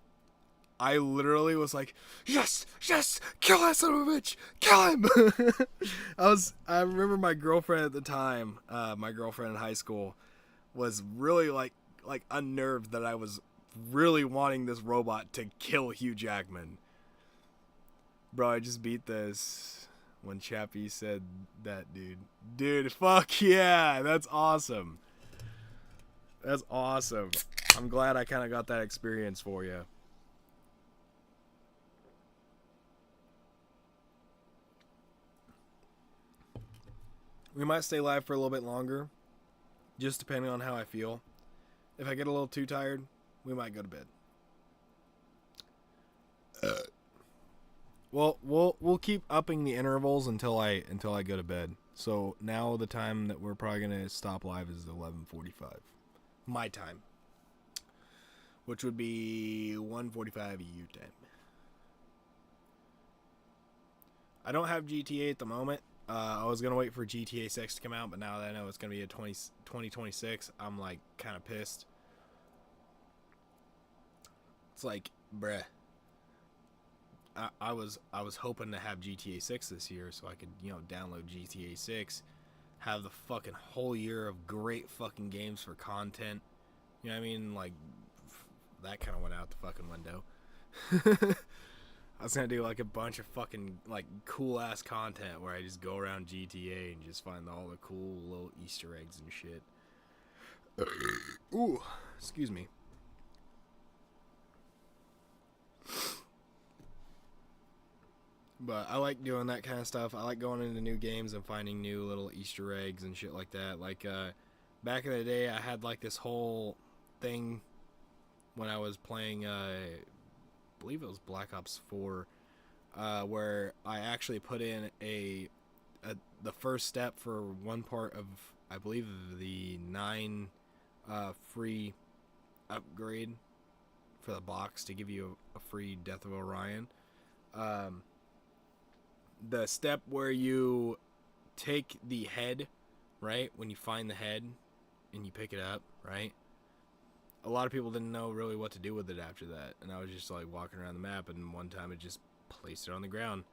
I literally was like, yes, yes, kill that son of a bitch, kill him. I remember my girlfriend at the time, my girlfriend in high school, was really, like unnerved that I was really wanting this robot to kill Hugh Jackman. Bro, I just beat this when Chappie said that, dude. Dude, fuck yeah, that's awesome. That's awesome. I'm glad I kind of got that experience for you. We might stay live for a little bit longer, just depending on how I feel. If I get a little too tired, we might go to bed. Well, we'll keep upping the intervals until I go to bed. So now the time that we're probably gonna stop live is 11:45, my time, which would be 1:45 EU time. I don't have GTA at the moment. I was gonna wait for GTA 6 to come out, but now that I know it's gonna be a 2026, I'm like kind of pissed. It's like, bruh. I was hoping to have GTA 6 this year so I could, download GTA 6, have the fucking whole year of great fucking games for content. You know what I mean? Like, that kind of went out the fucking window. I was gonna do like a bunch of fucking like cool ass content where I just go around GTA and just find all the cool little Easter eggs and shit. Ooh, excuse me. But I like doing that kind of stuff. I like going into new games and finding new little Easter eggs and shit like that. Like, back in the day, I had like this whole thing when I was playing, I believe it was Black Ops 4, where I actually put in the first step for one part of, I believe, the 9 free upgrade for the box to give you a free Death of Orion. The step where you take the head, right? When you find the head and you pick it up, right? A lot of people didn't know really what to do with it after that. And I was just like walking around the map, and one time it just placed it on the ground.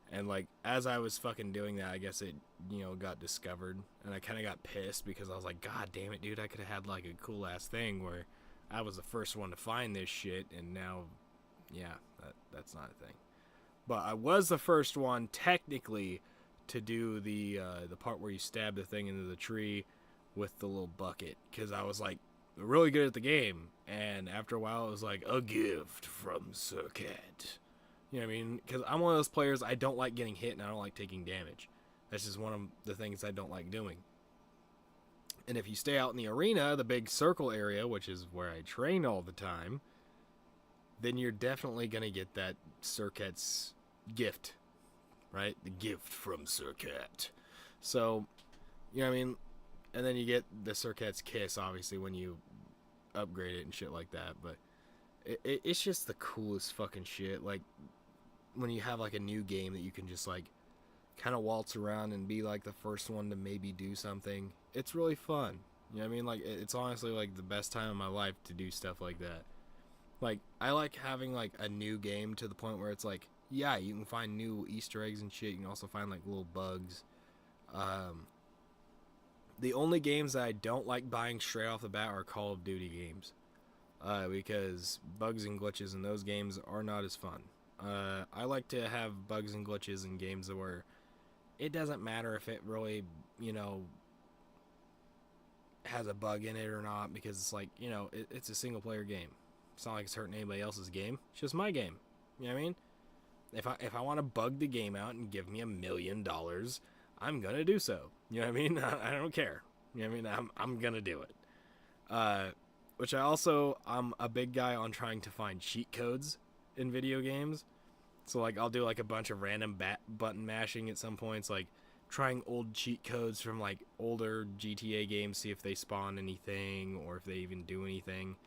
And like, as I was fucking doing that, I guess it, got discovered. And I kind of got pissed because I was like, God damn it, dude. I could have had like a cool ass thing where I was the first one to find this shit. And now, yeah, that's not a thing. But I was the first one, technically, to do the part where you stab the thing into the tree with the little bucket. Because I was, like, really good at the game. And after a while, it was like, a gift from Sir Cat. You know what I mean? Because I'm one of those players, I don't like getting hit and I don't like taking damage. That's just one of the things I don't like doing. And if you stay out in the arena, the big circle area, which is where I train all the time, then you're definitely going to get that Sir Cat's gift, right? The gift from Sir Cat. So, you know what I mean? And then you get the Sir Cat's kiss, obviously, when you upgrade it and shit like that. But it's just the coolest fucking shit. Like, when you have, like, a new game that you can just, like, kind of waltz around and be, like, the first one to maybe do something. It's really fun. You know what I mean? Like, it's honestly, like, the best time of my life to do stuff like that. Like, I like having, like, a new game to the point where it's like, yeah, you can find new Easter eggs and shit. You can also find, like, little bugs. The only games that I don't like buying straight off the bat are Call of Duty games. Because bugs and glitches in those games are not as fun. I like to have bugs and glitches in games where it doesn't matter if it really, you know, has a bug in it or not, because it's like, you know, it's a single player game. It's not like it's hurting anybody else's game. It's just my game. You know what I mean? If I want to bug the game out and give me $1 million, I'm gonna do so. You know what I mean? I don't care. You know what I mean? I'm gonna do it. Which I'm a big guy on trying to find cheat codes in video games. So, like, I'll do, like, a bunch of random button mashing at some points, like, trying old cheat codes from, like, older GTA games, see if they spawn anything, or if they even do anything.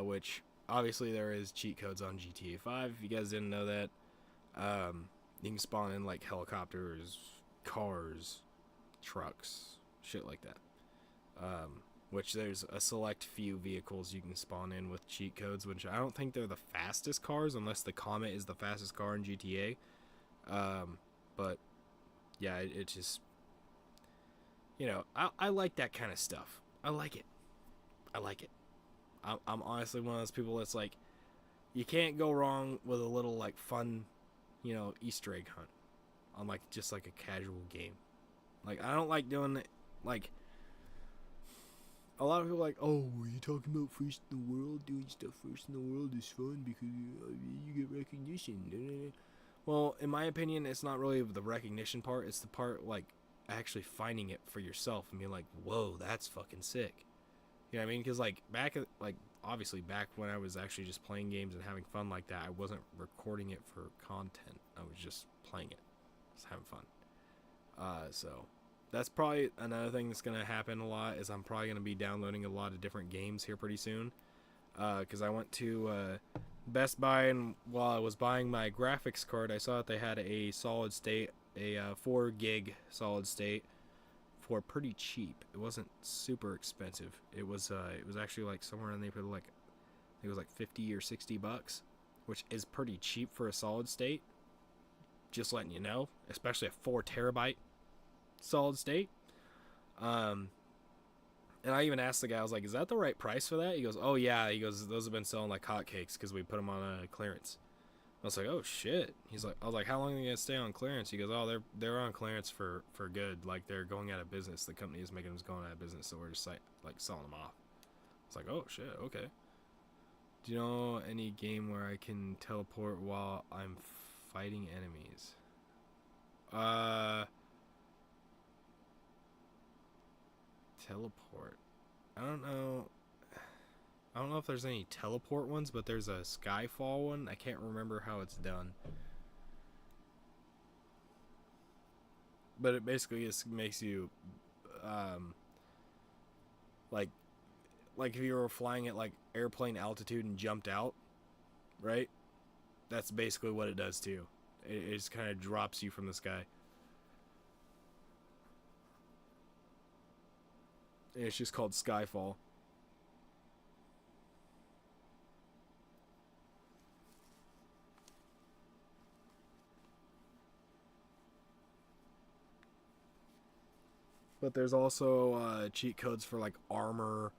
Which, obviously, there is cheat codes on GTA 5, if you guys didn't know that. You can spawn in, like, helicopters, cars, trucks, shit like that. Which there's a select few vehicles you can spawn in with cheat codes, which I don't think they're the fastest cars, unless the Comet is the fastest car in GTA. But, yeah, it just, you know, I like that kind of stuff. I like it. I'm honestly one of those people that's like, you can't go wrong with a little, like, fun, you know, Easter egg hunt on, like, just, like, a casual game. Like, I don't like doing, like, a lot of people are like, oh, were you talking about first in the world? Doing stuff first in the world is fun because you get recognition. Well, in my opinion, it's not really the recognition part. It's the part, like, actually finding it for yourself and being like, whoa, that's fucking sick. You know what I mean? Because, like, obviously back when I was actually just playing games and having fun like that, I wasn't recording it for content. I was just playing it. Just having fun. So that's probably another thing that's going to happen a lot, is I'm probably going to be downloading a lot of different games here pretty soon. Because I went to Best Buy, and while I was buying my graphics card, I saw that they had a solid state, a 4 gig solid state for pretty cheap. It wasn't super expensive. It was actually like somewhere in the neighborhood, like, I think it was like 50 or 60 bucks, which is pretty cheap for a solid state. Just letting you know, especially a 4 terabyte solid state. And I even asked the guy, I was like, is that the right price for that? He goes, oh yeah. He goes, those have been selling like hotcakes because we put them on a clearance. I was like, oh shit. I was like, how long are they gonna stay on clearance? He goes, oh, they're on clearance for good. Like, they're going out of business. The company is making them going out of business, so we're just like selling them off. It's like, oh shit, okay. Do you know any game where I can teleport while I'm fighting enemies? Teleport. I don't know if there's any teleport ones, but there's a Skyfall one. I can't remember how it's done. But it basically just makes you like if you were flying at like airplane altitude and jumped out, right? That's basically what it does too. It just kind of drops you from the sky. And it's just called Skyfall. But there's also cheat codes for like armor,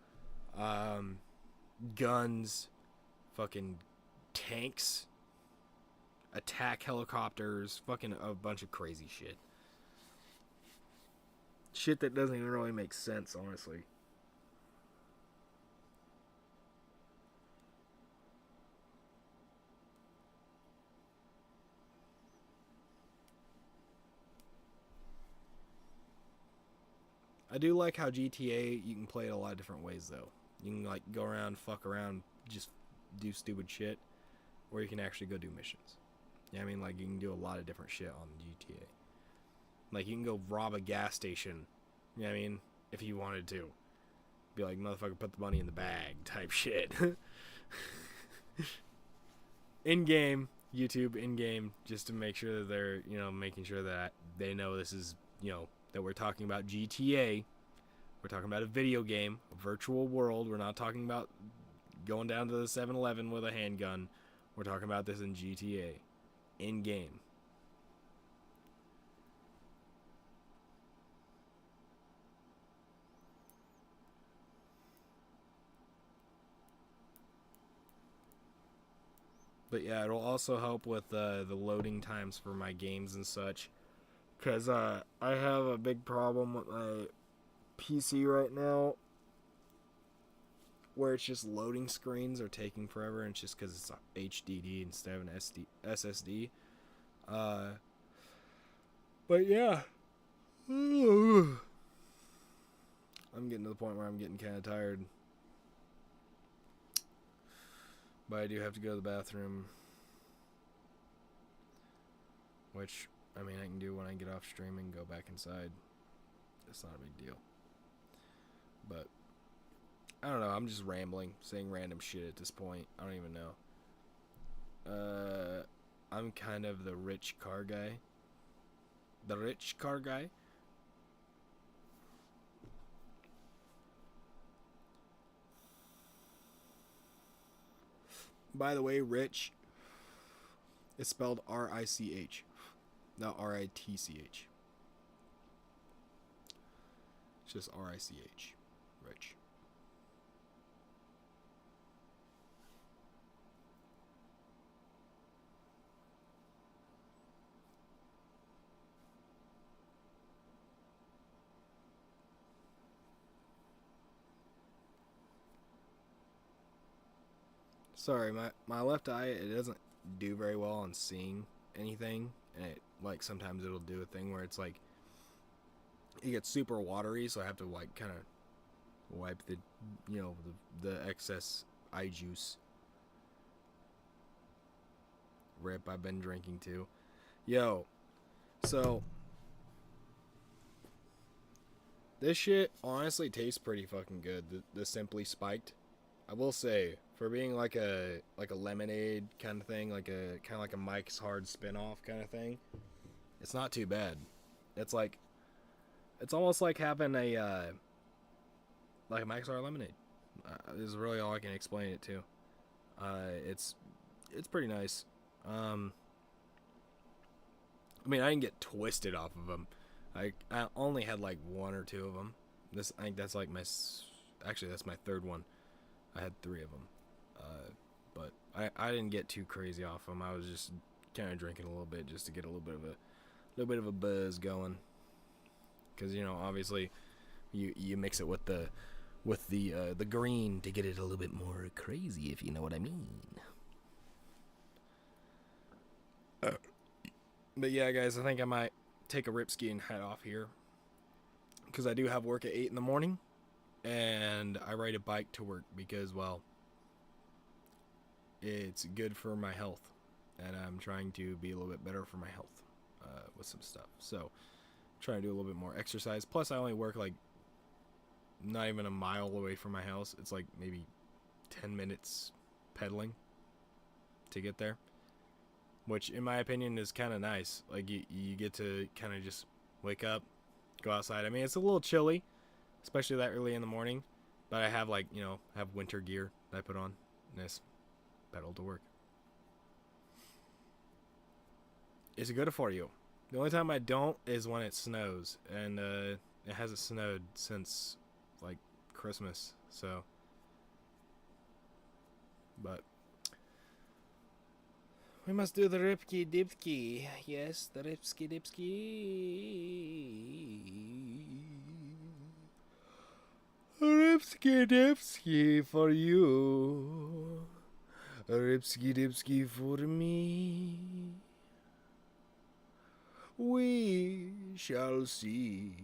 guns, fucking tanks, attack helicopters, fucking a bunch of crazy shit. Shit that doesn't even really make sense, honestly. I do like how GTA, you can play it a lot of different ways, though. You can, like, go around, fuck around, just do stupid shit, or you can actually go do missions. Yeah, I mean, like, you can do a lot of different shit on GTA. Like, you can go rob a gas station, you know what I mean, if you wanted to. Be like, motherfucker, put the money in the bag, type shit. In-game, YouTube, in-game, just to make sure that they're, you know, making sure that they know this is, you know, that we're talking about GTA. We're talking about a video game, a virtual world. We're not talking about going down to the 7-Eleven with a handgun. We're talking about this in GTA. In game. But yeah, it'll also help with the loading times for my games and such. Because I have a big problem with my PC right now, where it's just loading screens are taking forever, and it's just because it's HDD instead of an SSD. But yeah. I'm getting to the point where I'm getting kind of tired. But I do have to go to the bathroom. Which, I mean, I can do when I get off stream and go back inside. It's not a big deal. But, I don't know. I'm just rambling, saying random shit at this point. I don't even know. I'm kind of the rich car guy. The rich car guy. By the way, rich is spelled R-I-C-H, not R-I-T-C-H. It's just R-I-C-H. Rich. Sorry, my left eye, it doesn't do very well on seeing anything, and it, like, sometimes it'll do a thing where it's like it gets super watery, so I have to, like, kind of wipe the, you know, the excess eye juice. Rip, I've been drinking too. Yo, so this shit honestly tastes pretty fucking good. The Simply Spiked, I will say, for being like a lemonade kind of thing, like a kind of like a Mike's Hard spin-off kind of thing, it's not too bad. It's like, it's almost like having a like a Mike's Hard lemonade. This is really all I can explain it to. It's pretty nice. I mean, I didn't get twisted off of them. I only had like one or two of them. I think that's like actually that's my third one. I had 3 of them. But I didn't get too crazy off them. I was just kind of drinking a little bit just to get a little bit of a buzz going. Because, you know, obviously you mix it with the green to get it a little bit more crazy, if you know what I mean. But yeah, guys, I think I might take a ripski and head off here, because I do have work at 8 in the morning, and I ride a bike to work because, well, it's good for my health, and I'm trying to be a little bit better for my health with some stuff. So, trying to do a little bit more exercise. Plus, I only work like not even a mile away from my house. It's like maybe 10 minutes pedaling to get there, which in my opinion is kind of nice. Like you get to kind of just wake up, go outside. I mean, it's a little chilly, especially that early in the morning, but I have, like, you know, have winter gear that I put on and just pedal to work. It's good for you. The only time I don't is when it snows, and it hasn't snowed since like Christmas, so. But we must do the ripky dipky. Yes, the ripsky dipsky. Ripsky dipsky for you. Ripsky dipsky for me. We shall see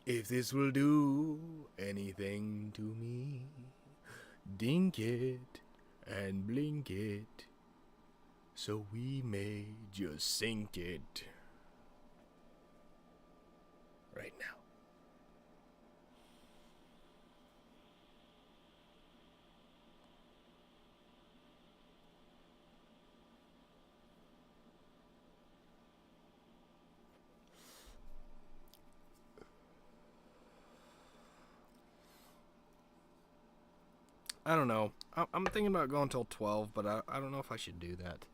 if this will do anything to me. Dink it and blink it, so we may just sink it right now. I don't know. I'm thinking about going till 12, but I don't know if I should do that.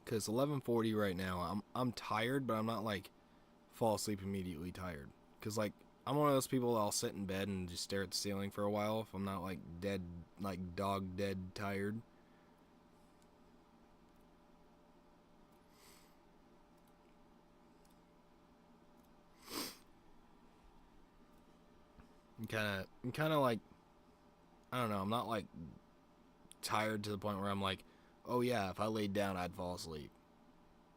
Cause 11:40 right now. I'm tired, but I'm not like fall asleep immediately tired. Cause like I'm one of those people that'll sit in bed and just stare at the ceiling for a while if I'm not like dead, like dog dead tired. I'm kind of like, I don't know. I'm not like tired to the point where I'm like, oh yeah, if I laid down, I'd fall asleep.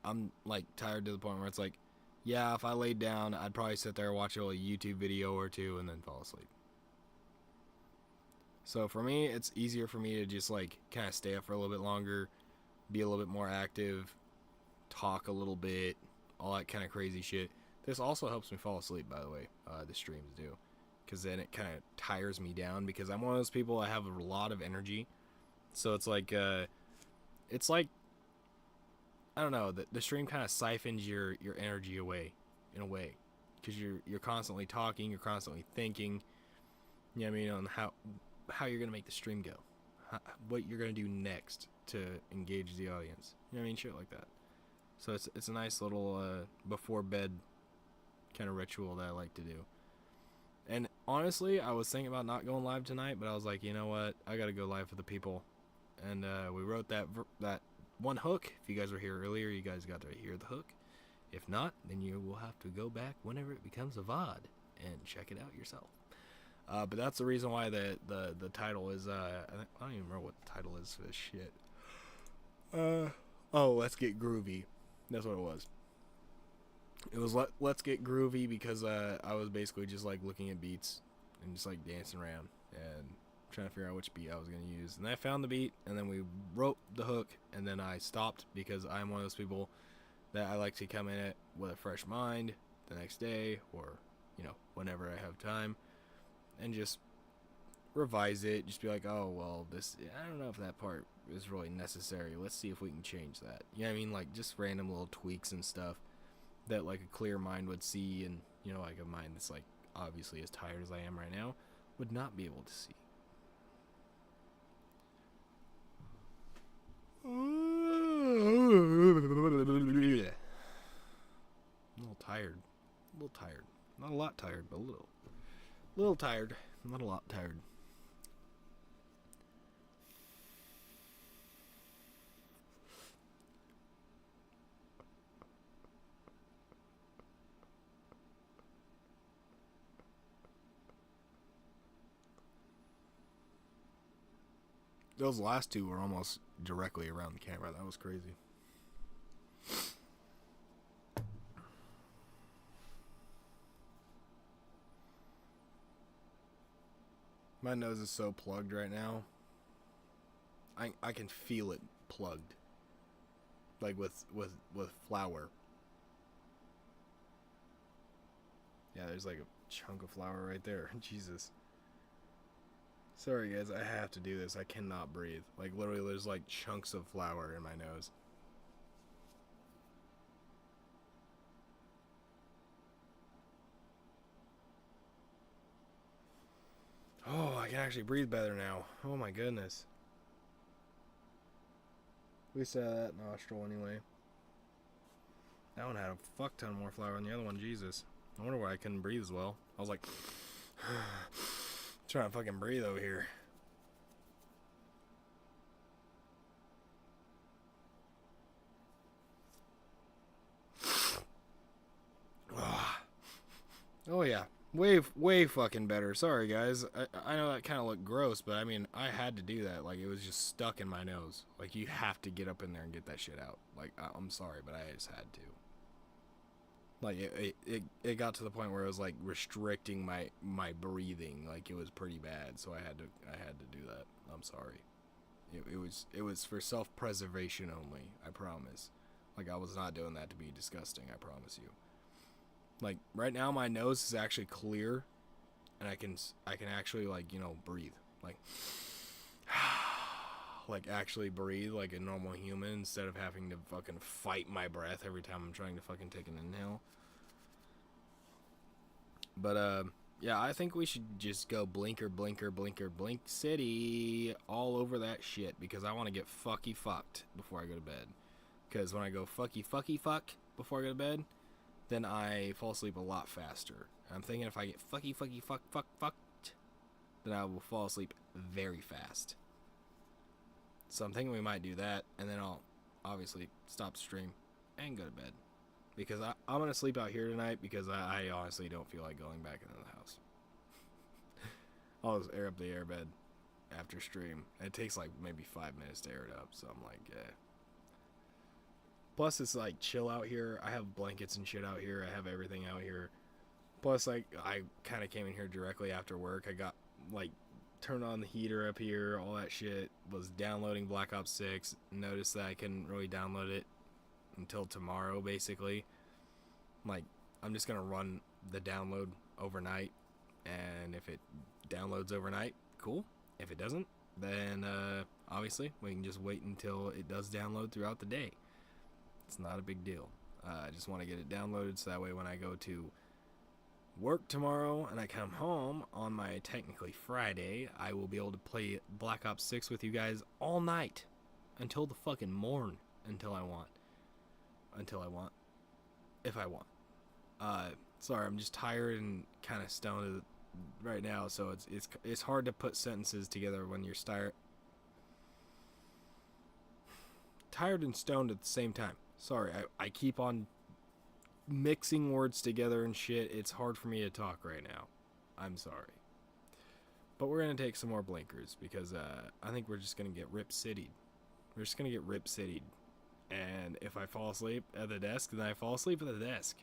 I'm like tired to the point where it's like, yeah, if I laid down, I'd probably sit there and watch a YouTube video or two and then fall asleep. So for me, it's easier for me to just like kind of stay up for a little bit longer, be a little bit more active, talk a little bit, all that kind of crazy shit. This also helps me fall asleep, by the way, the streams do. Because then it kind of tires me down because I'm one of those people, I have a lot of energy. So it's like, I don't know, the stream kind of siphons your energy away, in a way. Because you're constantly talking, you're constantly thinking, you know what I mean, on how you're going to make the stream go. What you're going to do next to engage the audience. You know what I mean? Shit like that. So it's a nice little before bed kind of ritual that I like to do. And honestly, I was thinking about not going live tonight, but I was like, you know what? I got to go live for the people. And we wrote that one hook. If you guys were here earlier, you guys got to hear the hook. If not, then you will have to go back whenever it becomes a VOD and check it out yourself. But that's the reason why the title is, I don't even remember what the title is for this shit. Oh, Let's Get Groovy. That's what it was. It was Let's Get Groovy because I was basically just like looking at beats and just like dancing around and trying to figure out which beat I was going to use. And I found the beat, and then we wrote the hook, and then I stopped because I'm one of those people that I like to come in it with a fresh mind the next day or, you know, whenever I have time and just revise it. Just be like, oh, well, I don't know if that part is really necessary. Let's see if we can change that. You know what I mean? Like just random little tweaks and stuff that like a clear mind would see, and, you know, like a mind that's like obviously as tired as I am right now would not be able to see. I'm a little tired. A little tired. Not a lot tired, but a little. A little tired. Not a lot tired. Those last two were almost directly around the camera. That was crazy. My nose is so plugged right now. I can feel it plugged. Like with flour. Yeah, there's like a chunk of flour right there. Jesus. Sorry guys, I have to do this. I cannot breathe. Like literally there's like chunks of flour in my nose. Oh, I can actually breathe better now. Oh my goodness. At least that nostril anyway. That one had a fuck ton more flour than the other one. Jesus. I wonder why I couldn't breathe as well. I was like trying to fucking breathe over here. Oh yeah, way fucking better. Sorry guys, I know that kind of looked gross, but I mean I had to do that. Like it was just stuck in my nose. Like you have to get up in there and get that shit out. Like I'm sorry, but I just had to. Like it got to the point where it was like restricting my breathing. Like it was pretty bad, so I had to do that. I'm sorry. It was for self-preservation only. I promise. Like I was not doing that to be disgusting. I promise you. Like right now my nose is actually clear and I can actually like, you know, breathe. Like like actually breathe like a normal human instead of having to fucking fight my breath every time I'm trying to fucking take an inhale. But yeah, I think we should just go blinker, blinker, blinker, blink city all over that shit because I want to get fucky fucked before I go to bed. Because when I go fucky fucky fuck before I go to bed, then I fall asleep a lot faster. And I'm thinking if I get fucky fucky fuck fuck fucked, then I will fall asleep very fast. So I'm thinking we might do that, and then I'll obviously stop the stream and go to bed. Because I'm going to sleep out here tonight because I honestly don't feel like going back into the house. I'll just air up the airbed after stream. And it takes like maybe 5 minutes to air it up, so I'm like, yeah. Plus, it's like chill out here. I have blankets and shit out here. I have everything out here. Plus, like, I kind of came in here directly after work. I got, like, turned on the heater up here, all that shit. Was downloading Black Ops 6. Noticed that I couldn't really download it until tomorrow, basically. Like, I'm just gonna run the download overnight, and if it downloads overnight, cool. If it doesn't, then obviously we can just wait until it does download throughout the day. It's not a big deal. I just want to get it downloaded so that way when I go to work tomorrow and I come home on my technically Friday, I will be able to play Black Ops 6 with you guys all night until the fucking morn, until I want. If I want. Sorry, I'm just tired and kind of stoned right now, so it's hard to put sentences together when you're tired and stoned at the same time. Sorry, I keep on mixing words together and shit. It's hard for me to talk right now. I'm sorry. But we're going to take some more blinkers because I think we're just going to get rip city'd. We're just going to get rip city'd. And if I fall asleep at the desk, then I fall asleep at the desk.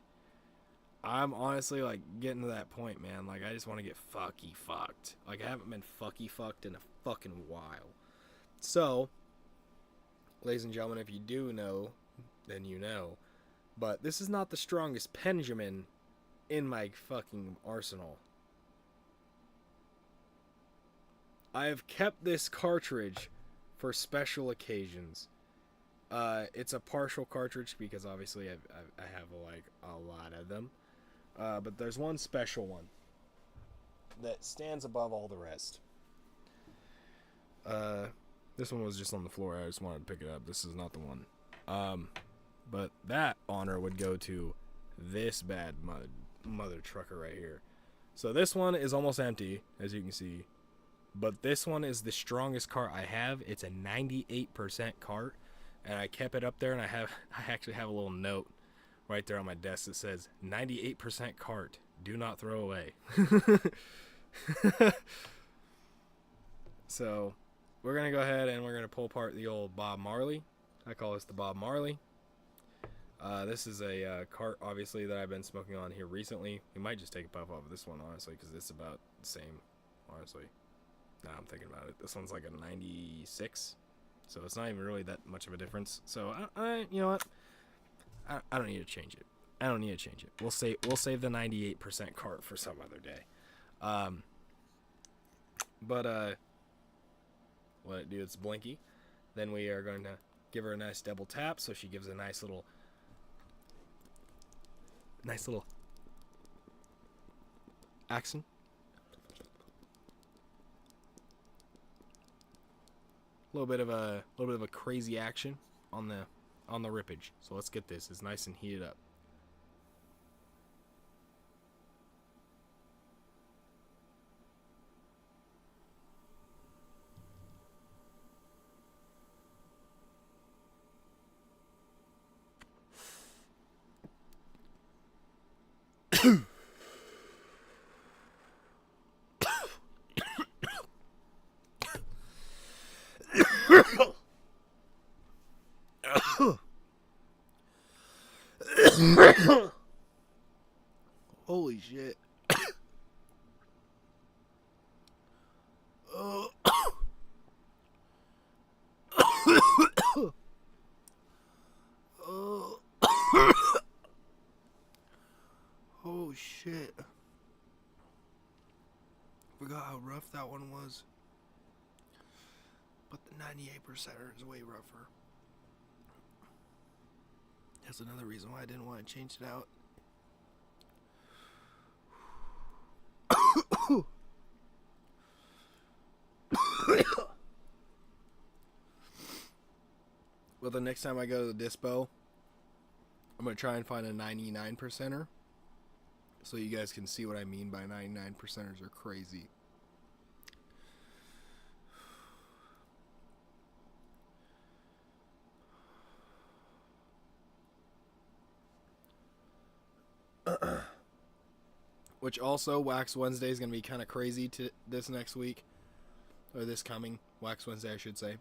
I'm honestly, like, getting to that point, man. Like, I just want to get fucky fucked. Like, I haven't been fucky fucked in a fucking while. So, ladies and gentlemen, if you do know, then you know. But this is not the strongest Benjamin in my fucking arsenal. I have kept this cartridge for special occasions. It's a partial cartridge because obviously I have like a lot of them. But there's one special one that stands above all the rest. This one was just on the floor. I just wanted to pick it up. This is not the one. But that honor would go to this bad mother trucker right here. So this one is almost empty, as you can see. But this one is the strongest cart I have. It's a 98% cart. And I kept it up there, and I actually have a little note right there on my desk that says 98% cart. Do not throw away. So we're going to go ahead and we're going to pull apart the old Bob Marley. I call this the Bob Marley. This is a cart, obviously, that I've been smoking on here recently. We might just take a puff off of this one, honestly, because it's about the same, honestly. Now I'm thinking about it. This one's like a 96. So it's not even really that much of a difference. So you know what? I don't need to change it. I don't need to change it. We'll save the 98% cart for some other day. But let it do its blinky. Then we are going to give her a nice double tap so she gives a nice little action. A little bit of a crazy action on the rippage. So let's get this. It's nice and heated up. Holy shit. Oh shit. Forgot how rough that one was. but the 98% is way rougher. That's another reason why I didn't want to change it out. Well, the next time I go to the dispo, I'm going to try and find a 99%er. So you guys can see what I mean by 99%ers are crazy. Which also, Wax Wednesday is going to be kind of crazy to this next week. Or this coming Wax Wednesday, I should say.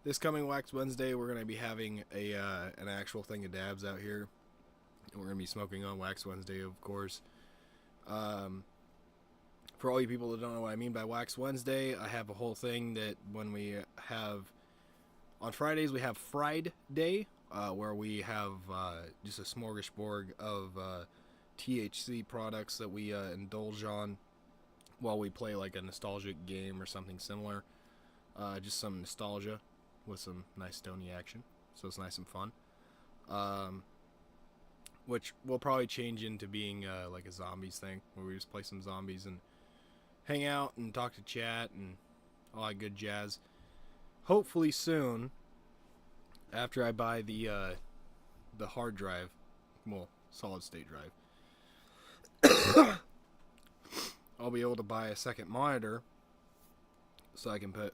This coming Wax Wednesday, we're going to be having an actual thing of dabs out here. And we're going to be smoking on Wax Wednesday, of course. For all you people that don't know what I mean by Wax Wednesday, I have a whole thing that when we have... On Fridays, we have Fried Day, where we have just a smorgasbord of THC products that we indulge on while we play like a nostalgic game or something similar. Just some nostalgia with some nice stony action, so it's nice and fun. Which will probably change into being like a zombies thing, where we just play some zombies and hang out and talk to chat and all that good jazz. Hopefully soon, after I buy the hard drive, well, solid state drive, I'll be able to buy a second monitor so I can put...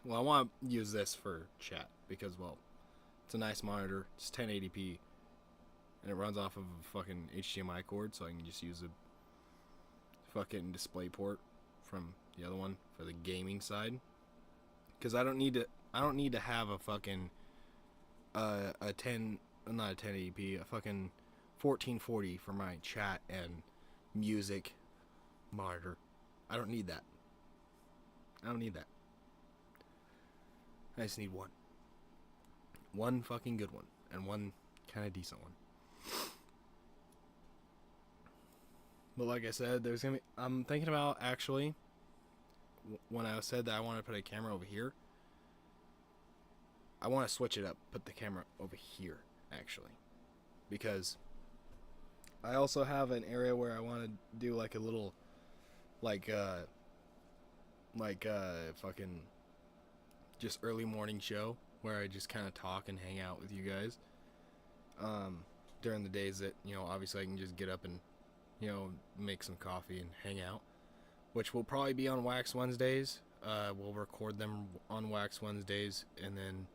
Well, I want to use this for chat because, well, it's a nice monitor. It's 1080p, and it runs off of a fucking HDMI cord, so I can just use a fucking display port from the other one for the gaming side. Because I don't need to have a fucking not a 1080p, a fucking 1440 for my chat and music monitor. I don't need that. I don't need that. I just need one. One fucking good one. And one kind of decent one. But like I said, there's gonna be... I'm thinking about, actually, when I said that I want to put a camera over here, I want to switch it up. Put the camera over here, actually. Because I also have an area where I want to do like a little... fucking just early morning show where I just kind of talk and hang out with you guys during the days that, you know, obviously I can just get up and, you know, make some coffee and hang out, which will probably be on Wax Wednesdays. We'll record them on Wax Wednesdays, and then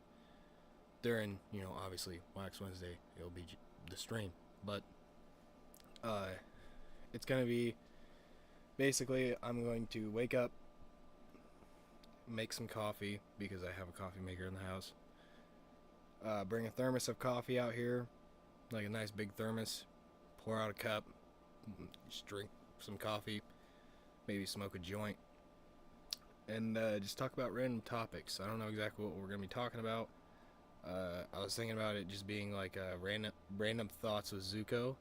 during, you know, obviously Wax Wednesday it'll be the stream, but it's gonna be basically, I'm going to wake up, make some coffee, because I have a coffee maker in the house. Bring a thermos of coffee out here, like a nice big thermos. Pour out a cup, just drink some coffee, maybe smoke a joint, and just talk about random topics. I don't know exactly what we're going to be talking about. I was thinking about it just being like random thoughts with Zuko,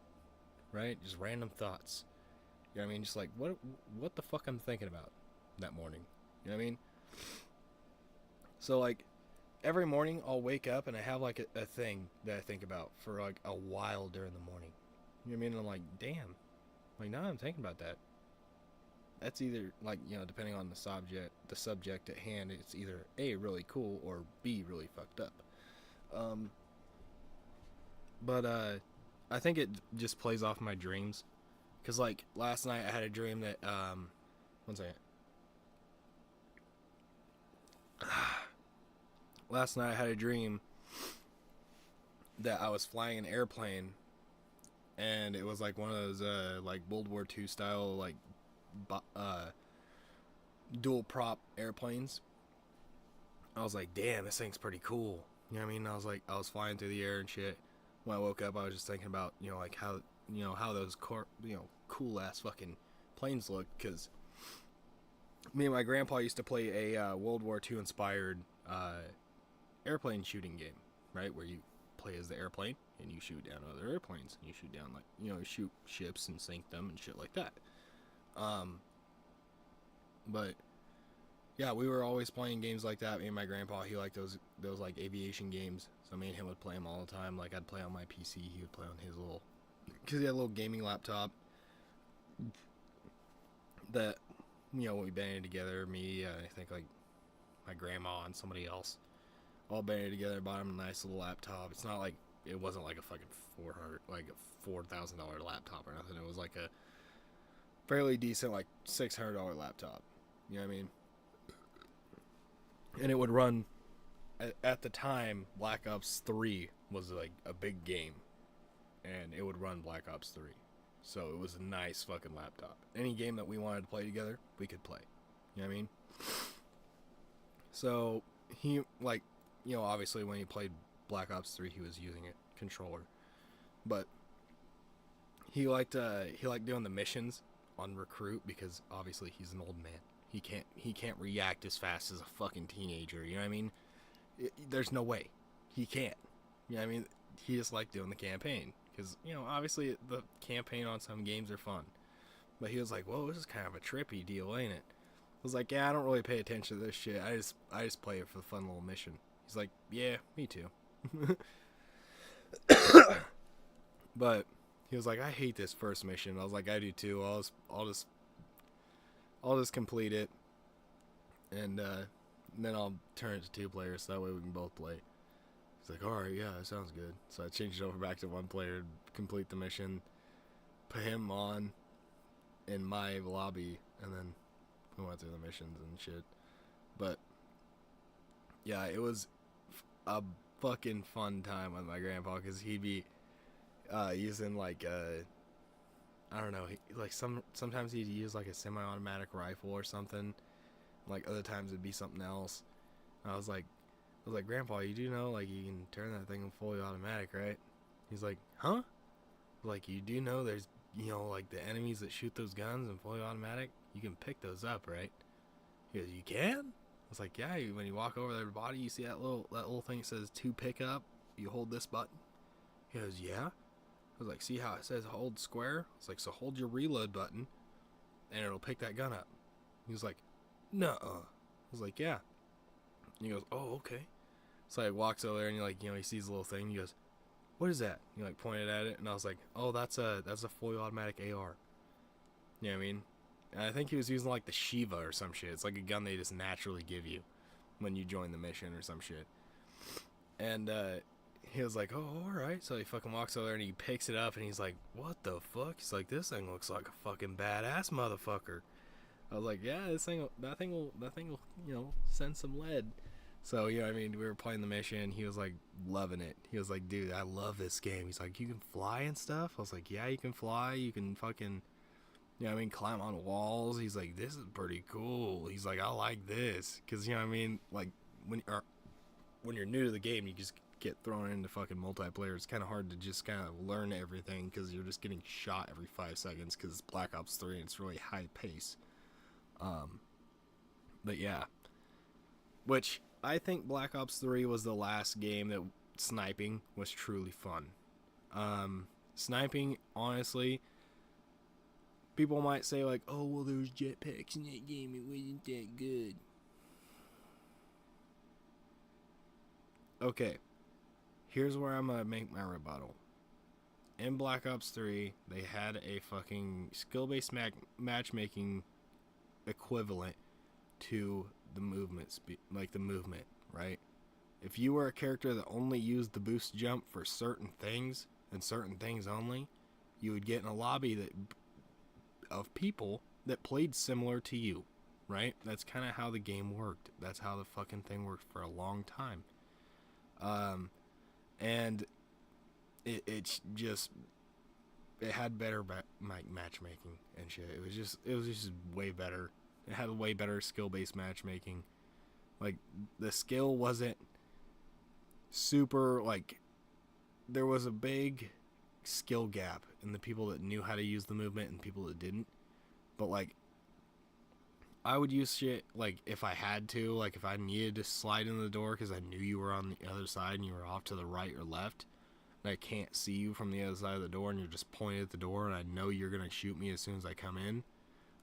right? Just random thoughts. You know what I mean? Just like, what the fuck I'm thinking about that morning. You know what I mean? So, like, every morning I'll wake up and I have, like, a thing that I think about for, like, a while during the morning. You know what I mean? And I'm like, damn. Like, now I'm thinking about that. That's either, like, you know, depending on the subject at hand, it's either A, really cool, or B, really fucked up. But I think it just plays off my dreams. Because, like, last night I had a dream that, one second. Last night I had a dream that I was flying an airplane, and it was like one of those like World War II style, like dual prop airplanes. I was like, damn, this thing's pretty cool. You know what I mean? I was like, I was flying through the air and shit. When I woke up, I was just thinking about, you know, like how those cool ass fucking planes look, because me and my grandpa used to play a World War II inspired airplane shooting game, right? Where you play as the airplane and you shoot down other airplanes, and you shoot down, like, you know, shoot ships and sink them and shit like that. But yeah, we were always playing games like that. Me and my grandpa, he liked those like aviation games. So me and him would play them all the time. Like I'd play on my PC, he would play on his little, because he had a little gaming laptop that, you know, we banded together. Me, I think like my grandma and somebody else all banded together, bought him a nice little laptop. It's not like, it wasn't like a fucking $4,000 laptop or nothing. It was like a fairly decent, like $600 laptop. You know what I mean? And it would run, at the time, Black Ops 3 was like a big game. And it would run Black Ops 3. So it was a nice fucking laptop. Any game that we wanted to play together, we could play. You know what I mean? So he, like, you know, obviously when he played Black Ops 3, he was using a controller. But he liked doing the missions on Recruit because obviously he's an old man. He can't react as fast as a fucking teenager. You know what I mean? There's no way he can't. You know what I mean? He just liked doing the campaign because, you know, obviously the campaign on some games are fun. But he was like, "Whoa, this is kind of a trippy deal, ain't it?" I was like, "Yeah, I don't really pay attention to this shit. I just play it for the fun little mission." He's like, "Yeah, me too." But he was like, "I hate this first mission." I was like, "I do too. I'll just complete it, and then I'll turn it to 2 players so that way we can both play." He's like, "All right, yeah, that sounds good." So I changed it over back to 1 player, complete the mission, put him on in my lobby, and then we went through the missions and shit. But yeah, it was a fucking fun time with my grandpa because he'd be using like I don't know, like sometimes he'd use like a semi-automatic rifle or something. Like other times it'd be something else. I was like, "Grandpa, you do know like you can turn that thing fully automatic, right?" He's like, "Huh?" Like, "You do know there's, you know, like the enemies that shoot those guns in fully automatic, you can pick those up, right?" He goes, "You can?" I was like, "Yeah, when you walk over their body, you see that little thing that says to pick up, you hold this button." He goes, "Yeah." I was like, "See how it says hold square?" It's like, "So hold your reload button and it'll pick that gun up." He was like, "Nuh-uh." I was like, "Yeah." And he goes, "Oh, okay." So he walks over there and he sees the little thing. He goes, "What is that?" He like pointed at it and I was like, "Oh, that's a fully automatic AR." You know what I mean? And I think he was using like the Shiva or some shit. It's like a gun they just naturally give you when you join the mission or some shit. And he was like, "Oh, alright." So he fucking walks over there and he picks it up and he's like, "What the fuck?" He's like, "This thing looks like a fucking badass motherfucker." I was like, "Yeah, that thing will, you know, send some lead." So, you know what I mean, we were playing the mission, he was like loving it. He was like, "Dude, I love this game." He's like, "You can fly and stuff?" I was like, "Yeah, you can fly, you can fucking, you know what I mean, climb on walls." He's like, "This is pretty cool." He's like, "I like this." Because, you know what I mean, like, when you're new to the game, you just get thrown into fucking multiplayer. It's kind of hard to just kind of learn everything because you're just getting shot every 5 seconds because it's Black Ops 3 and it's really high pace. But yeah. Which, I think Black Ops 3 was the last game that sniping was truly fun. Sniping, honestly, people might say like, "Oh, well, there's jetpacks in that game, it wasn't that good." Okay, here's where I'm gonna make my rebuttal. In Black Ops 3, they had a fucking skill-based matchmaking equivalent to the movement like the movement, right? If you were a character that only used the boost jump for certain things and certain things only, you would get in a lobby of people that played similar to you, right? That's kind of how the game worked. That's how the fucking thing worked for a long time. And it had better matchmaking and shit. It was just way better. It had way better skill-based matchmaking. Like, the skill wasn't super, like, there was a big skill gap in the people that knew how to use the movement and people that didn't. But, like, I would use shit, like, if I had to, like, if I needed to slide in the door because I knew you were on the other side and you were off to the right or left, and I can't see you from the other side of the door and you're just pointing at the door and I know you're going to shoot me as soon as I come in,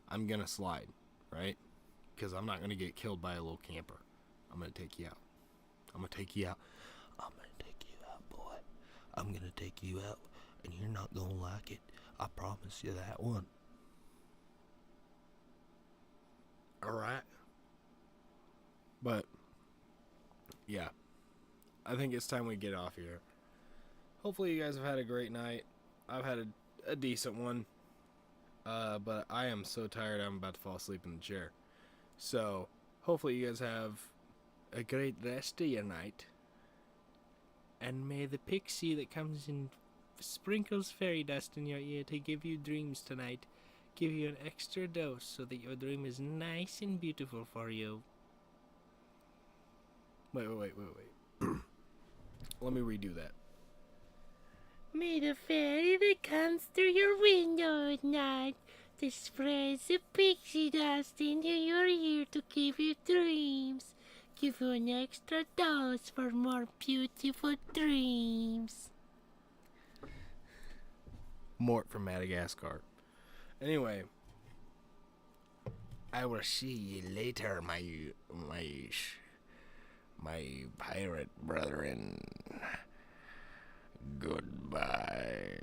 I'm going to slide, right? because I'm not going to get killed by a little camper. I'm going to take you out. I'm going to take you out. I'm going to take you out, boy. I'm going to take you out, and you're not going to like it. I promise you that one. Alright? But, yeah. I think it's time we get off here. Hopefully you guys have had a great night. I've had a decent one. But I am so tired I'm about to fall asleep in the chair. So, hopefully you guys have a great rest of your night. And may the pixie that comes and sprinkles fairy dust in your ear to give you dreams tonight give you an extra dose so that your dream is nice and beautiful for you. Wait. Let me redo that. May the fairy that comes through your window at night that spreads the pixie dust into your ear to give you dreams give you an extra dose for more beautiful dreams. Mort from Madagascar. Anyway, I will see you later, my pirate brethren. Goodbye.